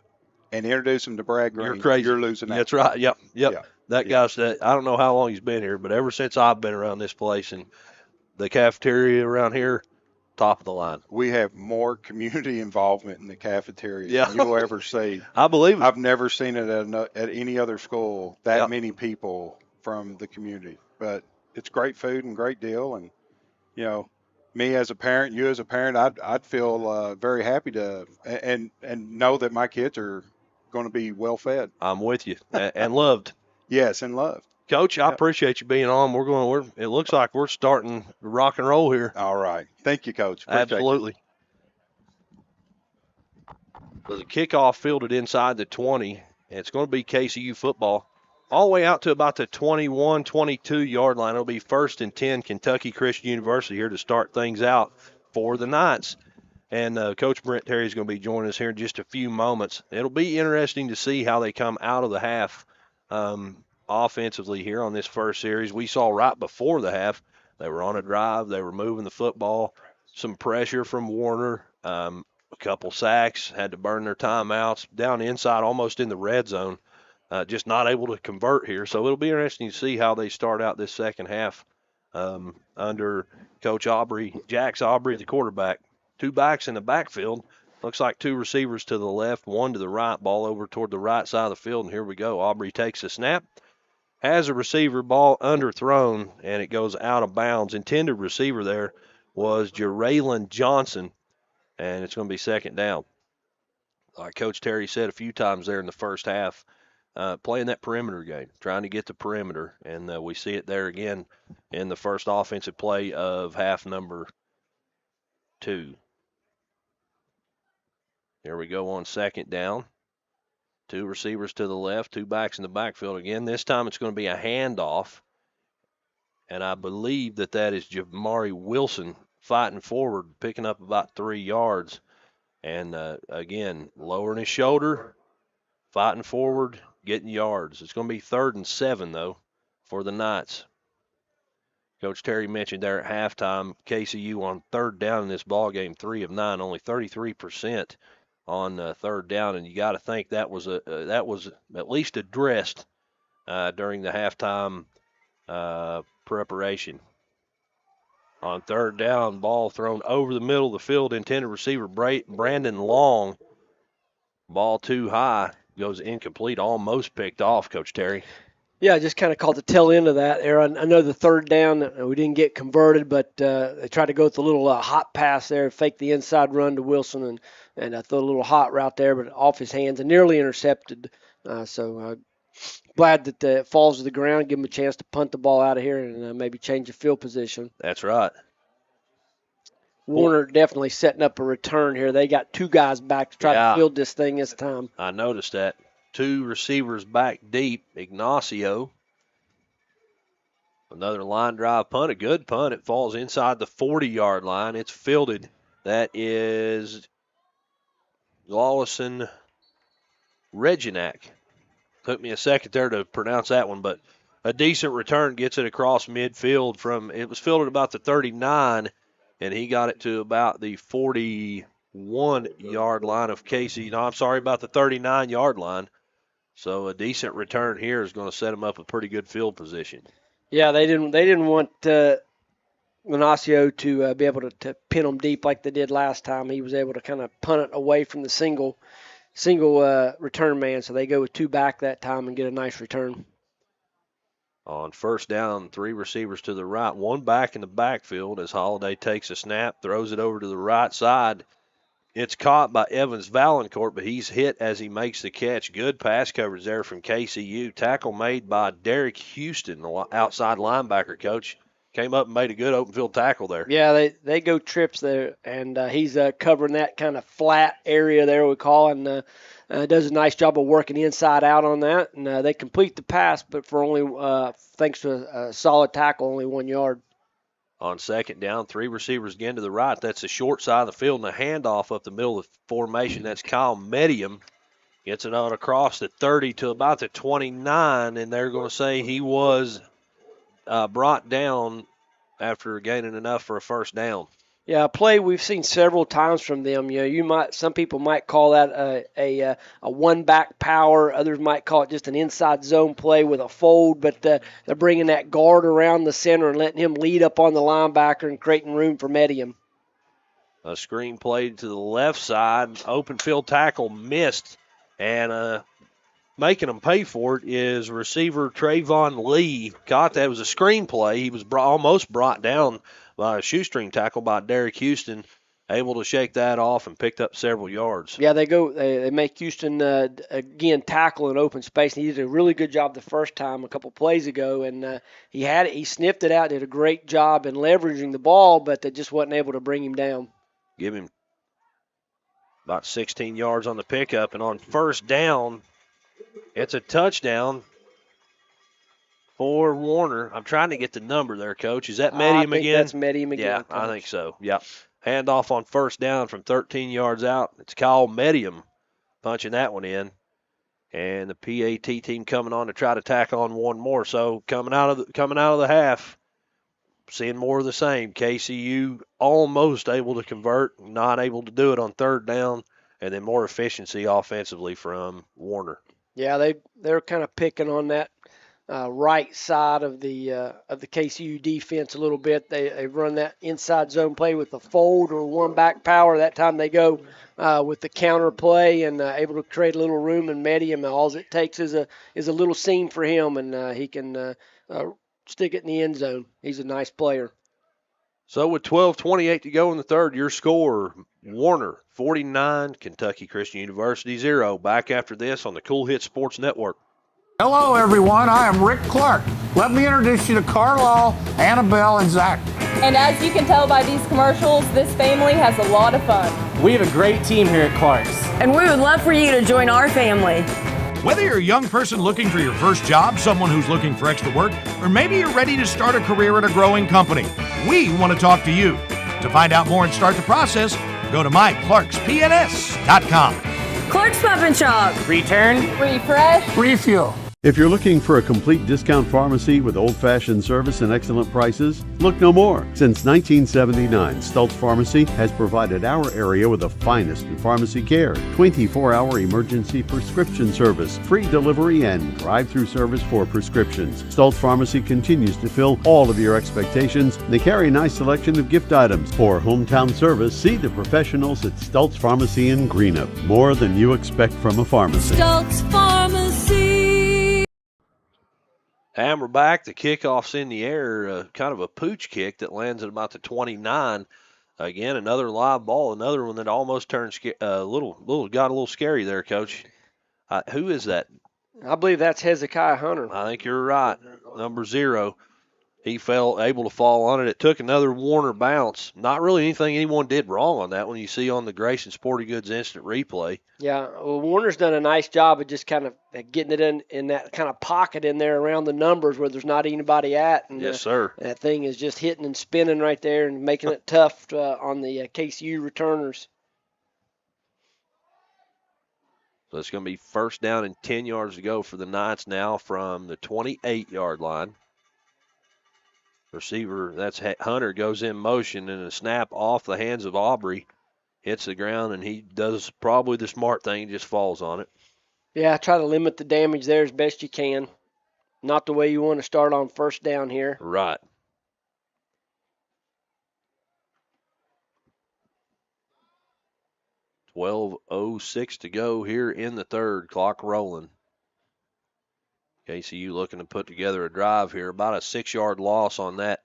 and introduce them to Brad Green, you're crazy. You're losing. That's right. Yep. That guy's. I don't know how long he's been here, but ever since I've been around this place and the cafeteria around here, top of the line. We have more community involvement in the cafeteria than you'll ever see. I believe it. I've never seen it at any other school, that many people from the community. But it's great food and great deal. And, you know, me as a parent, you as a parent, I'd feel very happy to and know that my kids are going to be well fed. I'm with you. And loved. Yes, and loved. Coach, I appreciate you being on. It looks like we're starting to rock and roll here. All right. Thank you, Coach. Appreciate Absolutely. So the kickoff fielded inside the 20, and it's going to be KCU football all the way out to about the 21, 22-yard line. It'll be 1st and 10, Kentucky Christian University here to start things out for the Knights. And Coach Brent Terry is going to be joining us here in just a few moments. It'll be interesting to see how they come out of the half offensively here on this first series. We saw right before the half, they were on a drive. They were moving the football. Some pressure from Warner. A couple sacks. Had to burn their timeouts. Down inside, almost in the red zone. Just not able to convert here. So it'll be interesting to see how they start out this second half under Coach Aubry, Jax Aubry, the quarterback. 2 backs in the backfield. Looks like 2 receivers to the left, 1 to the right. Ball over toward the right side of the field, and here we go. Aubry takes a snap. Has a receiver, ball underthrown, and it goes out of bounds. Intended receiver there was Jeraylon Johnson, and it's going to be 2nd down. Like Coach Terry said a few times there in the first half, playing that perimeter game, trying to get the perimeter, and we see it there again in the first offensive play of half number 2. Here we go on 2nd down. 2 receivers to the left, 2 backs in the backfield again. This time it's going to be a handoff, and I believe that is Jamari Wilson fighting forward, picking up about 3 yards. And, again, lowering his shoulder, fighting forward, getting yards. It's going to be 3rd and 7, though, for the Knights. Coach Terry mentioned there at halftime, KCU on 3rd down in this ball game, 3 of 9, only 33% on 3rd down, and you got to think that was at least addressed during the halftime preparation. On 3rd down, ball thrown over the middle of the field, intended receiver Brandon Long. Ball too high, goes incomplete, almost picked off, Coach Terry. Yeah, I just kind of caught the tail end of that there. I know the 3rd down, we didn't get converted, but they tried to go with a little hot pass there, fake the inside run to Wilson, and throw a little hot route there, but off his hands and nearly intercepted. So glad that it falls to the ground, give him a chance to punt the ball out of here and maybe change the field position. That's right. Warner definitely setting up a return here. They got 2 guys back to try to field this thing this time. I noticed that. 2 receivers back deep. Ignacio. Another line drive punt, a good punt. It falls inside the 40-yard line. It's fielded. That is Lawson Reginak. Took me a second there to pronounce that one, but a decent return, gets it across midfield from, it was fielded about the 39, and he got it to about the 41-yard line of Casey. No, I'm sorry, about the 39-yard line. So a decent return here is going to set him up a pretty good field position. Yeah, they didn't want Ignacio to be able to pin him deep like they did last time. He was able to kind of punt it away from the single return man, so they go with 2 back that time and get a nice return. On 1st down, 3 receivers to the right, 1 back in the backfield as Holiday takes a snap, throws it over to the right side. It's caught by Evans Valancourt, but he's hit as he makes the catch. Good pass coverage there from KCU. Tackle made by Derek Houston, the outside linebacker, Coach. Came up and made a good open field tackle there. Yeah, they go trips there, and he's covering that kind of flat area there, we call, and does a nice job of working inside out on that. And they complete the pass, but for only, thanks to a solid tackle, only 1 yard. On 2nd down, 3 receivers again to the right. That's the short side of the field, and a handoff up the middle of the formation. That's Kyle Medium. Gets it on across the 30 to about the 29, and they're going to say he was brought down after gaining enough for a 1st down. Yeah, a play we've seen several times from them. You know, some people might call that a 1-back power. Others might call it just an inside zone play with a fold. But they're bringing that guard around the center and letting him lead up on the linebacker and creating room for Medium. A screen play to the left side. Open field tackle missed, and making them pay for it is receiver Trayvon Lee. Caught that. It was a screen play. He was almost brought down by a shoestring tackle by Derek Houston, able to shake that off and picked up several yards. Yeah, they make Houston again tackle in open space. And he did a really good job the first time a couple plays ago, and he sniffed it out, did a great job in leveraging the ball, but they just wasn't able to bring him down. Give him about 16 yards on the pickup, and on 1st down, it's a touchdown for Warner. I'm trying to get the number there, Coach. Is that Medium again? That's Medium again. Yeah, Coach. I think so. Yeah. Handoff on 1st down from 13 yards out. It's Kyle Medium punching that one in. And the PAT team coming on to try to tack on one more. So coming out of the half, seeing more of the same. KCU almost able to convert, not able to do it on 3rd down, and then more efficiency offensively from Warner. Yeah, they're kind of picking on that right side of the KCU defense a little bit. They run that inside zone play with the fold or 1-back power. That time they go with the counter play and able to create a little room in Medium. All it takes is a little seam for him, and he can stick it in the end zone. He's a nice player. So with 12:28 to go in the 3rd, your score, Warner 49, Kentucky Christian University 0. Back after this on the Kool Hit Sports Network. Hello, everyone. I am Rick Clark. Let me introduce you to Carlisle, Annabelle, and Zach. And as you can tell by these commercials, this family has a lot of fun. We have a great team here at Clark's. And we would love for you to join our family. Whether you're a young person looking for your first job, someone who's looking for extra work, or maybe you're ready to start a career at a growing company, we want to talk to you. To find out more and start the process, go to myclarkspns.com. Clark's Pump and Shop. Return. Refresh. Refuel. If you're looking for a complete discount pharmacy with old-fashioned service and excellent prices, look no more. Since 1979, Stultz Pharmacy has provided our area with the finest in pharmacy care, 24-hour emergency prescription service, free delivery, and drive-through service for prescriptions. Stultz Pharmacy continues to fill all of your expectations. They carry a nice selection of gift items. For hometown service, see the professionals at Stultz Pharmacy in Greenup. More than you expect from a pharmacy. Stultz Pharmacy. And we're back. The kickoff's in the air, kind of a pooch kick that lands at about the 29. Again, another live ball, another one that almost turned got a little scary there, Coach. Who is that? I believe that's Hezekiah Hunter. I think you're right. Number 0. He able to fall on it. It took another Warner bounce. Not really anything anyone did wrong on that one. You see on the Grayson Sporting Goods instant replay. Yeah, well, Warner's done a nice job of just kind of getting it in that kind of pocket in there around the numbers where there's not anybody at. And, yes, sir. That thing is just hitting and spinning right there and making it tough on the KCU returners. So it's going to be first down and 10 yards to go for the Knights now from the 28-yard line. Receiver, that's Hunter, goes in motion, and a snap off the hands of Aubry hits the ground, and he does probably the smart thing, he just falls on it. Yeah, try to limit the damage there as best you can. Not the way you want to start on first down here. Right. .12:06 to go here in the third. Clock rolling. KCU looking to put together a drive here. About a 6-yard loss on that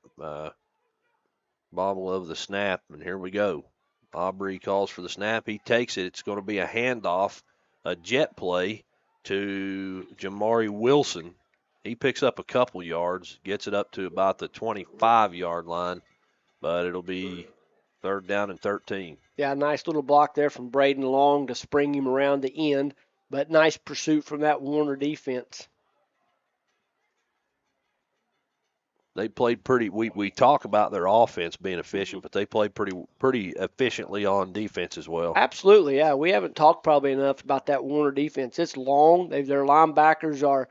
bobble of the snap. And here we go. Aubry calls for the snap. He takes it. It's going to be a handoff, a jet play to Jamari Wilson. He picks up a couple yards, gets it up to about the 25-yard line, but it'll be third down and 13. Yeah, nice little block there from Braden Long to spring him around the end, but nice pursuit from that Warner defense. They played pretty. We talk about their offense being efficient, but they played pretty efficiently on defense as well. Absolutely, yeah. We haven't talked probably enough about that Warner defense. It's long. Their linebackers are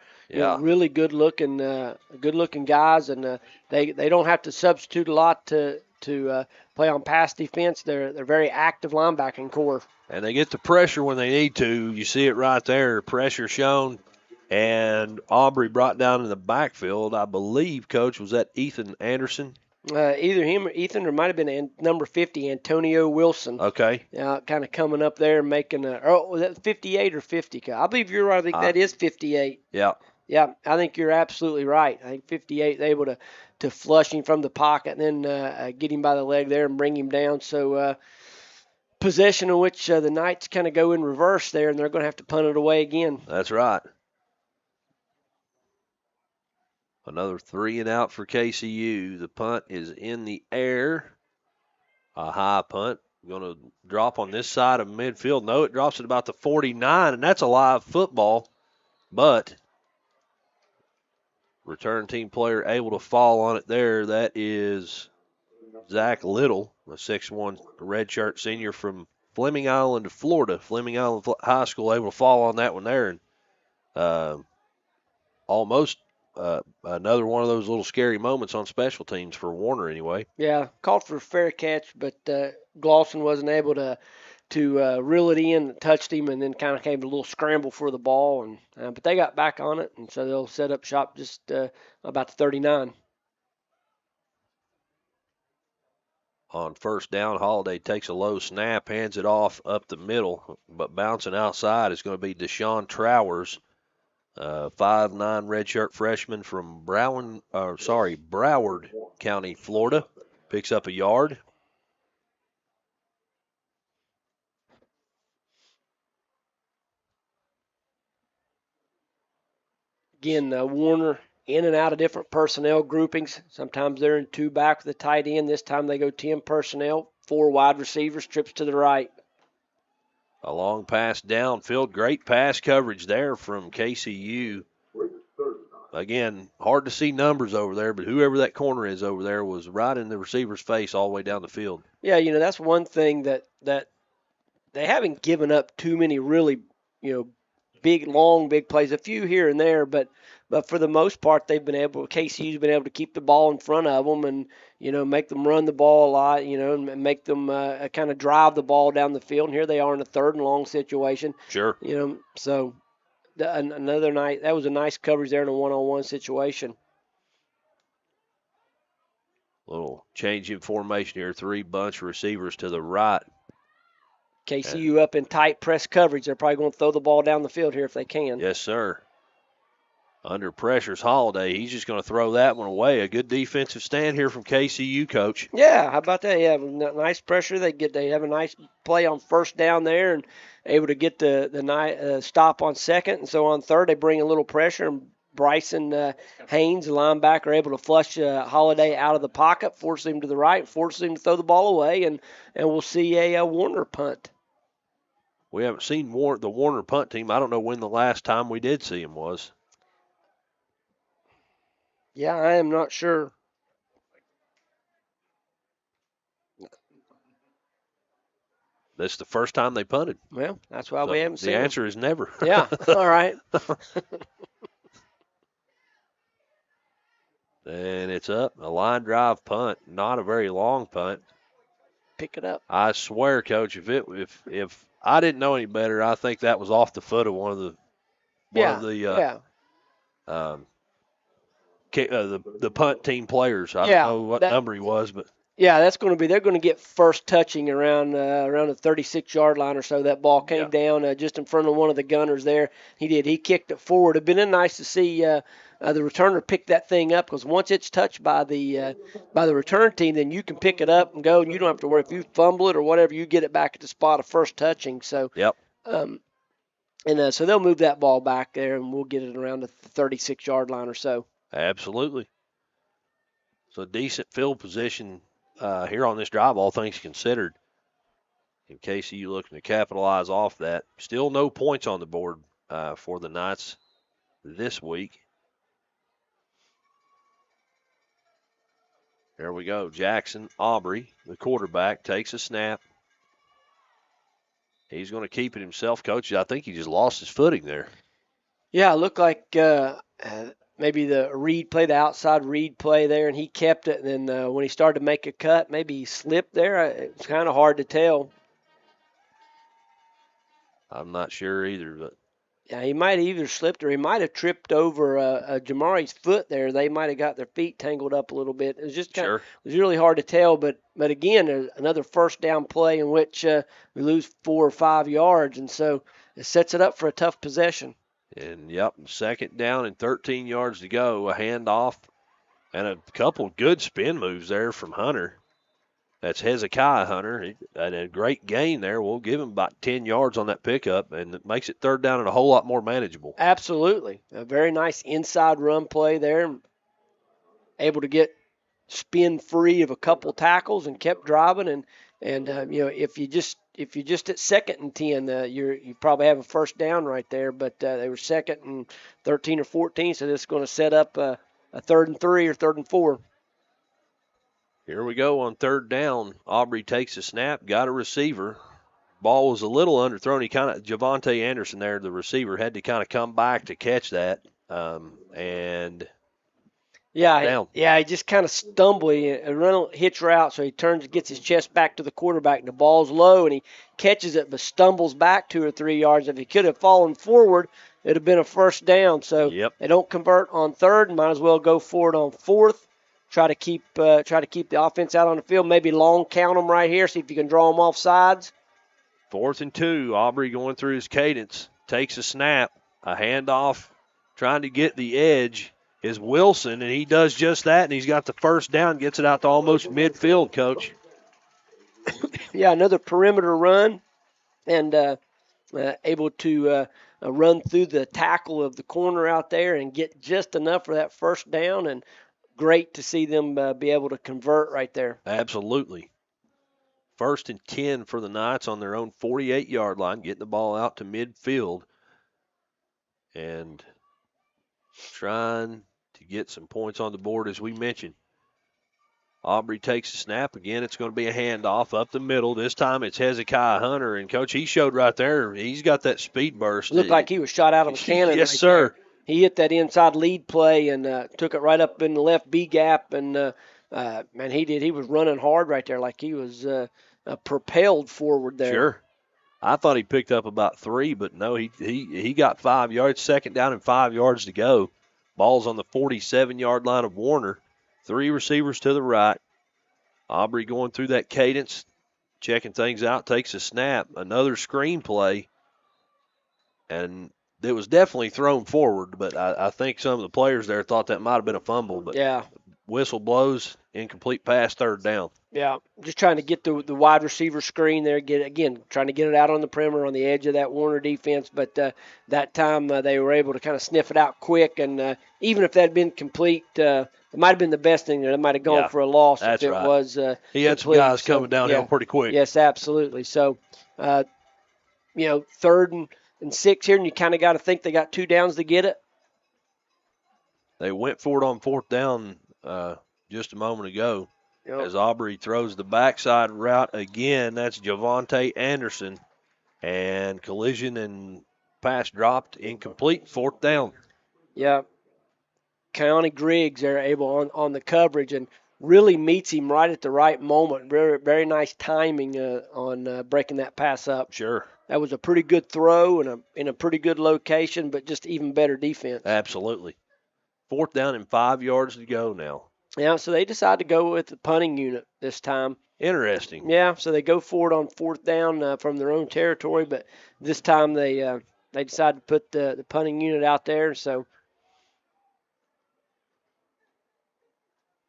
really good looking guys, and they don't have to substitute a lot to play on pass defense. They're very active linebacking core. And they get the pressure when they need to. You see it right there. Pressure shown. And Aubry brought down in the backfield, I believe, Coach, was that Ethan Anderson? Either him or Ethan, or might have been number 50, Antonio Wilson. Okay. Kind of coming up there and making was that 58 or 50? I believe you're right. I think that is 58. Yeah. Yeah, I think you're absolutely right. I think 58 is able to flush him from the pocket and then get him by the leg there and bring him down. So possession in which the Knights kind of go in reverse there, and they're going to have to punt it away again. That's right. Another 3 and out for KCU. The punt is in the air. A high punt. Going to drop on this side of midfield. No, it drops at about the 49, and that's a live football. But return team player able to fall on it there. That is Zach Little, a 6'1 redshirt senior from Fleming Island, Florida. Fleming Island High School able to fall on that one there. And almost another one of those little scary moments on special teams for Warner anyway. Yeah, called for a fair catch, but Glosson wasn't able to reel it in, touched him, and then kind of came a little scramble for the ball. And but they got back on it, and so they'll set up shop just about the 39. On first down, Holiday takes a low snap, hands it off up the middle, but bouncing outside is going to be Deshaun Trowers. 5'9" redshirt freshman from Broward County, Florida. Picks up a yard. Again, Warner in and out of different personnel groupings. Sometimes they're in 2 back with the tight end. This time they go 10 personnel, 4 wide receivers, trips to the right. A long pass downfield. Great pass coverage there from KCU. Again, hard to see numbers over there, but whoever that corner is over there was right in the receiver's face all the way down the field. Yeah, that's one thing that they haven't given up too many really, big plays. A few here and there, but for the most part, KCU's been able to keep the ball in front of them and make them run the ball a lot, and make them kind of drive the ball down the field. And here they are in a 3rd and long situation. Sure. So another night that was a nice coverage there in a one-on-one situation. Little change in formation here. 3 bunch receivers to the right. KCU up in tight press coverage. They're probably going to throw the ball down the field here if they can. Yes, sir. Under pressure's Holiday. He's just going to throw that one away. A good defensive stand here from KCU, Coach. Yeah, how about that? Yeah, nice pressure. They have a nice play on 1st down there and able to get the stop on 2nd. And so on 3rd, they bring a little pressure, and Bryson Haynes, the linebacker, able to flush Holiday out of the pocket, force him to the right, force him to throw the ball away, and we'll see a Warner punt. We haven't seen the Warner punt team. I don't know when the last time we did see him was. Yeah, I am not sure. This is the first time they punted. Well, that's why we haven't seen the answer is never. Yeah, all right. And it's up. A line drive punt. Not a very long punt. Pick it up. I swear, Coach, if I didn't know any better, I think that was off the foot of one of the punt team players. I don't know what number he was, but yeah, they're going to get first touching around the 36-yard line or so. That ball came down just in front of one of the gunners there. He kicked it forward. It'd been nice to see the returner pick that thing up, because once it's touched by the return team, then you can pick it up and go, and you don't have to worry if you fumble it or whatever. You get it back at the spot of first touching. So so they'll move that ball back there, and we'll get it around the 36-yard line or so. Absolutely. So decent field position here on this drive, all things considered. In case you're looking to capitalize off that. Still no points on the board for the Knights this week. There we go. Jackson Aubry, the quarterback, takes a snap. He's going to keep it himself, Coach. I think he just lost his footing there. Yeah, it looked like maybe the outside read play there, and he kept it. And then when he started to make a cut, maybe he slipped there. It's kind of hard to tell. I'm not sure either, but yeah, he might have either slipped or he might have tripped over Jamari's foot there. They might have got their feet tangled up a little bit. It was just it was really hard to tell. But again, there's another 1st down play in which we lose 4 or 5 yards, and so it sets it up for a tough possession. And 2nd down and 13 yards to go. A handoff and a couple good spin moves there from Hunter. That's Hezekiah Hunter. And a great gain there. We'll give him about 10 yards on that pickup, and it makes it 3rd down and a whole lot more manageable. Absolutely. A very nice inside run play there. Able to get spin free of a couple tackles and kept driving. And if you just at 2nd and 10, you probably have a 1st down right there. But they were 2nd and 13 or 14, so this is going to set up a 3rd and 3 or 3rd and 4. Here we go on 3rd down. Aubry takes a snap, got a receiver. Ball was a little underthrown. Javante Anderson there, the receiver, had to kind of come back to catch that. He just kind of stumbled. A run hitch route, so he turns and gets his chest back to the quarterback. And the ball's low, and he catches it but stumbles back 2 or 3 yards. If he could have fallen forward, it would have been a 1st down. So they don't convert on 3rd. Might as well go for it on 4th. Try to keep the offense out on the field. Maybe long count them right here. See if you can draw them off sides. 4th and 2. Aubry going through his cadence. Takes a snap. A handoff. Trying to get the edge is Wilson, and he does just that, and he's got the 1st down. Gets it out to almost midfield, Coach. Yeah, another perimeter run, and able to run through the tackle of the corner out there and get just enough for that 1st down, and great to see them be able to convert right there. Absolutely. 1st and 10 for the Knights on their own 48-yard line, getting the ball out to midfield and trying to get some points on the board, as we mentioned. Aubry takes the snap. Again, it's going to be a handoff up the middle. This time it's Hezekiah Hunter. And, Coach, he showed right there, he's got that speed burst. Looked like he was shot out of a cannon. Yes, right sir. there. He hit that inside lead play and took it right up in the left B gap. And, man, he did. He was running hard right there like he was propelled forward there. Sure. I thought he picked up about 3, but no, he got 5 yards. Second down and 5 yards to go. Ball's on the 47-yard line of Warner. 3 receivers to the right. Aubry going through that cadence, checking things out, takes a snap. Another screen play. And it was definitely thrown forward, but I think some of the players there thought that might have been a fumble. But yeah, whistle blows, incomplete pass, third down. Yeah, just trying to get the wide receiver screen there. Trying to get it out on the perimeter on the edge of that Warner defense. But that time they were able to kind of sniff it out quick. And even if that had been complete, it might have been the best thing there. It might have gone for a loss if it was he had some guys coming downhill pretty quick. Yes, absolutely. So, 3rd and 6 here, and you kind of got to think they got 2 downs to get it. They went for it on 4th down just a moment ago. Yep. As Aubry throws the backside route again, that's Javonte Anderson. And collision and pass dropped, incomplete, 4th down. Yeah. Keone Griggs are able on the coverage and really meets him right at the right moment. Very, very nice timing on breaking that pass up. Sure. That was a pretty good throw in a pretty good location, but just even better defense. Absolutely. 4th down and 5 yards to go now. Yeah, so they decide to go with the punting unit this time. Interesting. Yeah, so they go for it on 4th down from their own territory, but this time they decide to put the punting unit out there. So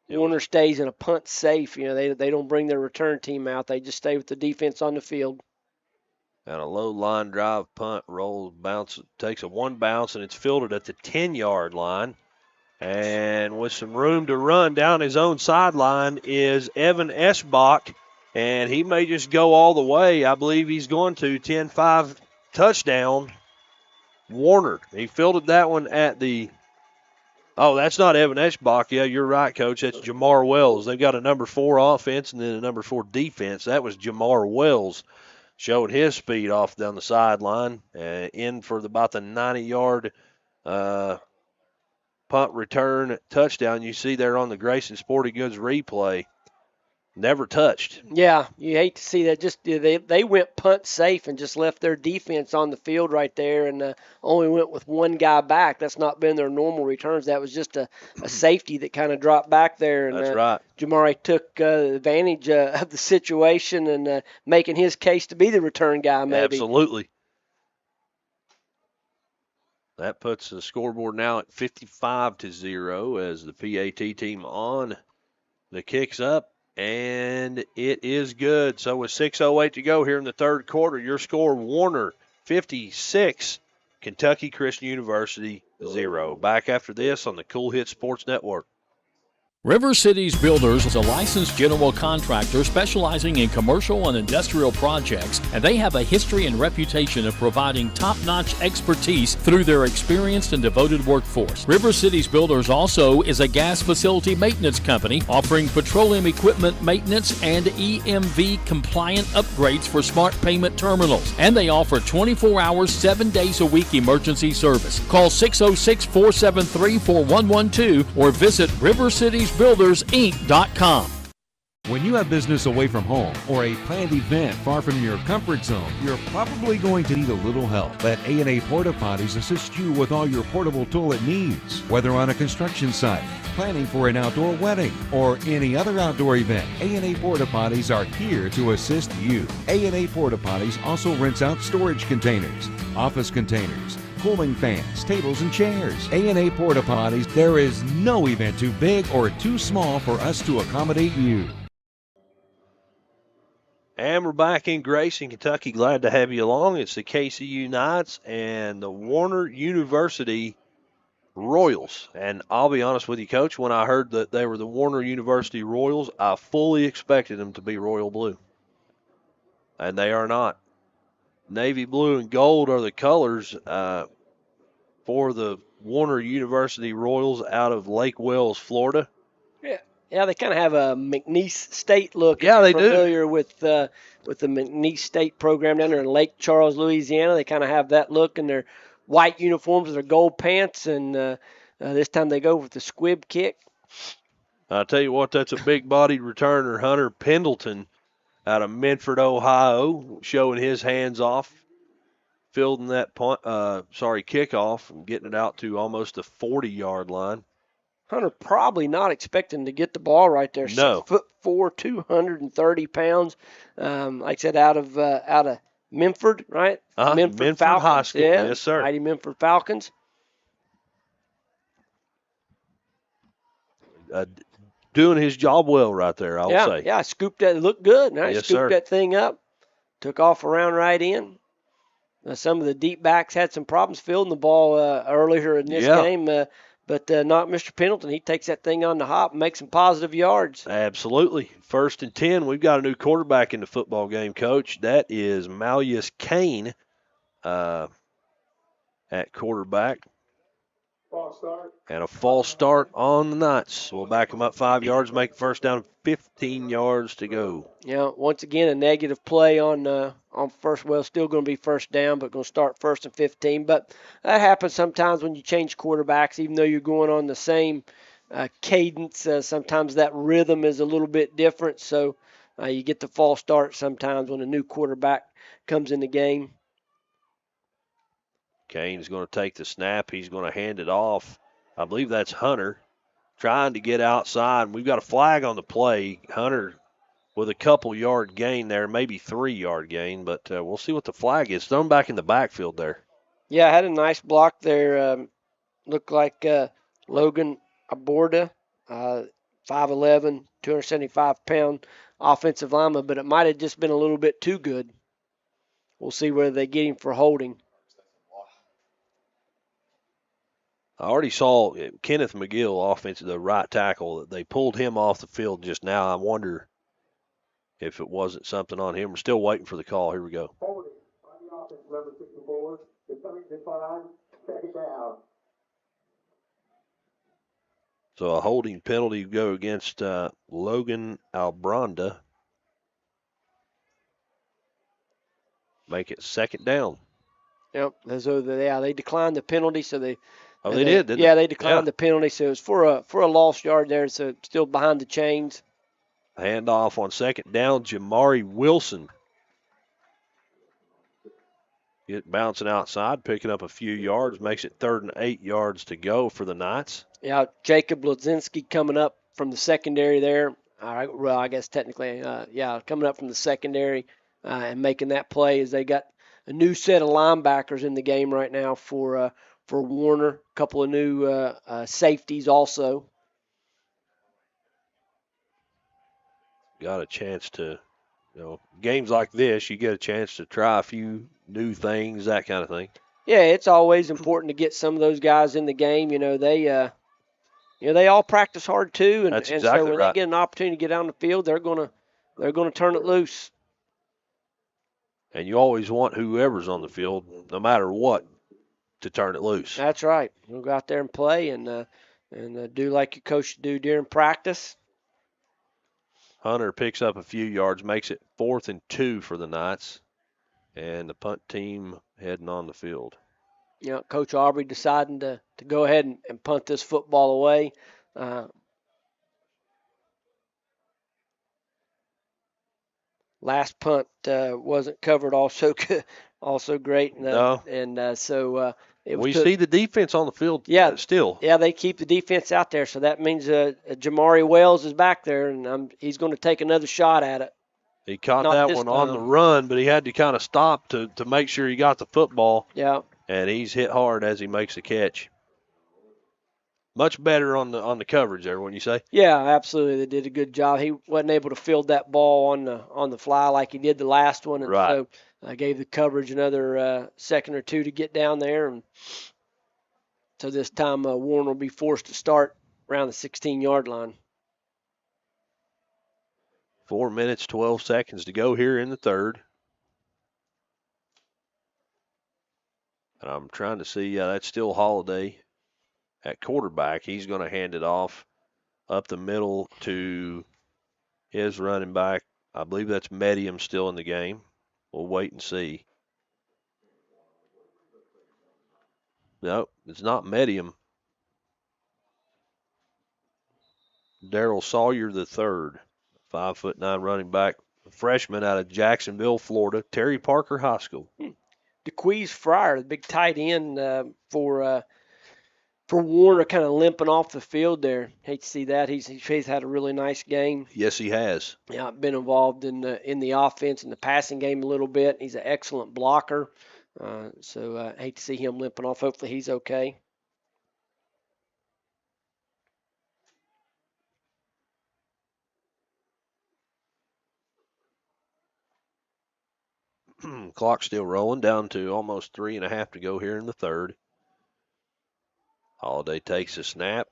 Warner stays in a punt safe. They don't bring their return team out. They just stay with the defense on the field. And a low line drive punt rolls, takes a 1 bounce, and it's fielded at the 10-yard line. And with some room to run down his own sideline is Evan Eschbach, and he may just go all the way. I believe he's going to 10-5 touchdown. Warner. He fielded that one at the – oh, that's not Evan Eschbach. Yeah, you're right, Coach. That's Jamar Wells. They've got a number 4 offense and then a number 4 defense. That was Jamar Wells. Showed his speed off down the sideline. In for about the 90-yard punt return touchdown. You see there on the Grayson Sporting Goods replay. Never touched. Yeah, you hate to see that. Just they went punt safe and just left their defense on the field right there and only went with 1 guy back. That's not been their normal returns. That was just a safety that kind of dropped back there. And, that's right. Jamari took advantage of the situation and making his case to be the return guy maybe. Absolutely. That puts the scoreboard now at 55-0 as the PAT team on the kicks up. And it is good. So with 6:08 to go here in the 3rd quarter, your score, Warner 56, Kentucky Christian University 0. Back after this on the Kool Hit Sports Network. River Cities Builders is a licensed general contractor specializing in commercial and industrial projects, and they have a history and reputation of providing top-notch expertise through their experienced and devoted workforce. River Cities Builders also is a gas facility maintenance company offering petroleum equipment maintenance and EMV compliant upgrades for smart payment terminals, and they offer 24 hours, 7 days a week emergency service. Call 606-473-4112 or visit rivercitiesbuildersinc.com. When you have business away from home or a planned event far from your comfort zone, you're probably going to need a little help. Let A&A Porta Potties assist you with all your portable toilet needs. Whether on a construction site, planning for an outdoor wedding, or any other outdoor event, A&A Porta Potties are here to assist you. A&A Porta Potties also rents out storage containers, office containers, cooling fans, tables, and chairs. A&A Porta Potties, there is no event too big or too small for us to accommodate you. And we're back in Grayson, Kentucky. Glad to have you along. It's the KCU Knights and the Warner University Royals. And I'll be honest with you, Coach, when I heard that they were the Warner University Royals, I fully expected them to be royal blue. And they are not. Navy blue and gold are the colors for the Warner University Royals out of Lake Wells, Florida. Yeah, Yeah, they kind of have a McNeese State look. Yeah, they do. Familiar with the McNeese State program down there in Lake Charles, Louisiana. They kind of have that look in their white uniforms, their gold pants, and this time they go with the squib kick. I'll tell you what, that's a big-bodied returner, Hunter Pendleton, out of Medford, Ohio, showing his hands off, fielding that kickoff and getting it out to almost the 40-yard line. Hunter probably not expecting to get the ball right there. No. 6'4", 230 pounds. Like I said, out of Memphis, right? Memphis Falcons. High School. Yeah, Yes, sir. Mighty Memphis Falcons. Doing his job well right there, I would say. Yeah, scooped that. It looked good. Now he Yes, scooped sir. that thing up, took off around right in. Some of the deep backs had some problems fielding the ball earlier in this game, but not Mr. Pendleton. He takes that thing on the hop and makes some positive yards. Absolutely. 1st and 10. We've got a new quarterback in the football game, Coach. That is Malleus Kane at quarterback. And a false start on the Knights. We'll back them up 5 yards, make first down, 15 yards to go. Yeah, once again, a negative play on first. Well, still going to be first down, but going to start 1st and 15. But that happens sometimes when you change quarterbacks, even though you're going on the same cadence. Sometimes that rhythm is a little bit different, so you get the false start sometimes when a new quarterback comes in the game. Kane's going to take the snap. He's going to hand it off. I believe that's Hunter trying to get outside. We've got a flag on the play. Hunter with a couple-yard gain there, maybe 3-yard gain, but we'll see what the flag is. Thrown back in the backfield there. Yeah, had a nice block there. Looked like Logan Aborda, 5'11", 275-pound offensive lineman, but it might have just been a little bit too good. We'll see whether they get him for holding. I already saw Kenneth McGill, the right tackle, that they pulled him off the field just now. I wonder if it wasn't something on him. We're still waiting for the call. Here we go. So a holding penalty go against Logan Albronda. Make it 2nd down. Yep, they declined the penalty, so they. Oh, they did, didn't they? Yeah, they declined the penalty, so it was for a lost yard there, so still behind the chains. Handoff on 2nd down, Jamari Wilson. Bouncing outside, picking up a few yards, makes it 3rd and 8 yards to go for the Knights. Yeah, Jacob Lozinski coming up from the secondary there. All right, well, I guess technically, coming up from the secondary and making that play as they got a new set of linebackers in the game right now for Warner. A couple of new safeties also. Got a chance to, games like this, you get a chance to try a few new things, that kind of thing. Yeah, it's always important to get some of those guys in the game. They all practice hard too, and, That's and exactly so when right. they get an opportunity to get on the field, they're gonna turn it loose. And you always want whoever's on the field, no matter what, to turn it loose. That's right. You'll go out there and play and do like your coach do during practice. Hunter picks up a few yards, makes it 4th and 2 for the Knights, and the punt team heading on the field. Coach Aubry deciding to go ahead and punt this football away. Last punt wasn't covered also great. No. We see the defense on the field still. Yeah, they keep the defense out there, so that means Jamari Wells is back there, and he's going to take another shot at it. He caught that one on the run, but he had to kind of stop to make sure he got the football. Yeah. And he's hit hard as he makes the catch. Much better on the coverage there, wouldn't you say? Yeah, absolutely. They did a good job. He wasn't able to field that ball on the fly like he did the last one, and so I gave the coverage another second or two to get down there, and so this time Warren will be forced to start around the 16-yard line. 4 minutes, 12 seconds to go here in the third. And I'm trying to see, that's still Holiday at quarterback. He's going to hand it off up the middle to his running back. I believe that's Medium still in the game. We'll wait and see. No, it's not Medium. Darrell Sawyer the third, 5'9" running back, freshman out of Jacksonville, Florida, Terry Parker High School. DeQuise Fryer, the big tight end for Warner, kind of limping off the field there. Hate to see that. He's had a really nice game. Yes, he has. Yeah, been involved in the offense and the passing game a little bit. He's an excellent blocker. So hate to see him limping off. Hopefully he's okay. Clock still rolling, down to almost 3.5 to go here in the third. Holiday takes a snap.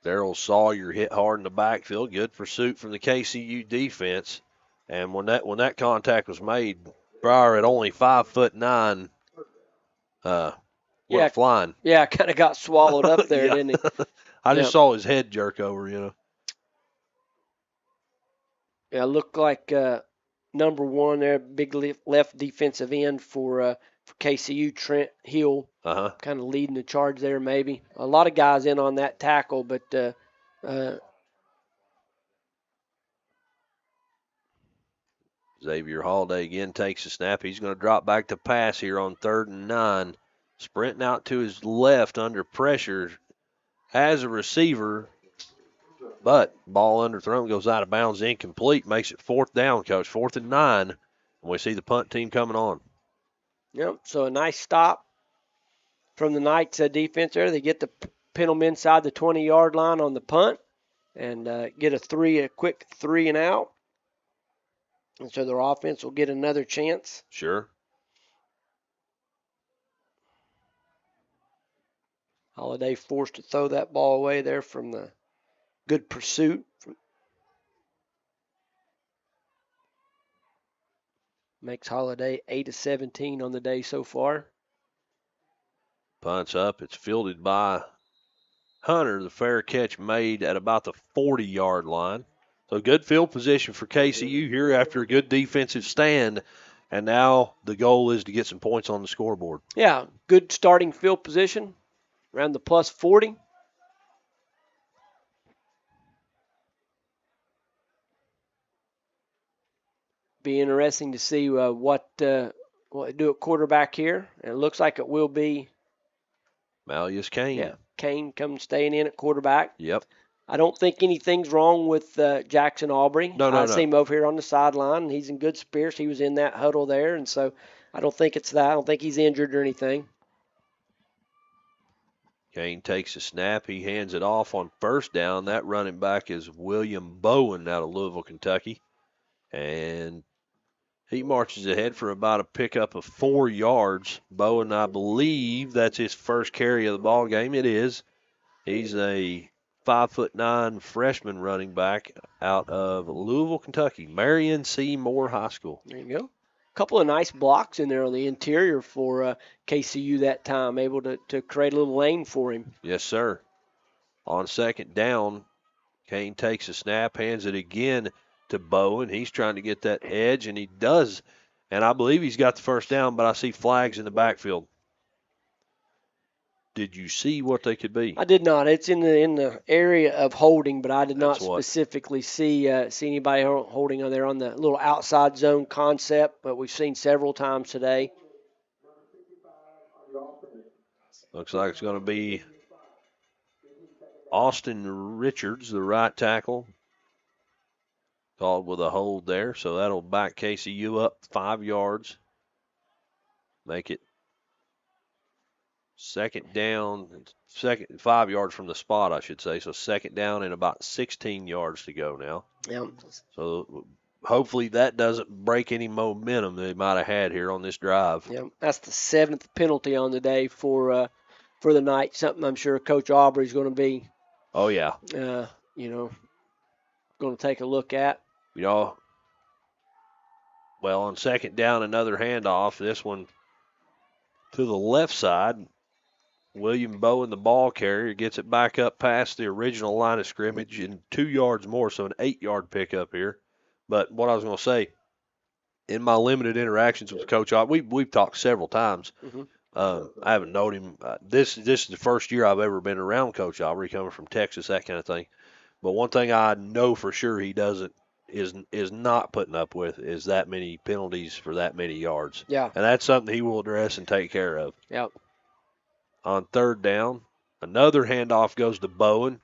Darrell Sawyer hit hard in the backfield. Good pursuit from the KCU defense. And when that contact was made, Breyer at only 5'9", went flying. Yeah, kind of got swallowed up there, Yeah. didn't he? I just saw his head jerk over, Yeah, looked like number one there, big left defensive end for KCU, Trent Hill, kind of leading the charge there maybe. A lot of guys in on that tackle, but Xavier Holiday again takes a snap. He's going to drop back to pass here on 3rd and 9. Sprinting out to his left under pressure as a receiver, but ball underthrown, goes out of bounds, incomplete, makes it 4th down, Coach. 4th and 9, and we see the punt team coming on. Yep, so a nice stop from the Knights defense there. They get the Pendleton inside the 20-yard line on the punt and get a quick 3 and out. And so their offense will get another chance. Sure. Holiday forced to throw that ball away there from the good pursuit. Makes Holiday 8-17 on the day so far. Punts up. It's fielded by Hunter. The fair catch made at about the 40-yard line. So good field position for KCU here after a good defensive stand. And now the goal is to get some points on the scoreboard. Yeah, good starting field position around the plus 40. Be interesting to see what do at quarterback here. And it looks like it will be Malleus Kane. Yeah, Kane staying in at quarterback. Yep. I don't think anything's wrong with Jackson Aubry. No. I see him over here on the sideline, and he's in good spirits. He was in that huddle there, and so I don't think it's that. I don't think he's injured or anything. Kane takes a snap. He hands it off on 1st down. That running back is William Bowen out of Louisville, Kentucky. And he marches ahead for about a pickup of 4 yards. Bowen, I believe that's his first carry of the ball game. It is. He's a 5'9" freshman running back out of Louisville, Kentucky. Marion C. Moore High School. There you go. A couple of nice blocks in there on the interior for KCU that time, able to create a little lane for him. Yes, sir. On 2nd down, Kane takes a snap, hands it again to Bowen. He's trying to get that edge, and he does. And I believe he's got the 1st down, but I see flags in the backfield. Did you see what they could be? I did not. It's in the area of holding, but I did not specifically see anybody holding on there on the little outside zone concept, but we've seen several times today. Looks like it's going to be Austin Richards, the right tackle, called with a hold there, so that'll back KCU up 5 yards. Make it 2nd down, 5 yards from the spot, I should say. So 2nd down and about 16 yards to go now. Yeah. So hopefully that doesn't break any momentum they might have had here on this drive. Yeah, that's the 7th penalty on the day for the night. Something I'm sure Coach Aubry's going to be. Oh yeah. Going to take a look at. Well, on 2nd down, another handoff. This one to the left side. William Bowen, the ball carrier, gets it back up past the original line of scrimmage and 2 yards more, so an 8-yard pickup here. But what I was going to say, in my limited interactions with Coach Aubry, we've talked several times. I haven't known him. This is the first year I've ever been around Coach Aubry, coming from Texas, that kind of thing. But one thing I know for sure he doesn't is not putting up with is that many penalties for that many yards. Yeah. And that's something he will address and take care of. Yep. On 3rd down, another handoff goes to Bowen.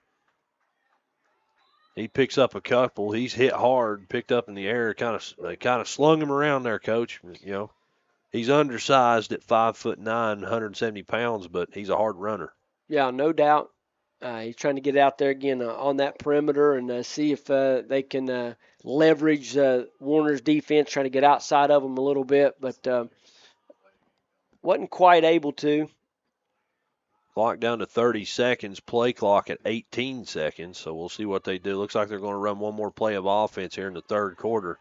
He picks up a couple. He's hit hard, picked up in the air. They kind of slung him around there, Coach. You know, he's undersized at 5'9", 170 pounds, but he's a hard runner. Yeah, no doubt. He's trying to get out there again on that perimeter and see if they can leverage Warner's defense, try to get outside of them a little bit, but wasn't quite able to. Clock down to 30 seconds, play clock at 18 seconds, so we'll see what they do. Looks like they're going to run one more play of offense here in the 3rd quarter.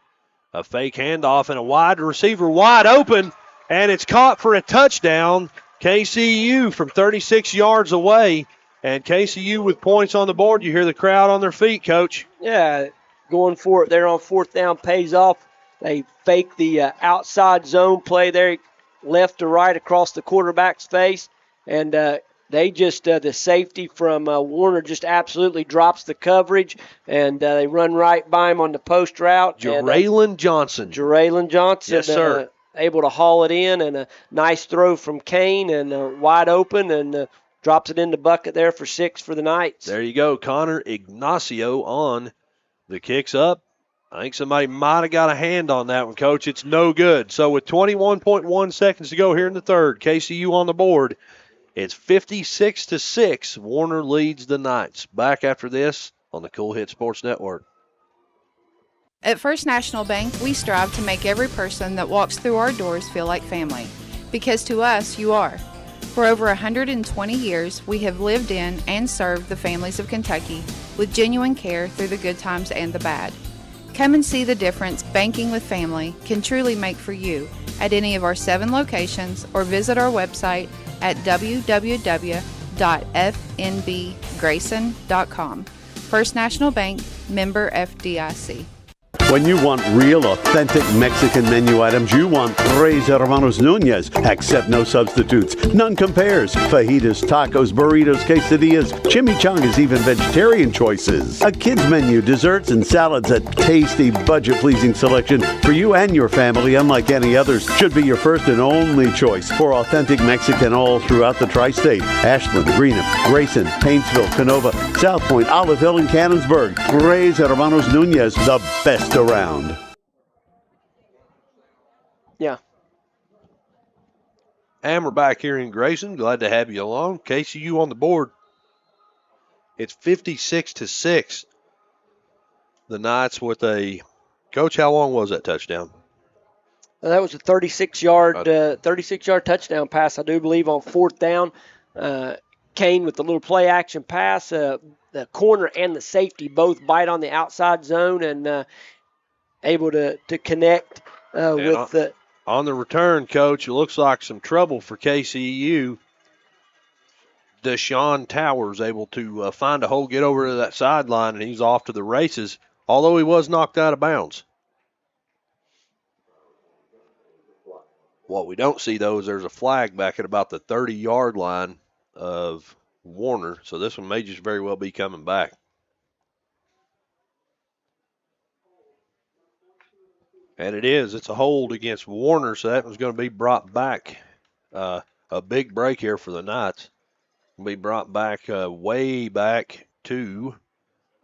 A fake handoff and a wide receiver wide open, and it's caught for a touchdown. KCU from 36 yards away, and KCU with points on the board. You hear the crowd on their feet, Coach. Yeah, going for it there on 4th down pays off. They fake the outside zone play there, left to right across the quarterback's face, and they just, the safety from Warner just absolutely drops the coverage, and they run right by him on the post route. Jaraylon Johnson. Jaraylon Johnson. Yes, sir. Able to haul it in, and a nice throw from Kane, and wide open, and drops it in the bucket there for 6 for the Knights. There you go. Connor Ignacio on the kicks up. I think somebody might have got a hand on that one, Coach. It's no good. So with 21.1 seconds to go here in the 3rd, KCU on the board. It's 56-6. Warner leads the Knights. Back after this on the Kool Hit Sports Network. At First National Bank, we strive to make every person that walks through our doors feel like family. Because to us, you are. For over 120 years, we have lived in and served the families of Kentucky with genuine care through the good times and the bad. Come and see the difference banking with family can truly make for you at any of our 7 locations, or visit our website at www.fnbgrayson.com. First National Bank, member FDIC. When you want real, authentic Mexican menu items, you want Tres Hermanos Nunez. Accept no substitutes. None compares. Fajitas, tacos, burritos, quesadillas, chimichangas, even vegetarian choices. A kids menu, desserts and salads, a tasty, budget-pleasing selection for you and your family, unlike any others. Should be your first and only choice for authentic Mexican all throughout the tri-state. Ashland, Greenup, Grayson, Paintsville, Canova, South Point, Olive Hill, and Cannonsburg. Tres Hermanos Nunez, the best around. Yeah. And we're back here in Grayson. Glad to have you along. KCU on the board. It's 56-6. The Knights with a, Coach, how long was that touchdown? That was a 36-yard touchdown pass, I do believe, on 4th down. Kane with the little play action pass. The corner and the safety both bite on the outside zone and able to connect with the. On the return, Coach, it looks like some trouble for KCU. Deshaun Towers able to find a hole, get over to that sideline, and he's off to the races, although he was knocked out of bounds. What we don't see, though, is there's a flag back at about the 30-yard line of Warner, so this one may just very well be coming back. And it is. It's a hold against Warner, so that one's going to be brought back. A big break here for the Knights. Will be brought back way back to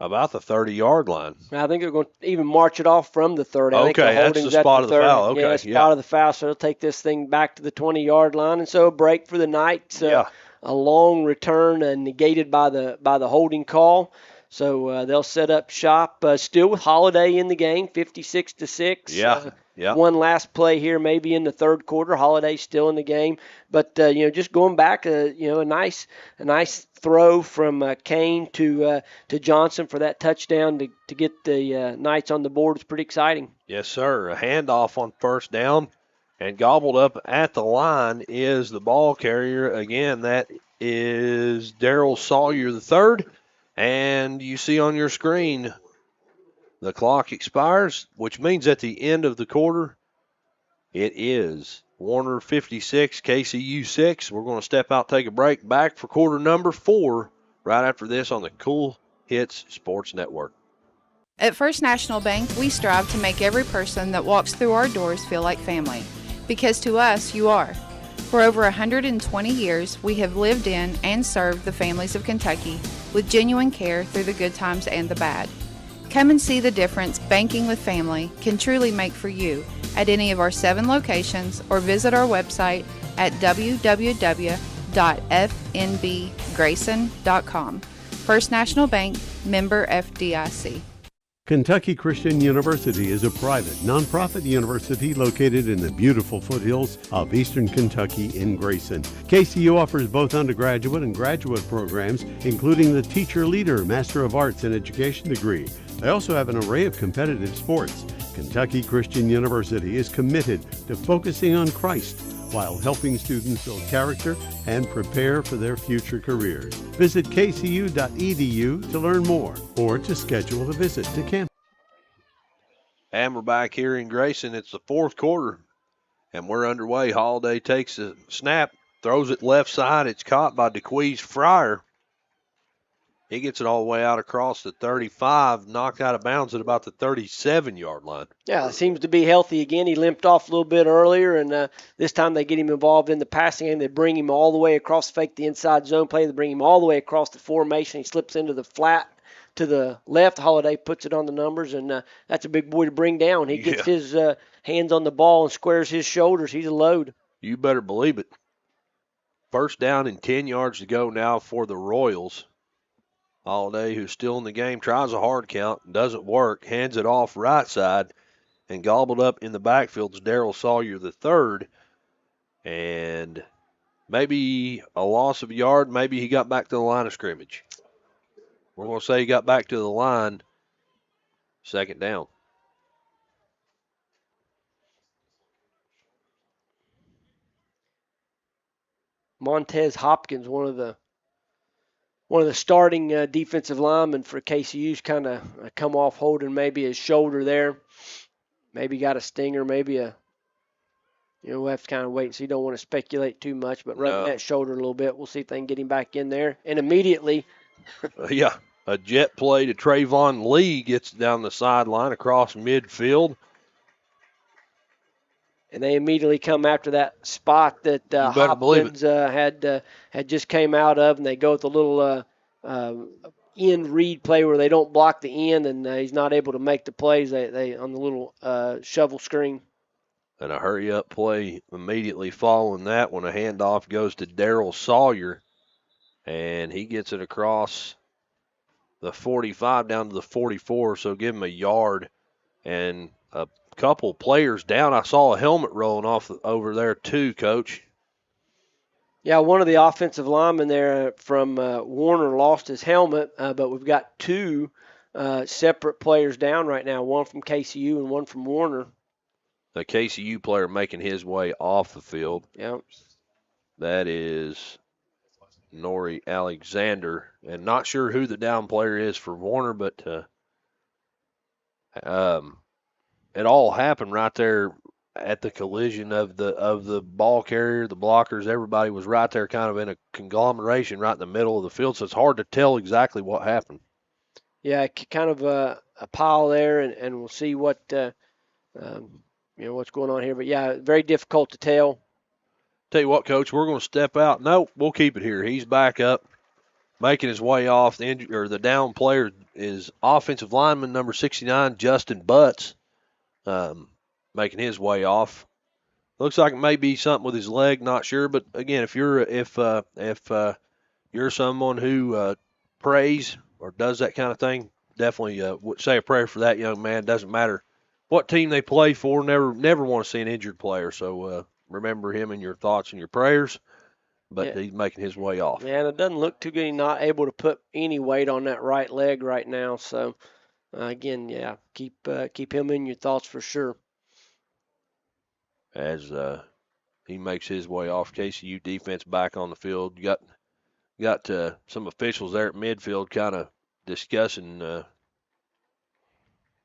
about the 30-yard line. I think they're going to even march it off from the 30. I think Okay, that's the spot of the foul. Okay, yeah, spot of the foul, so they'll take this thing back to the 20-yard line. And so a break for the Knights. A long return negated by the holding call. So they'll set up shop still with Holiday in the game, 56-6. Yeah. One last play here, maybe in the 3rd quarter. Holiday still in the game, but just going back, a nice throw from Kane to Johnson for that touchdown to get the Knights on the board is pretty exciting. Yes, sir. A handoff on 1st down, and gobbled up at the line is the ball carrier again. That is Daryl Sawyer III. And you see on your screen the clock expires, which means at the end of the quarter, it is Warner 56, KCU 6. We're going to step out, take a break, back for quarter number 4 right after this on the Kool Hits Sports Network. At First National Bank, we strive to make every person that walks through our doors feel like family. Because to us, you are. For over 120 years, we have lived in and served the families of Kentucky with genuine care through the good times and the bad. Come and see the difference banking with family can truly make for you at any of our 7 locations or visit our website at www.fnbgrayson.com. First National Bank, member FDIC. Kentucky Christian University is a private, nonprofit university located in the beautiful foothills of eastern Kentucky in Grayson. KCU offers both undergraduate and graduate programs, including the Teacher Leader Master of Arts in Education degree. They also have an array of competitive sports. Kentucky Christian University is committed to focusing on Christ while helping students build character and prepare for their future careers. Visit kcu.edu to learn more or to schedule a visit to campus. And we're back here in Grayson. It's the 4th quarter, and we're underway. Holiday takes a snap, throws it left side. It's caught by DeQuise Fryer. He gets it all the way out across the 35, knocked out of bounds at about the 37-yard line. Yeah, seems to be healthy again. He limped off a little bit earlier, and this time they get him involved in the passing game. They bring him all the way across, fake the inside zone play. They bring him all the way across the formation. He slips into the flat to the left. Holiday puts it on the numbers, and that's a big boy to bring down. He gets his hands on the ball and squares his shoulders. He's a load. You better believe it. First down and 10 yards to go now for the Royals. Holiday, who's still in the game, tries a hard count, doesn't work, hands it off right side, and gobbled up in the backfield is Daryl Sawyer III. And maybe a loss of a yard, maybe he got back to the line of scrimmage. We're going to say he got back to the line, 2nd down. Montez Hopkins, one of the starting defensive linemen for KCU's kind of come off holding maybe his shoulder there. Maybe got a stinger, maybe we'll have to kind of wait and see. Don't want to speculate too much, but rubbing that shoulder a little bit. We'll see if they can get him back in there. And immediately. A jet play to Trayvon Lee gets down the sideline across midfield. And they immediately come after that spot that Hopkins had just came out of, and they go with a little end read play where they don't block the end, and he's not able to make the plays. They on the little shovel screen. And a hurry-up play immediately following that when a handoff goes to Daryl Sawyer, and he gets it across the 45 down to the 44, so give him a yard and a couple players down. I saw a helmet rolling off over there too, Coach. Yeah, one of the offensive linemen there from Warner lost his helmet, but we've got 2 separate players down right now, one from KCU and one from Warner. The KCU player making his way off the field. Yep. That is Nori Alexander, and not sure who the down player is for Warner, but it all happened right there at the collision of the ball carrier, the blockers. Everybody was right there kind of in a conglomeration right in the middle of the field, so it's hard to tell exactly what happened. Yeah, kind of a pile there, and we'll see what what's going on here. But, yeah, very difficult to tell. Tell you what, Coach, we're going to step out. No, we'll keep it here. He's back up, making his way off. The down player is offensive lineman number 69, Justin Butts, making his way off. Looks like it may be something with his leg, not sure. But again, if you're someone who prays or does that kind of thing, definitely say a prayer for that young man. Doesn't matter what team they play for. Never want to see an injured player. So remember him in your thoughts and your prayers. But he's making his way off. Yeah, and it doesn't look too good. He's not able to put any weight on that right leg right now. So again, keep him in your thoughts for sure. As he makes his way off, KCU defense back on the field. You got got some officials there at midfield kind of discussing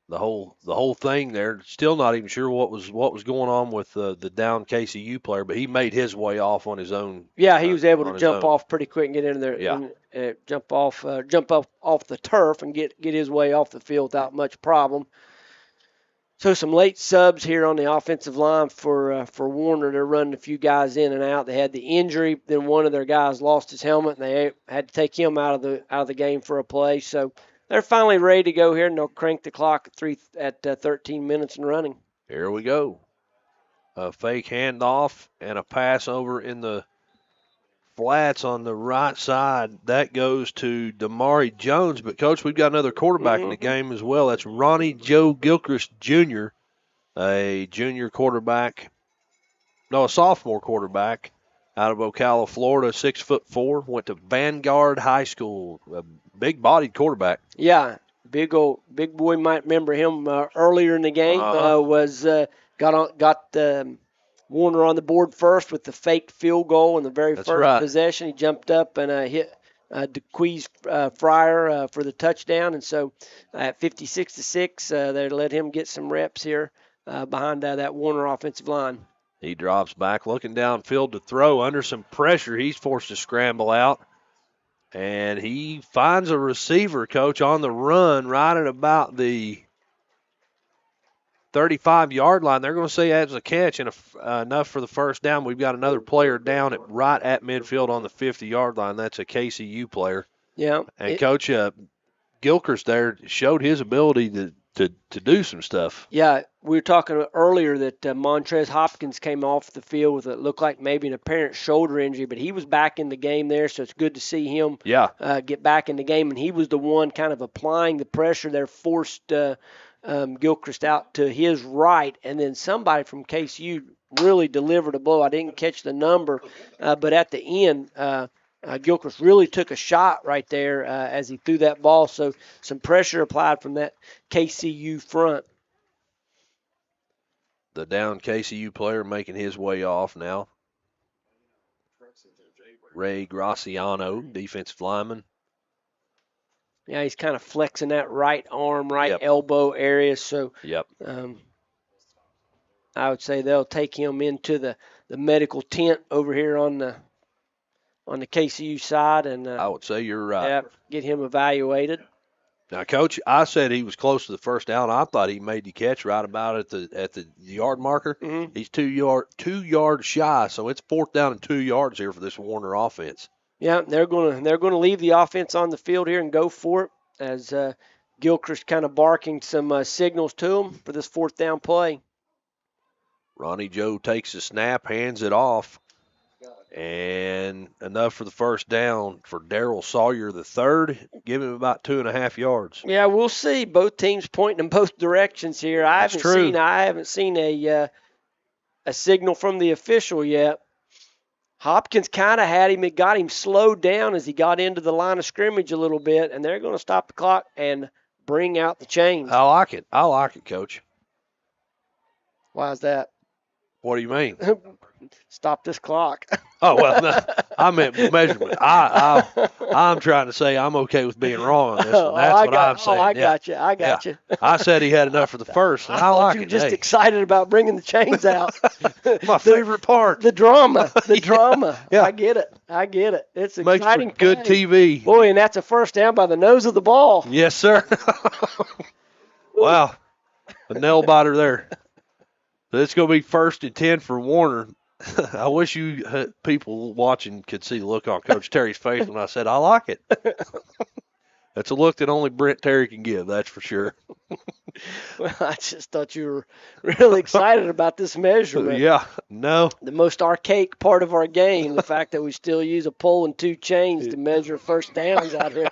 the whole thing there. Still not even sure what was going on with the down KCU player, but he made his way off on his own. Yeah, he was able to jump off pretty quick and get in there. Yeah. And, jump off the turf and get his way off the field without much problem. So some late subs here on the offensive line for Warner. They're running a few guys in and out. They had the injury. Then one of their guys lost his helmet, and they had to take him out of the game for a play. So they're finally ready to go here, and they'll crank the clock at 13 minutes and running. Here we go. A fake handoff and a pass over in the flats on the right side. That goes to Damari Jones. But, Coach, we've got another quarterback in the game as well. That's Ronnie Joe Gilchrist Jr., a junior quarterback. No, a sophomore quarterback out of Ocala, Florida, 6'4", went to Vanguard High School. A big-bodied quarterback. Yeah, big boy. Might remember him earlier in the game. Got Warner on the board first with the fake field goal in the very first possession. He jumped up and hit DeQuiz Fryer for the touchdown. And so at 56-6, they let him get some reps here behind that Warner offensive line. He drops back, looking downfield to throw. Under some pressure, he's forced to scramble out. And he finds a receiver, Coach, on the run right at about the 35-yard line. They're going to say that's a catch and enough for the first down. We've got another player down right at midfield on the 50-yard line. That's a KCU player. Yeah. And, Coach, Gilchrist there showed his ability to do some stuff. Yeah, we were talking earlier that Montrez Hopkins came off the field with what looked like maybe an apparent shoulder injury, but he was back in the game there, so it's good to see him get back in the game. And he was the one kind of applying the pressure there, forced Gilchrist out to his right, and then somebody from KCU really delivered a blow. I didn't catch the number, but at the end, Gilchrist really took a shot right there as he threw that ball. So some pressure applied from that KCU front. The down KCU player making his way off now. Ray Graciano, defensive lineman. Yeah, he's kind of flexing that right arm, elbow area. So I would say they'll take him into the medical tent over here on the KCU side, and I would say you're right. Yeah, get him evaluated. Now, Coach, I said he was close to the first down. I thought he made the catch right about at the yard marker. Mm-hmm. He's 2 yards shy, so it's 4th down and 2 yards here for this Warner offense. Yeah, they're gonna leave the offense on the field here and go for it as Gilchrist kind of barking some signals to him for this 4th down play. Ronnie Joe takes the snap, hands it off, and enough for the first down for Darrell Sawyer the third. Give him about 2.5 yards. Yeah, we'll see. Both teams pointing in both directions here. I haven't seen a signal from the official yet. Hopkins kind of had him. It got him slowed down as he got into the line of scrimmage a little bit, and they're going to stop the clock and bring out the chains. I like it, Coach. Why is that? What do you mean? Stop this clock. Oh, well, no, I meant measurement. I'm trying to say I'm okay with being wrong on this one. That's what I'm saying. I got you. I said he had enough for the first, and I like it. You were just excited about bringing the chains out. My favorite part. The drama. Yeah. I get it. It's exciting. Makes for good TV. Boy, and that's a first down by the nose of the ball. Yes, sir. Wow. A nail biter there. So it's going to be 1st and 10 for Warner. I wish you people watching could see the look on Coach Terry's face when I said, I like it. That's a look that only Brent Terry can give, that's for sure. Well, I just thought you were really excited about this measurement. Yeah, no. The most archaic part of our game, the fact that we still use a pole and 2 chains to measure first downs out here.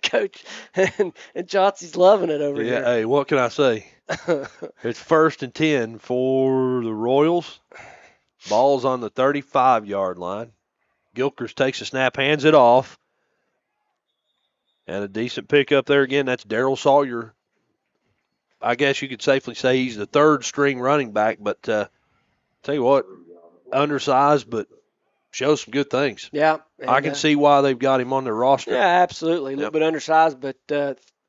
Coach, and Chauncey's loving it over here. Yeah, hey, what can I say? It's 1st and 10 for the Royals. Ball's on the 35-yard line. Gilchrist takes a snap, hands it off. And a decent pickup there again. That's Darrell Sawyer. I guess you could safely say he's the 3rd string running back, but tell you what, undersized but shows some good things. Yeah. I can see why they've got him on their roster. Yeah, absolutely. A little bit undersized, but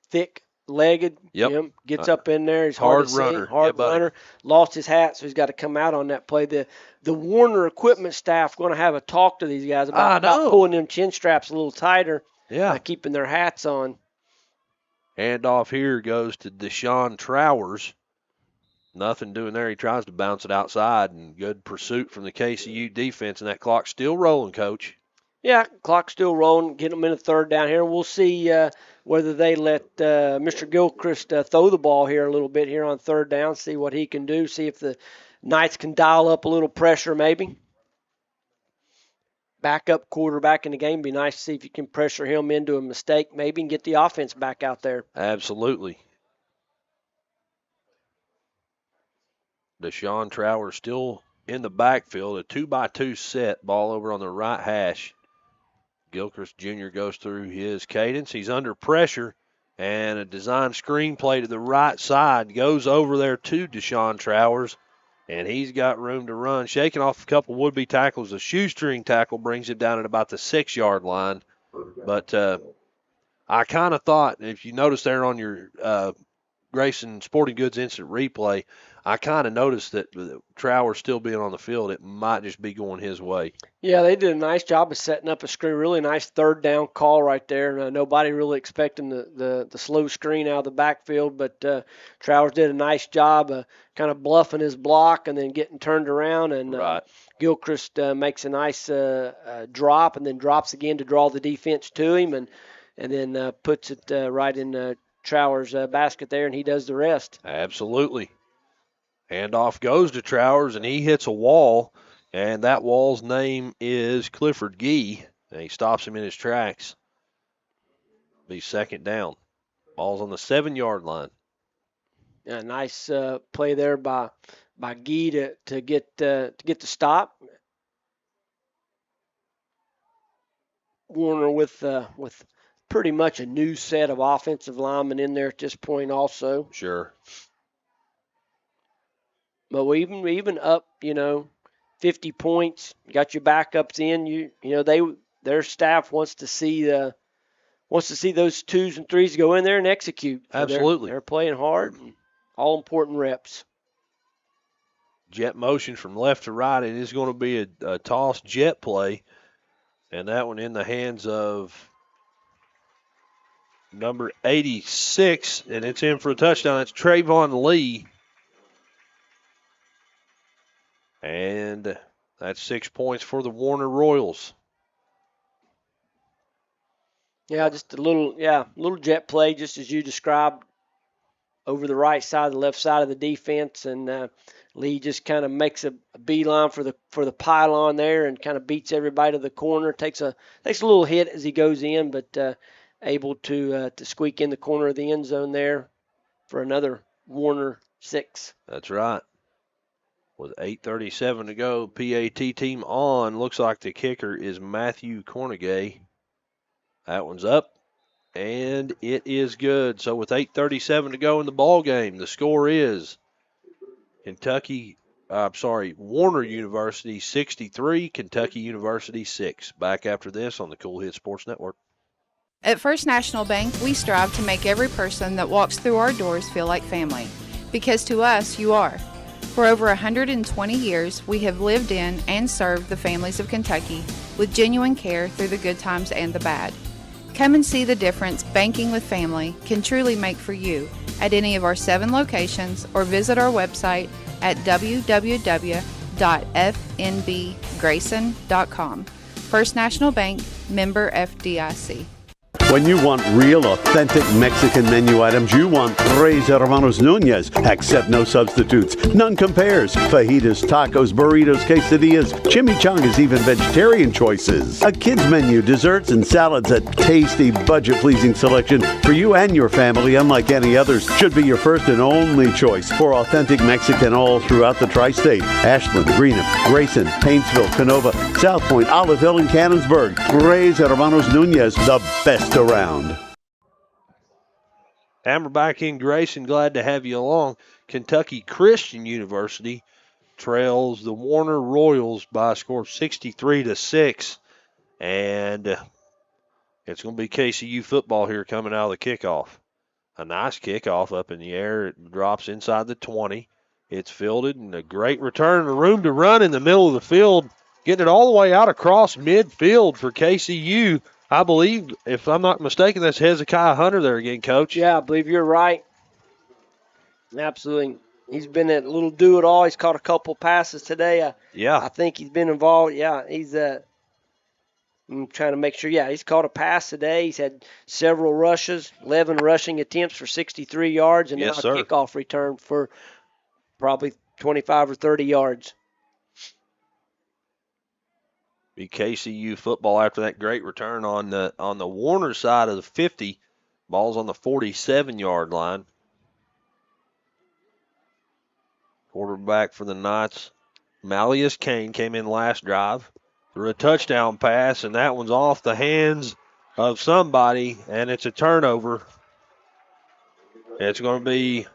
thick-legged. Yep. Gets up in there. He's hard hard to runner. See. Hard runner. Lost his hat, so he's got to come out on that play. The Warner equipment staff going to have a talk to these guys about pulling them chin straps a little tighter. Yeah. Keeping their hats on. Handoff here goes to Deshaun Trowers. Nothing doing there. He tries to bounce it outside, and good pursuit from the KCU defense, and that clock's still rolling, Coach. Yeah, clock's still rolling. Get them in a third down here. We'll see whether they let Mr. Gilchrist throw the ball here a little bit here on third down, see what he can do, see if the Knights can dial up a little pressure maybe. Backup quarterback in the game. Be nice to see if you can pressure him into a mistake maybe and get the offense back out there. Absolutely. Deshaun Trowers still in the backfield, a 2-by-2 set, ball over on the right hash. Gilchrist Jr. goes through his cadence. He's under pressure, and a design screen play to the right side goes over there to Deshaun Trowers, and he's got room to run. Shaking off a couple would-be tackles. A shoestring tackle brings him down at about the 6-yard line. But I kind of thought, if you notice there on your Grayson Sporting Goods instant replay, I kind of noticed that Trowers still being on the field, it might just be going his way. Yeah, they did a nice job of setting up a screen. Really nice third down call right there. Nobody really expecting the slow screen out of the backfield, but Trowers did a nice job of kind of bluffing his block and then getting turned around. And Gilchrist makes a nice drop and then drops again to draw the defense to him and then puts it right in Trowers' basket there, and he does the rest. Absolutely. Handoff goes to Trowers, and he hits a wall, and that wall's name is Clifford Gee, and he stops him in his tracks. Be second down. Ball's on the 7-yard line. Yeah, nice play there by Gee to get the stop. Warner with pretty much a new set of offensive linemen in there at this point also. Sure. But we even up, 50 points, got your backups in. Their staff wants to see those 2s and 3s go in there and execute. So Absolutely. They're playing hard, all important reps. Jet motion from left to right. It is going to be a toss jet play, and that one in the hands of number 86, and it's in for a touchdown. It's Trayvon Lee. And that's 6 points for the Warner Royals. Yeah, just a little jet play, just as you described, over the right side, the left side of the defense, and Lee just kind of makes a beeline for the pylon there, and kind of beats everybody to the corner. Takes a little hit as he goes in, but able to squeak in the corner of the end zone there for another Warner 6. That's right. With 8:37 to go, PAT team on. Looks like the kicker is Matthew Cornegay. That one's up, and it is good. So with 8:37 to go in the ball game, the score is Warner University 63, Kentucky University 6. Back after this on the Kool Hit Sports Network. At First National Bank, we strive to make every person that walks through our doors feel like family. Because to us, you are. For over 120 years, we have lived in and served the families of Kentucky with genuine care through the good times and the bad. Come and see the difference banking with family can truly make for you at any of our 7 locations or visit our website at www.fnbgrayson.com. First National Bank, member FDIC. When you want real, authentic Mexican menu items, you want Tres Hermanos Núñez. Accept no substitutes. None compares. Fajitas, tacos, burritos, quesadillas, chimichangas, even vegetarian choices. A kids menu, desserts, and salads. A tasty, budget-pleasing selection for you and your family, unlike any others. Should be your first and only choice for authentic Mexican all throughout the tri-state. Ashland, Greenup, Grayson, Paintsville, Canova, South Point, Olive Hill, and Cannonsburg. Tres Hermanos Núñez, the best around. And we're back in Grayson. Glad to have you along. Kentucky Christian University trails the Warner Royals by a score of 63-6. And it's going to be KCU football here coming out of the kickoff. A nice kickoff up in the air. It drops inside the 20. It's fielded, and a great return. A room to run in the middle of the field. Getting it all the way out across midfield for KCU. I believe, if I'm not mistaken, that's Hezekiah Hunter there again, Coach. Yeah, I believe you're right. Absolutely. He's been a little do-it-all. He's caught a couple passes today. I think he's been involved. Yeah, he's I'm trying to make sure. Yeah, he's caught a pass today. He's had several rushes, 11 rushing attempts for 63 yards, and now a kickoff return for probably 25 or 30 yards. Be KCU football after that great return on the Warner side of the 50. Ball's on the 47-yard line. Quarterback for the Knights, Malleus Kane, came in last drive, threw a touchdown pass, and that one's off the hands of somebody, and it's a turnover. It's going to be,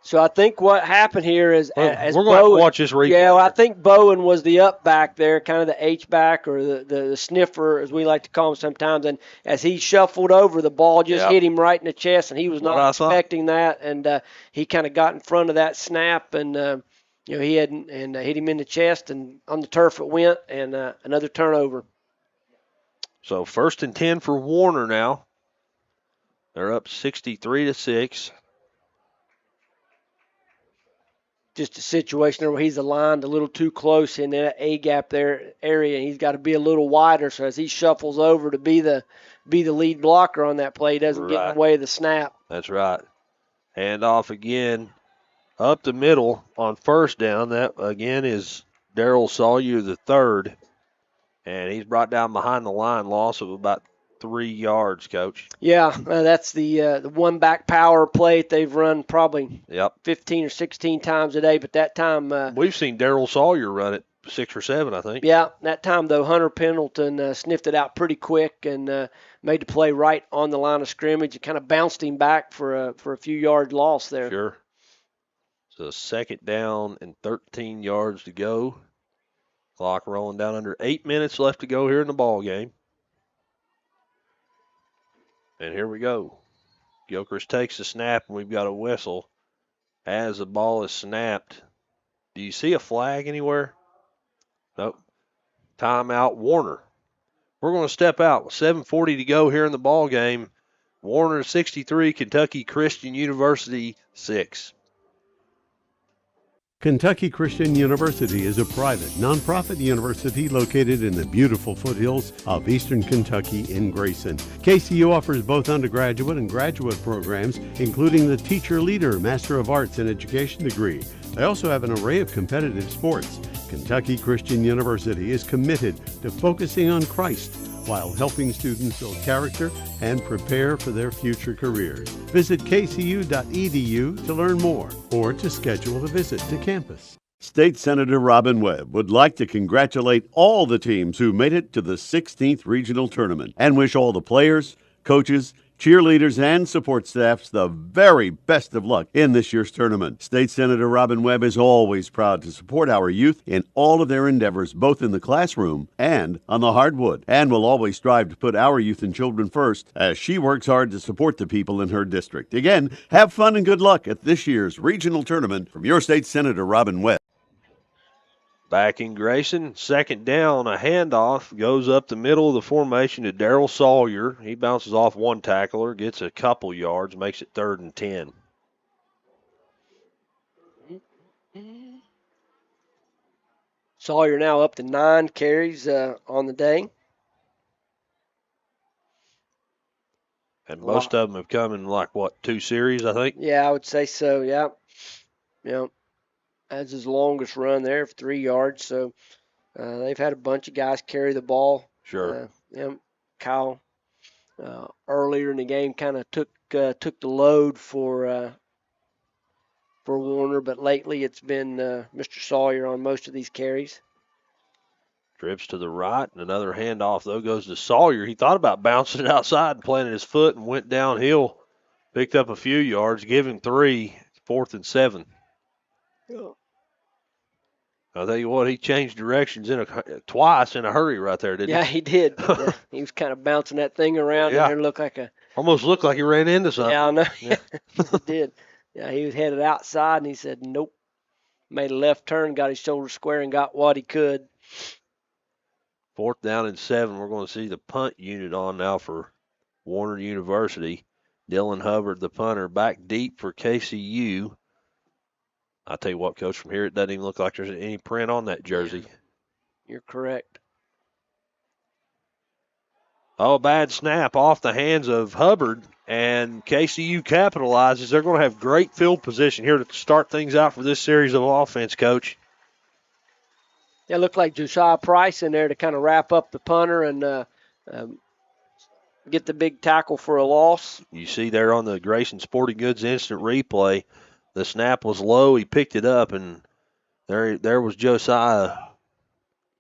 So I think what happened here is as we're going to watch this replay. Yeah, well, I think Bowen was the up back there, kind of the H back or the sniffer, as we like to call him sometimes. And as he shuffled over, the ball just hit him right in the chest, and he was not expecting that. And he kind of got in front of that snap, and he hit him in the chest, and on the turf it went, and another turnover. So 1st and 10 for Warner now. They're up 63-6. Just a situation where he's aligned a little too close in that A-gap there area, and he's got to be a little wider. So as he shuffles over to be the lead blocker on that play, he doesn't get in the way of the snap. That's right. Hand off again up the middle on 1st down. That, again, is Darryl Sawyer the third, and he's brought down behind the line, loss of about 3 yards, Coach. Yeah, that's the one back power play that they've run probably 15 or 16 times a day, but that time we've seen Darryl Sawyer run it 6 or 7, I think. Yeah, that time though Hunter Pendleton sniffed it out pretty quick and made the play right on the line of scrimmage. It kind of bounced him back for a few yard loss there. Sure. So 2nd down and 13 yards to go. Clock rolling down, under 8 minutes left to go here in the ball game. And here we go. Gilchrist takes the snap, and we've got a whistle as the ball is snapped. Do you see a flag anywhere? Nope. Timeout, Warner. We're going to step out with 7:40 to go here in the ball game. Warner 63, Kentucky Christian University 6. Kentucky Christian University is a private, nonprofit university located in the beautiful foothills of eastern Kentucky in Grayson. KCU offers both undergraduate and graduate programs, including the Teacher Leader Master of Arts in Education degree. They also have an array of competitive sports. Kentucky Christian University is committed to focusing on Christ while helping students build character and prepare for their future careers. Visit kcu.edu to learn more or to schedule a visit to campus. State Senator Robin Webb would like to congratulate all the teams who made it to the 16th Regional Tournament and wish all the players, coaches, cheerleaders, and support staffs the very best of luck in this year's tournament. State Senator Robin Webb is always proud to support our youth in all of their endeavors, both in the classroom and on the hardwood, and will always strive to put our youth and children first as she works hard to support the people in her district. Again, have fun and good luck at this year's regional tournament from your State Senator Robin Webb. Back in Grayson, 2nd down, a handoff goes up the middle of the formation to Darryl Sawyer. He bounces off one tackler, gets a couple yards, makes it 3rd and 10. Sawyer now up to 9 carries on the day. And most of them have come in 2 series, I think? Yeah, I would say so, yeah. That's his longest run there of 3 yards. So they've had a bunch of guys carry the ball. Sure. Kyle earlier in the game kind of took the load for Warner, but lately it's been Mr. Sawyer on most of these carries. Trips to the right, and another handoff, though, goes to Sawyer. He thought about bouncing it outside and planted his foot and went downhill. Picked up a few yards, give him 3, 4th and 7. I'll tell you what, he changed directions twice in a hurry right there, didn't he? Yeah, he did. He was kind of bouncing that thing around, and it looked like almost looked like he ran into something. Yeah, I know. Yeah. He did. Yeah, he was headed outside, and he said, nope. Made a left turn, got his shoulder square, and got what he could. 4th down and 7. We're going to see the punt unit on now for Warner University. Dylan Hubbard, the punter, back deep for KCU. I'll tell you what, Coach, from here it doesn't even look like there's any print on that jersey. You're correct. Oh, a bad snap off the hands of Hubbard, and KCU capitalizes. They're going to have great field position here to start things out for this series of offense, Coach. Yeah, it looked like Josiah Price in there to kind of wrap up the punter and get the big tackle for a loss. You see there on the Grayson Sporting Goods instant replay, the snap was low. He picked it up, and there was Josiah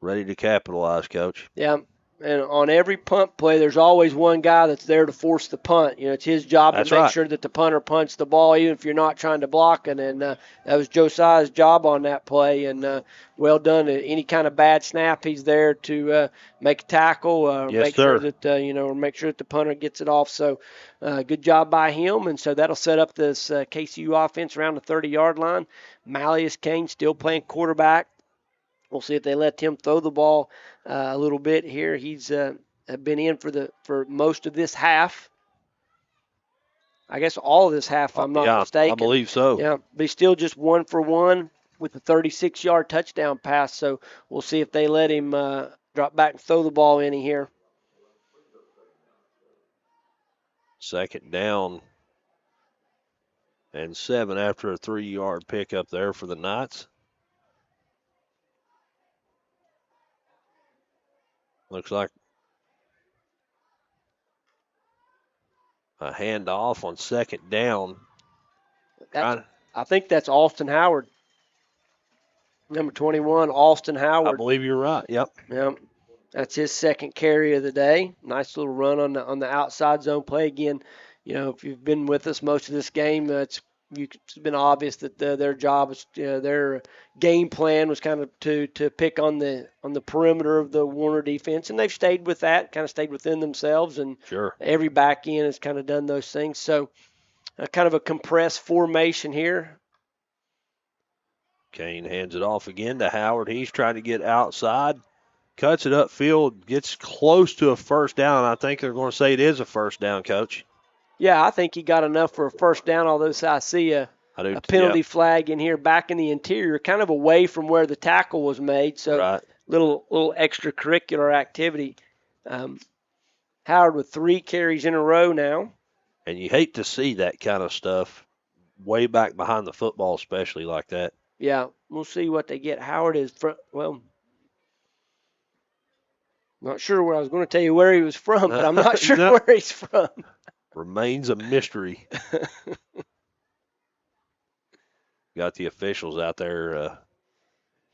ready to capitalize, Coach. Yeah, and on every punt play, there's always one guy that's there to force the punt. You know, it's his job to make sure that the punter punts the ball, even if you're not trying to block it. And that was Josiah's job on that play. And well done. Any kind of bad snap, he's there to make a tackle, yes, make sir. sure that or make sure that the punter gets it off. So good job by him. And so that'll set up this KCU offense around the 30-yard line. Malleus Kane still playing quarterback. We'll see if they let him throw the ball a little bit here. He's been in for most of this half. I guess all of this half, if I'm not mistaken. I believe so. Yeah, but he's still just 1 for 1 with a 36-yard touchdown pass. So we'll see if they let him drop back and throw the ball any here. 2nd down and 7 after a 3-yard pickup there for the Knights. Looks like a handoff on 2nd down. I think that's Austin Howard. Number 21, Austin Howard. I believe you're right. Yep. Yep. That's his 2nd carry of the day. Nice little run on the outside zone play. Again, you know, if you've been with us most of this game, it's been obvious that their job is, their game plan was kind of to pick on the perimeter of the Warner defense, and they've stayed with that, kind of stayed within themselves, and every back end has kind of done those things. So kind of a compressed formation here. Kane hands it off again to Howard. He's trying to get outside, cuts it upfield, gets close to a 1st down. I think they're going to say it is a 1st down, Coach. Yeah, I think he got enough for a 1st down, although I see a penalty flag in here back in the interior, kind of away from where the tackle was made. So little extracurricular activity. Howard with 3 carries in a row now. And you hate to see that kind of stuff way back behind the football, especially like that. Yeah, we'll see what they get. Howard is not sure where I was going to tell you where he was from, but I'm not sure where he's from. Remains a mystery. Got the officials out there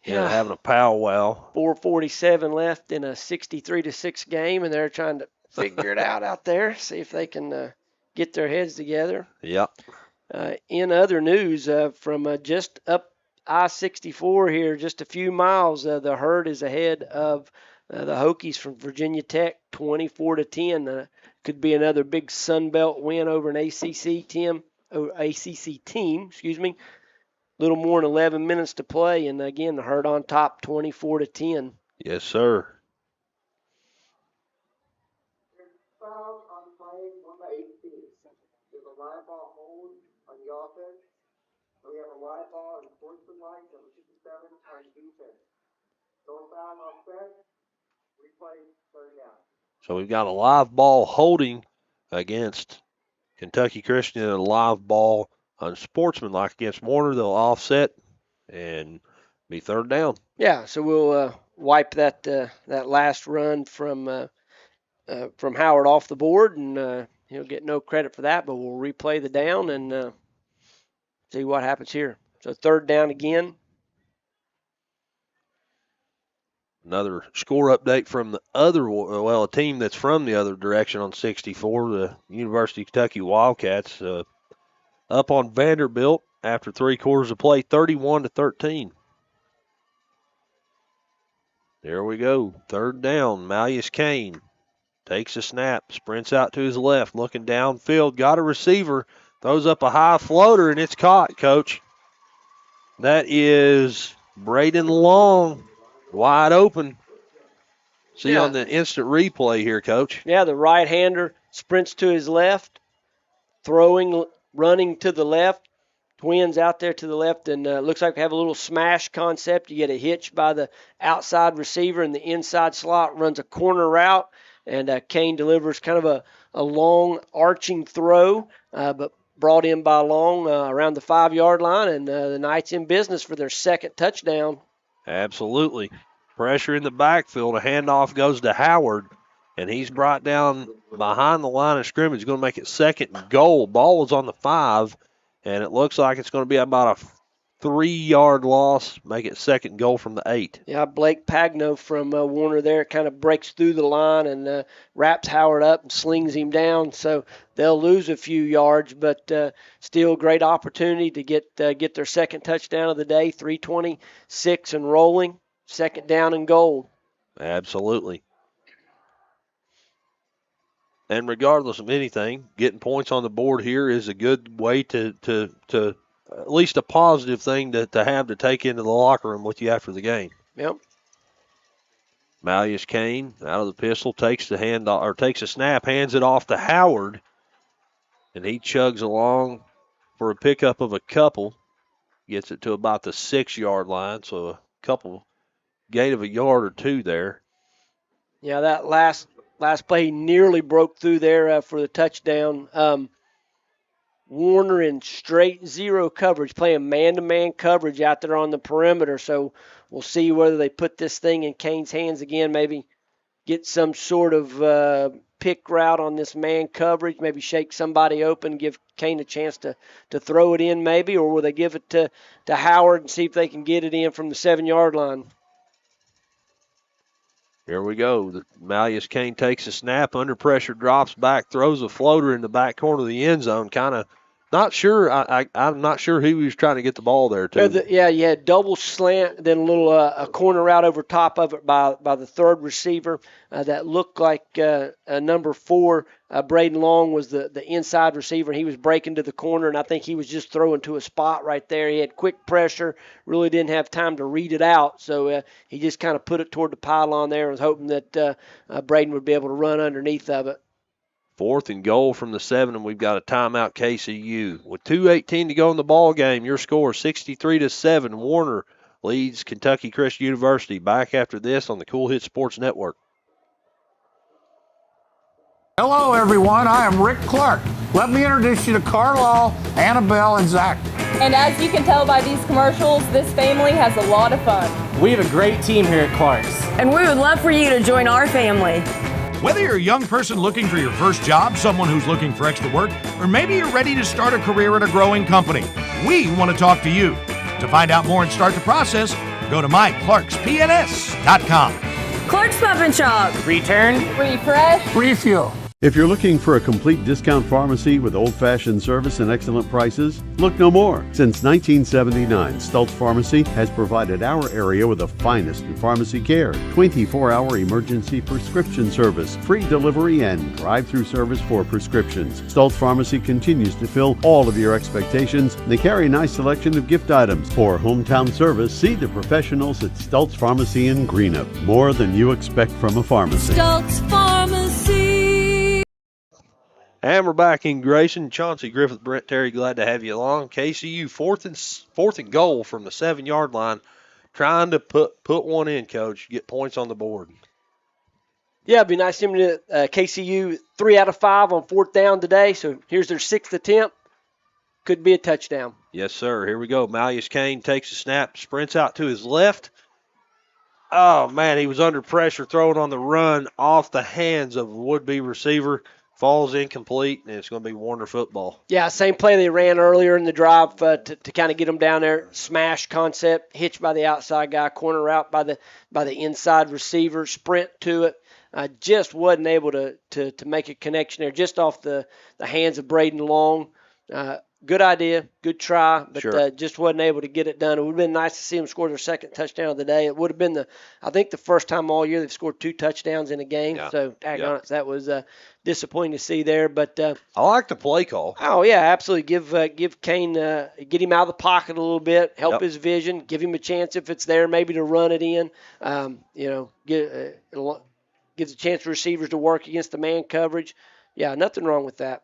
having a powwow. 4:47 left in a 63-6 game, and they're trying to figure it out there, see if they can get their heads together. Yep. In other news, from just up I-64 here, just a few miles, the Herd is ahead of the Hokies from Virginia Tech, 24-10. Could be another big Sun Belt win over an ACC team. Little more than 11 minutes to play, and again, the Herd on top, 24-10. Yes, sir. We have a live ball and sportsmanlike number 57 on defense. No foul on set. Replay 3rd down. So we've got a live ball holding against Kentucky Christian and a live ball unsportsmanlike against Warner. They'll offset and be 3rd down. Yeah, so we'll wipe that last run from Howard off the board, and he'll get no credit for that, but we'll replay the down and see what happens here. So 3rd down again. Another score update from the other, a team that's from the other direction on 64, the University of Kentucky Wildcats, up on Vanderbilt after 3 quarters of play, 31-13. There we go. 3rd down. Malleus Kane takes a snap, sprints out to his left, looking downfield, got a receiver, throws up a high floater, and it's caught, Coach. That is Braden Long, wide open. See on the instant replay here, Coach. Yeah, the right-hander sprints to his left, throwing, running to the left, twins out there to the left, and looks like we have a little smash concept. You get a hitch by the outside receiver, and the inside slot runs a corner route, and Kane delivers kind of a long arching throw, but brought in by Long around the 5-yard line, and the Knights in business for their 2nd touchdown. Absolutely. Pressure in the backfield. A handoff goes to Howard, and he's brought down behind the line of scrimmage. Going to make it 2nd and goal. Ball was on the 5, and it looks like it's going to be about a 3-yard loss. Make it 2nd and goal from the 8. Yeah, Blake Pagno from Warner there kind of breaks through the line and wraps Howard up and slings him down. So they'll lose a few yards, but still great opportunity to get their 2nd touchdown of the day. 3:26 and rolling. 2nd down and goal. Absolutely. And regardless of anything, getting points on the board here is a good way to at least a positive thing to have to take into the locker room with you after the game. Yep. Malleus Kane out of the pistol takes a snap, hands it off to Howard, and he chugs along for a pickup of a couple. Gets it to about the 6-yard line, so a couple gain of a yard or 2 there. Yeah, that last play, he nearly broke through there for the touchdown. Warner in straight zero coverage, playing man-to-man coverage out there on the perimeter. So we'll see whether they put this thing in Kane's hands again, maybe get some sort of pick route on this man coverage, maybe shake somebody open, give Kane a chance to throw it in maybe, or will they give it to Howard and see if they can get it in from the 7-yard line? Here we go. Malleus Kane takes a snap, under pressure, drops back, throws a floater in the back corner of the end zone. Kind of not sure. I'm not sure who he was trying to get the ball there to. Yeah, you had double slant, then a little a corner route over top of it by the 3rd receiver. That looked like number 4. Braden Long was the inside receiver, and he was breaking to the corner, and I think he was just throwing to a spot right there. He had quick pressure, really didn't have time to read it out, so he just kind of put it toward the pylon there and was hoping that Braden would be able to run underneath of it. 4th and goal from the 7, and we've got a timeout KCU. With 2:18 to go in the ball game, your score 63-7. Warner leads Kentucky Christian University. Back after this on the Kool Hit Sports Network. Hello, everyone. I am Rick Clark. Let me introduce you to Carlisle, Annabelle, and Zach. And as you can tell by these commercials, this family has a lot of fun. We have a great team here at Clark's. And we would love for you to join our family. Whether you're a young person looking for your first job, someone who's looking for extra work, or maybe you're ready to start a career at a growing company, we want to talk to you. To find out more and start the process, go to myclarkspns.com. Clark's Pump and Shop. Return, refresh, refuel. If you're looking for a complete discount pharmacy with old-fashioned service and excellent prices, look no more. Since 1979, Stultz Pharmacy has provided our area with the finest in pharmacy care, 24-hour emergency prescription service, free delivery, and drive-through service for prescriptions. Stultz Pharmacy continues to fill all of your expectations. They carry a nice selection of gift items. For hometown service, see the professionals at Stultz Pharmacy in Greenup. More than you expect from a pharmacy. Stultz Pharmacy. And we're back in Grayson. Chauncey Griffith, Brent Terry, glad to have you along. KCU, fourth and goal from the 7-yard line, trying to put one in, Coach, get points on the board. Yeah, it'd be nice to see KCU 3 out of 5 on 4th down today. So here's their 6th attempt. Could be a touchdown. Yes, sir. Here we go. Malleus Kane takes a snap, sprints out to his left. Oh, man, he was under pressure, throwing on the run off the hands of a would-be receiver. Falls incomplete, and it's going to be Warner football. Yeah, same play they ran earlier in the drive to kind of get them down there. Smash concept, hitch by the outside guy, corner route by the inside receiver, sprint to it. Just wasn't able to make a connection there, just off the hands of Braden Long. Good idea, good try, but Sure. just wasn't able to get it done. It would have been nice to see them score their second touchdown of the day. It would have been I think the first time all year they've scored 2 touchdowns in a game. Yeah. So, that was disappointing to see there. But I like the play call. oh yeah, absolutely. Give Kane, get him out of the pocket a little bit, help Yep. his vision, give him a chance if it's there, maybe to run it in. Gives a chance for receivers to work against the man coverage. Yeah, nothing wrong with that.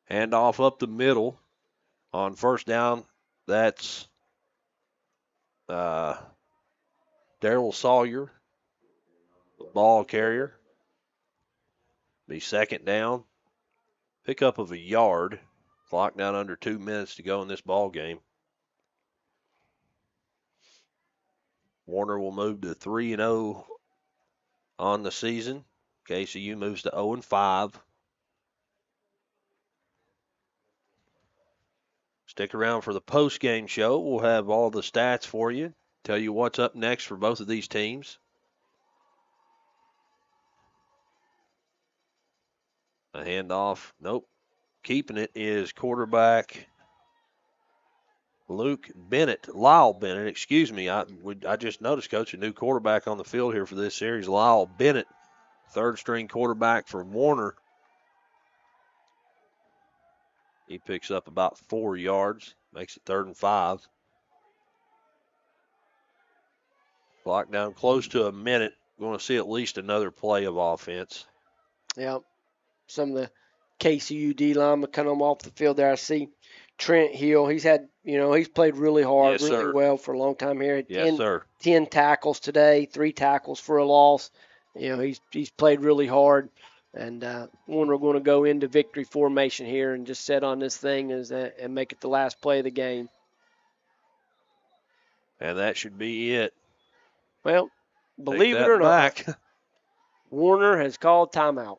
Hand off up the middle on first down. That's Daryl Sawyer, the ball carrier. Be second down. Pickup of a yard. Clock down under 2 minutes to go in this ball game. Warner will move to 3-0 on the season. KCU moves to 0-5. Stick around for the post-game show. We'll have all the stats for you. Tell you what's up next for both of these teams. A handoff. Nope. Keeping it is quarterback Lyle Bennett, excuse me. I just noticed, Coach, a new quarterback on the field here for this series. Lyle Bennett, third-string quarterback for Warner. He picks up about 4 yards, makes it 3rd and 5. Clock down close to a minute. Going to see at least another play of offense. Yeah, some of the KCU D linemen coming off the field there. I see Trent Hill. He's played really hard, Yes, really sir. well for a long time here. Yes, sir. 10 tackles today, 3 tackles for a loss. He's played really hard. And we're going to go into victory formation here and just set on this thing and make it the last play of the game. And that should be it. Well, believe Take it or that not, Warner has called timeout.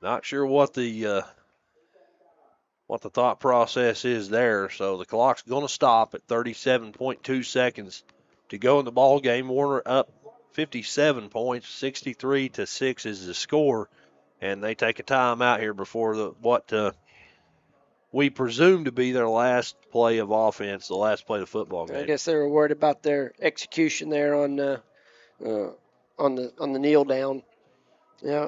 Not sure what the thought process is there. So the clock's going to stop at 37.2 seconds to go in the ball game. Warner up 57 points, 63-6 is the score, and they take a timeout here before what we presume to be their last play of offense, the last play of the football game. I guess they were worried about their execution there on the kneel down. Yeah,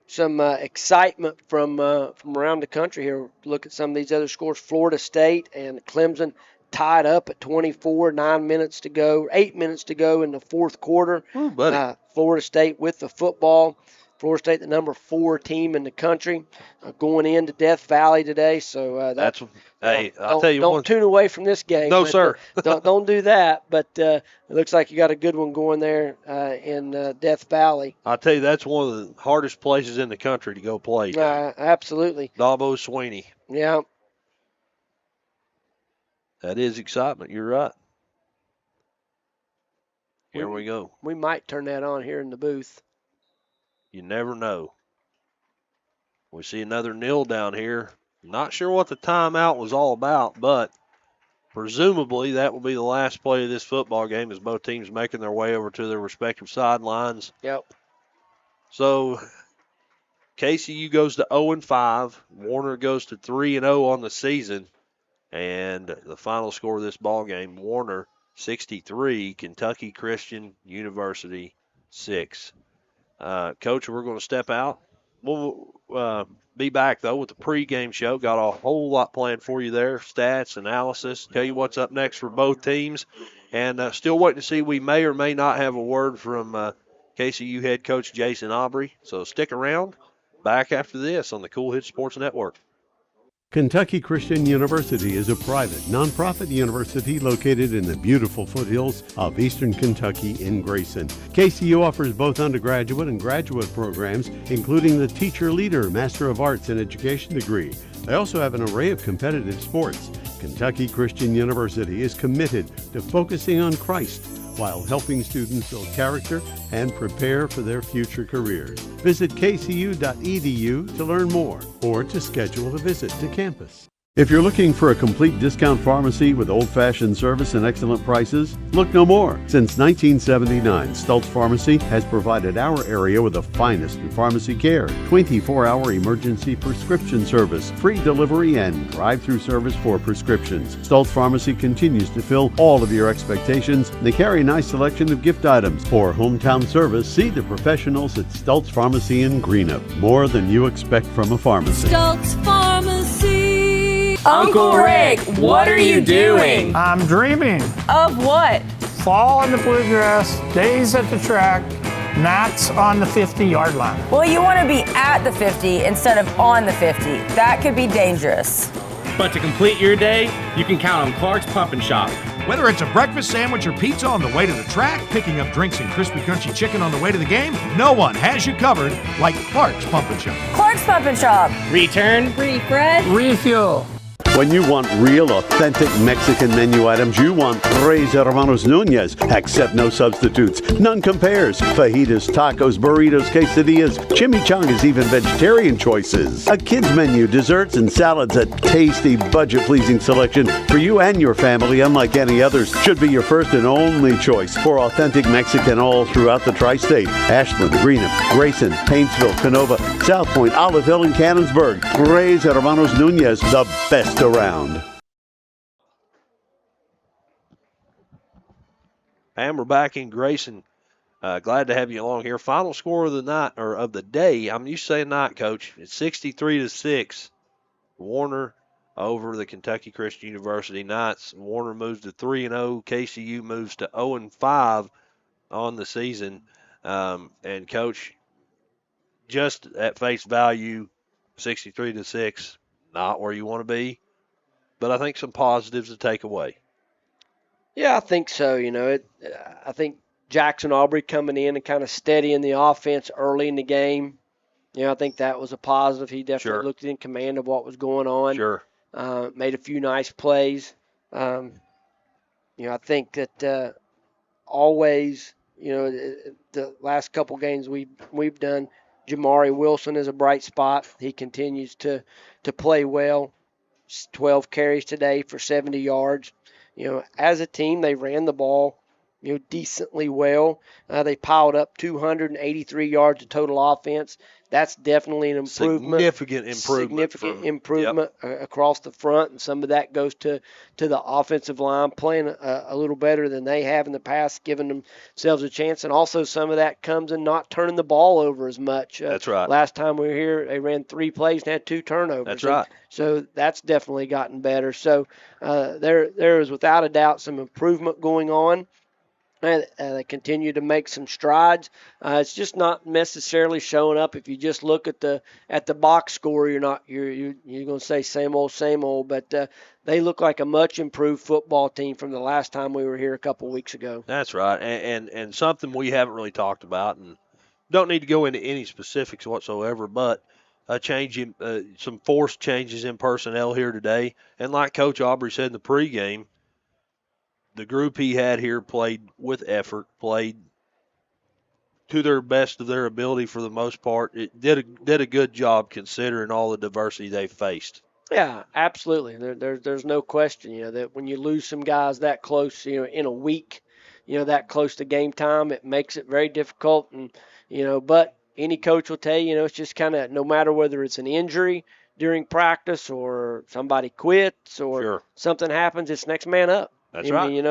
some excitement from around the country here. Look at some of these other scores. Florida State and Clemson tied up at 24, 8 minutes to go in the fourth quarter. Ooh, buddy. Florida State with the football. Florida State, the number 4 team in the country, going into Death Valley today. So I'll tell you don't one. tune away from this game. No, sir. don't do that. But it looks like you got a good one going there in Death Valley. I'll tell you, that's one of the hardest places in the country to go play. Absolutely. Dabo Swinney. Yeah. That is excitement. You're right. Here we go. We might turn that on here in the booth. You never know. We see another kneel down here. Not sure what the timeout was all about, but presumably that will be the last play of this football game as both teams making their way over to their respective sidelines. Yep. So KCU goes to 0-5. Warner goes to 3-0 on the season. And the final score of this ball game, Warner 63, Kentucky Christian University 6. Coach, we're going to step out. We'll be back, though, with the pregame show. Got a whole lot planned for you there, stats, analysis, tell you what's up next for both teams. And still waiting to see, we may or may not have a word from KCU head coach Jason Aubry. So stick around. Back after this on the Kool Sports Network. Kentucky Christian University is a private, nonprofit university located in the beautiful foothills of eastern Kentucky in Grayson. KCU offers both undergraduate and graduate programs, including the Teacher Leader Master of Arts in Education degree. They also have an array of competitive sports. Kentucky Christian University is committed to focusing on Christ while helping students build character and prepare for their future careers. Visit kcu.edu to learn more or to schedule a visit to campus. If you're looking for a complete discount pharmacy with old-fashioned service and excellent prices, look no more. Since 1979, Stultz Pharmacy has provided our area with the finest in pharmacy care, 24-hour emergency prescription service, free delivery, and drive-through service for prescriptions. Stultz Pharmacy continues to fill all of your expectations. They carry a nice selection of gift items. For hometown service, see the professionals at Stultz Pharmacy in Greenup. More than you expect from a pharmacy. Stultz Pharmacy. Uncle Rick, what are you doing? I'm dreaming. Of what? Fall in the bluegrass, days at the track, Nats on the 50-yard line. Well, you want to be at the 50 instead of on the 50. That could be dangerous. But to complete your day, you can count on Clark's Pump and Shop. Whether it's a breakfast sandwich or pizza on the way to the track, picking up drinks and crispy crunchy chicken on the way to the game, no one has you covered like Clark's Pump and Shop. Clark's Pump and Shop. Return, refresh, refuel. When you want real, authentic Mexican menu items, you want Tres Hermanos Nunez. Accept no substitutes. None compares. Fajitas, tacos, burritos, quesadillas, chimichangas, even vegetarian choices. A kids menu, desserts and salads, a tasty, budget-pleasing selection for you and your family, unlike any others. Should be your first and only choice for authentic Mexican all throughout the tri-state. Ashland, Greenup, Grayson, Paintsville, Canova, South Point, Olive Hill, and Cannonsburg. Tres Hermanos Nunez, the best around. And we're back in Grayson. Glad to have you along here. Final score of the night, or of the day. I'm used to saying night, Coach. It's 63-6. Warner over the Kentucky Christian University Knights. Warner moves to 3-0. KCU moves to 0-5 on the season. And Coach, just at face value, 63-6, not where you want to be. But I think some positives to take away. Yeah, I think so. I think Jackson Aubry coming in and kind of steadying the offense early in the game. I think that was a positive. He definitely looked in command of what was going on. Sure. Made a few nice plays. I think that always, the last couple games we've done, Jamari Wilson is a bright spot. He continues to play well. 12 carries today for 70 yards. As a team, they ran the ball, decently well. They piled up 283 yards of total offense. That's definitely an improvement. Significant improvement across the front, and some of that goes to the offensive line playing a little better than they have in the past, giving themselves a chance. And also some of that comes in not turning the ball over as much. That's right. Last time we were here, they ran 3 plays and had 2 turnovers. That's right. So that's definitely gotten better. So there is without a doubt some improvement going on. They continue to make some strides. It's just not necessarily showing up. If you just look at the box score, you're going to say same old. But they look like a much improved football team from the last time we were here a couple weeks ago. That's right, and something we haven't really talked about, and don't need to go into any specifics whatsoever, but a change in some forced changes in personnel here today. And like Coach Aubry said in the pregame, the group he had here played with effort, played to their best of their ability for the most part. It did a good job considering all the diversity they faced. Yeah, absolutely. There's no question, that when you lose some guys that close, in a week, that close to game time, it makes it very difficult. And, but any coach will tell you, it's just kind of no matter whether it's an injury during practice or somebody quits or something happens, it's next man up. That's right.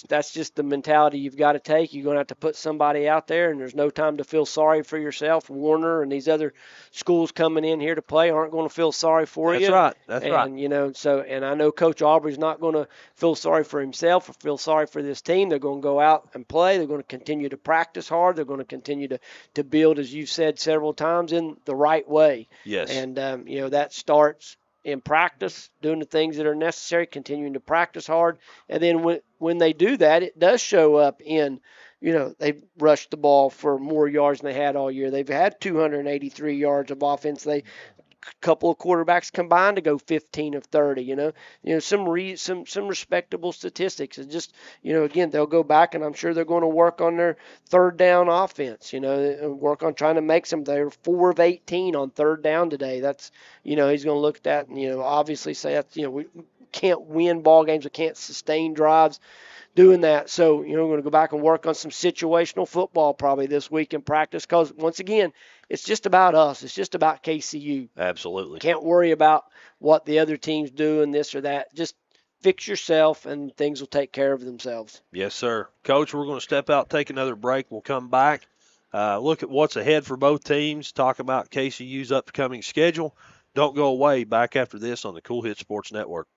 That's just the mentality you've got to take. You're going to have to put somebody out there, and there's no time to feel sorry for yourself. Warner and these other schools coming in here to play aren't going to feel sorry for you. That's right. And I know Coach Aubry's not going to feel sorry for himself or feel sorry for this team. They're going to go out and play. They're going to continue to practice hard. They're going to continue to build, as you've said several times, in the right way. Yes. And, that starts in practice, doing the things that are necessary, continuing to practice hard. And then when they do that, it does show up in, they've rushed the ball for more yards than they had all year. They've had 283 yards of offense. They couple of quarterbacks combined to go 15 of 30. Some respectable statistics. And just again, they'll go back, and I'm sure they're going to work on their third down offense. And work on trying to make some. They're 4 of 18 on third down today. That's he's going to look at that and obviously say that's we can't win ball games, we can't sustain drives doing that. So, we're going to go back and work on some situational football probably this week in practice because, once again, it's just about us. It's just about KCU. Absolutely. Can't worry about what the other team's doing, this or that. Just fix yourself, and things will take care of themselves. Yes, sir. Coach, we're going to step out, take another break. We'll come back, look at what's ahead for both teams, talk about KCU's upcoming schedule. Don't go away. Back after this on the Kool Hit Sports Network.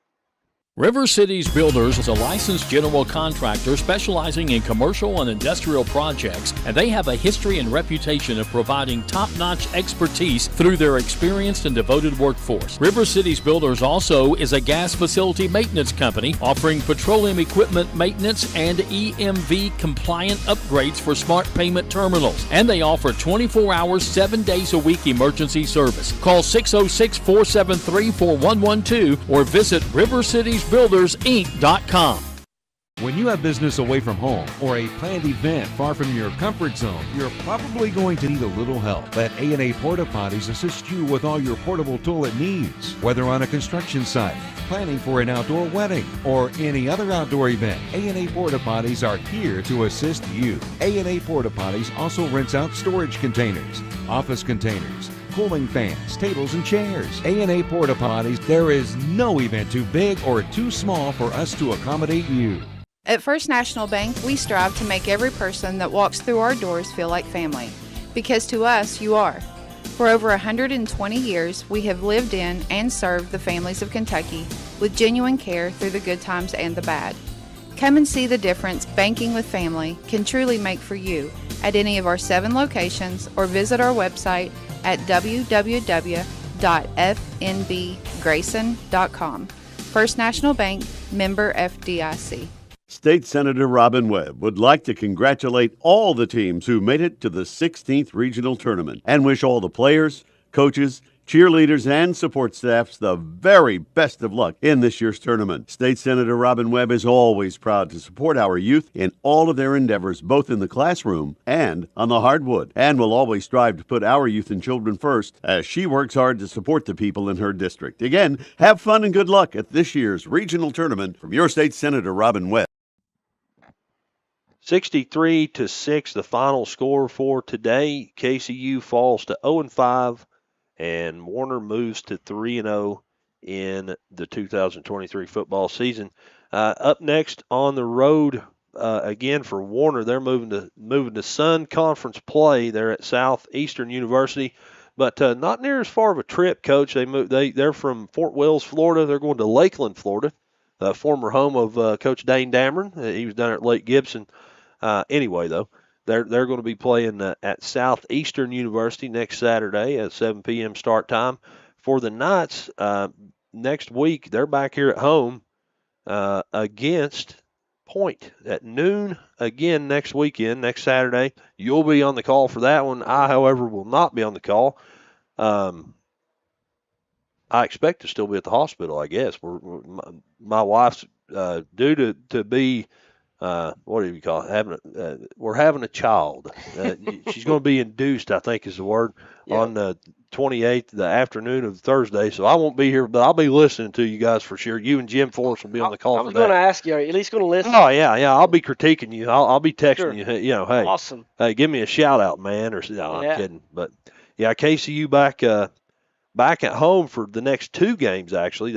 River Cities Builders is a licensed general contractor specializing in commercial and industrial projects, and they have a history and reputation of providing top-notch expertise through their experienced and devoted workforce. River Cities Builders also is a gas facility maintenance company offering petroleum equipment maintenance and EMV-compliant upgrades for smart payment terminals, and they offer 24 hours, 7 days a week emergency service. Call 606-473-4112 or visit rivercitiesbuildersinc.com. When you have business away from home or a planned event far from your comfort zone, you're probably going to need a little help. Let A&A Porta Potties assist you with all your portable toilet needs. Whether on a construction site, planning for an outdoor wedding, or any other outdoor event, A&A Porta Potties are here to assist you. A&A Porta Potties also rents out storage containers, office containers, cooling fans, tables, and chairs. A&A Porta Potties, there is no event too big or too small for us to accommodate you. At First National Bank, we strive to make every person that walks through our doors feel like family, because to us, you are. For over 120 years, we have lived in and served the families of Kentucky with genuine care through the good times and the bad. Come and see the difference banking with family can truly make for you at any of our 7 locations, or visit our website at www.fnbgrayson.com. First National Bank, member FDIC. State Senator Robin Webb would like to congratulate all the teams who made it to the 16th Regional Tournament and wish all the players, coaches, cheerleaders, and support staffs the very best of luck in this year's tournament. State Senator Robin Webb is always proud to support our youth in all of their endeavors, both in the classroom and on the hardwood, and will always strive to put our youth and children first as she works hard to support the people in her district. Again, have fun and good luck at this year's regional tournament from your State Senator Robin Webb. 63-6, the final score for today. KCU falls to 0-5. And Warner moves to 3-0 in the 2023 football season. Up next on the road, again for Warner, they're moving to Sun Conference play. They're at Southeastern University, but not near as far of a trip, Coach. They're from Fort Wells, Florida. They're going to Lakeland, Florida, former home of Coach Dane Dameron. He was down at Lake Gibson. Anyway, though, they're going to be playing at Southeastern University next Saturday at 7 p.m. start time. For the Knights, next week, they're back here at home against Point at noon again next weekend, next Saturday. You'll be on the call for that one. I, however, will not be on the call. I expect to still be at the hospital, I guess. My wife's due to be what do you call it? We're having a child. She's going to be induced, I think is the word, on the 28th, the afternoon of Thursday. So I won't be here, but I'll be listening to you guys for sure. You and Jim Forrest will be on the call. I was going to ask you, are you at least going to listen? Oh, yeah. I'll be critiquing you. I'll be texting you. Hey, awesome. Hey, give me a shout out, man. No, I'm kidding. But yeah, KCU back at home for the next 2 games. Actually,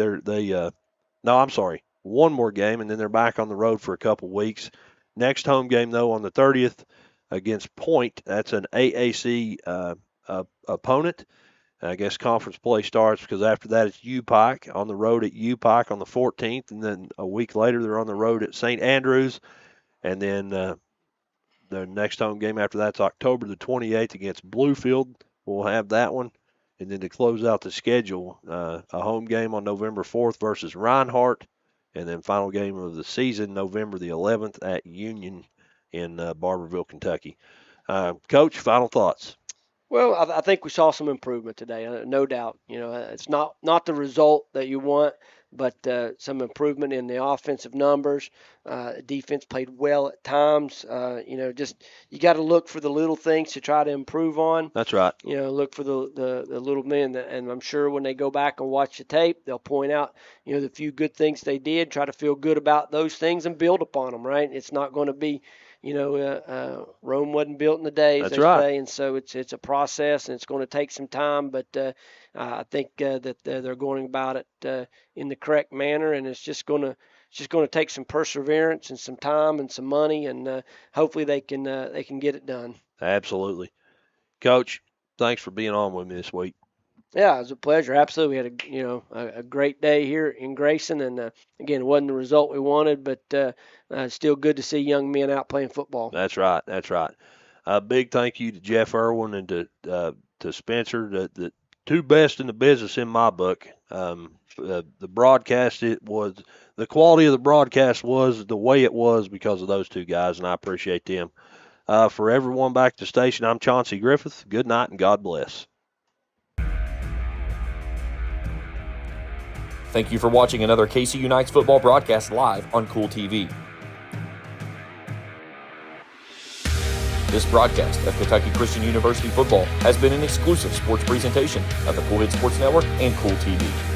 one more game, and then they're back on the road for a couple weeks. Next home game, though, on the 30th against Point. That's an AAC opponent. I guess conference play starts because after that it's UPike on the road at UPike on the 14th, and then a week later they're on the road at St. Andrews, and then the next home game after that's October the 28th against Bluefield. We'll have that one. And then to close out the schedule, a home game on November 4th versus Reinhardt. And then final game of the season, November the 11th at Union in Barberville, Kentucky. Coach, final thoughts? Well, I think we saw some improvement today, no doubt. It's not the result that you want, but some improvement in the offensive numbers. Defense played well at times. Just you got to look for the little things to try to improve on. That's right. Look for the little men, and I'm sure when they go back and watch the tape, they'll point out, the few good things they did. Try to feel good about those things and build upon them. Right? It's not going to be. Rome wasn't built in a day, as they say, and so it's a process, and it's going to take some time. But I think that they're going about it in the correct manner, and it's just going to take some perseverance and some time and some money, and hopefully they can get it done. Absolutely, Coach. Thanks for being on with me this week. Yeah, it was a pleasure. Absolutely, we had a great day here in Grayson, and again, it wasn't the result we wanted, but still good to see young men out playing football. That's right. That's right. A big thank you to Jeff Irwin and to Spencer, the two best in the business in my book. The broadcast, the quality of the broadcast was the way it was because of those two guys, and I appreciate them. For everyone back at the station, I'm Chauncey Griffith. Good night and God bless. Thank you for watching another KC Unites football broadcast live on Kool TV. This broadcast of Kentucky Christian University football has been an exclusive sports presentation of the Kool Sports Network and Kool TV.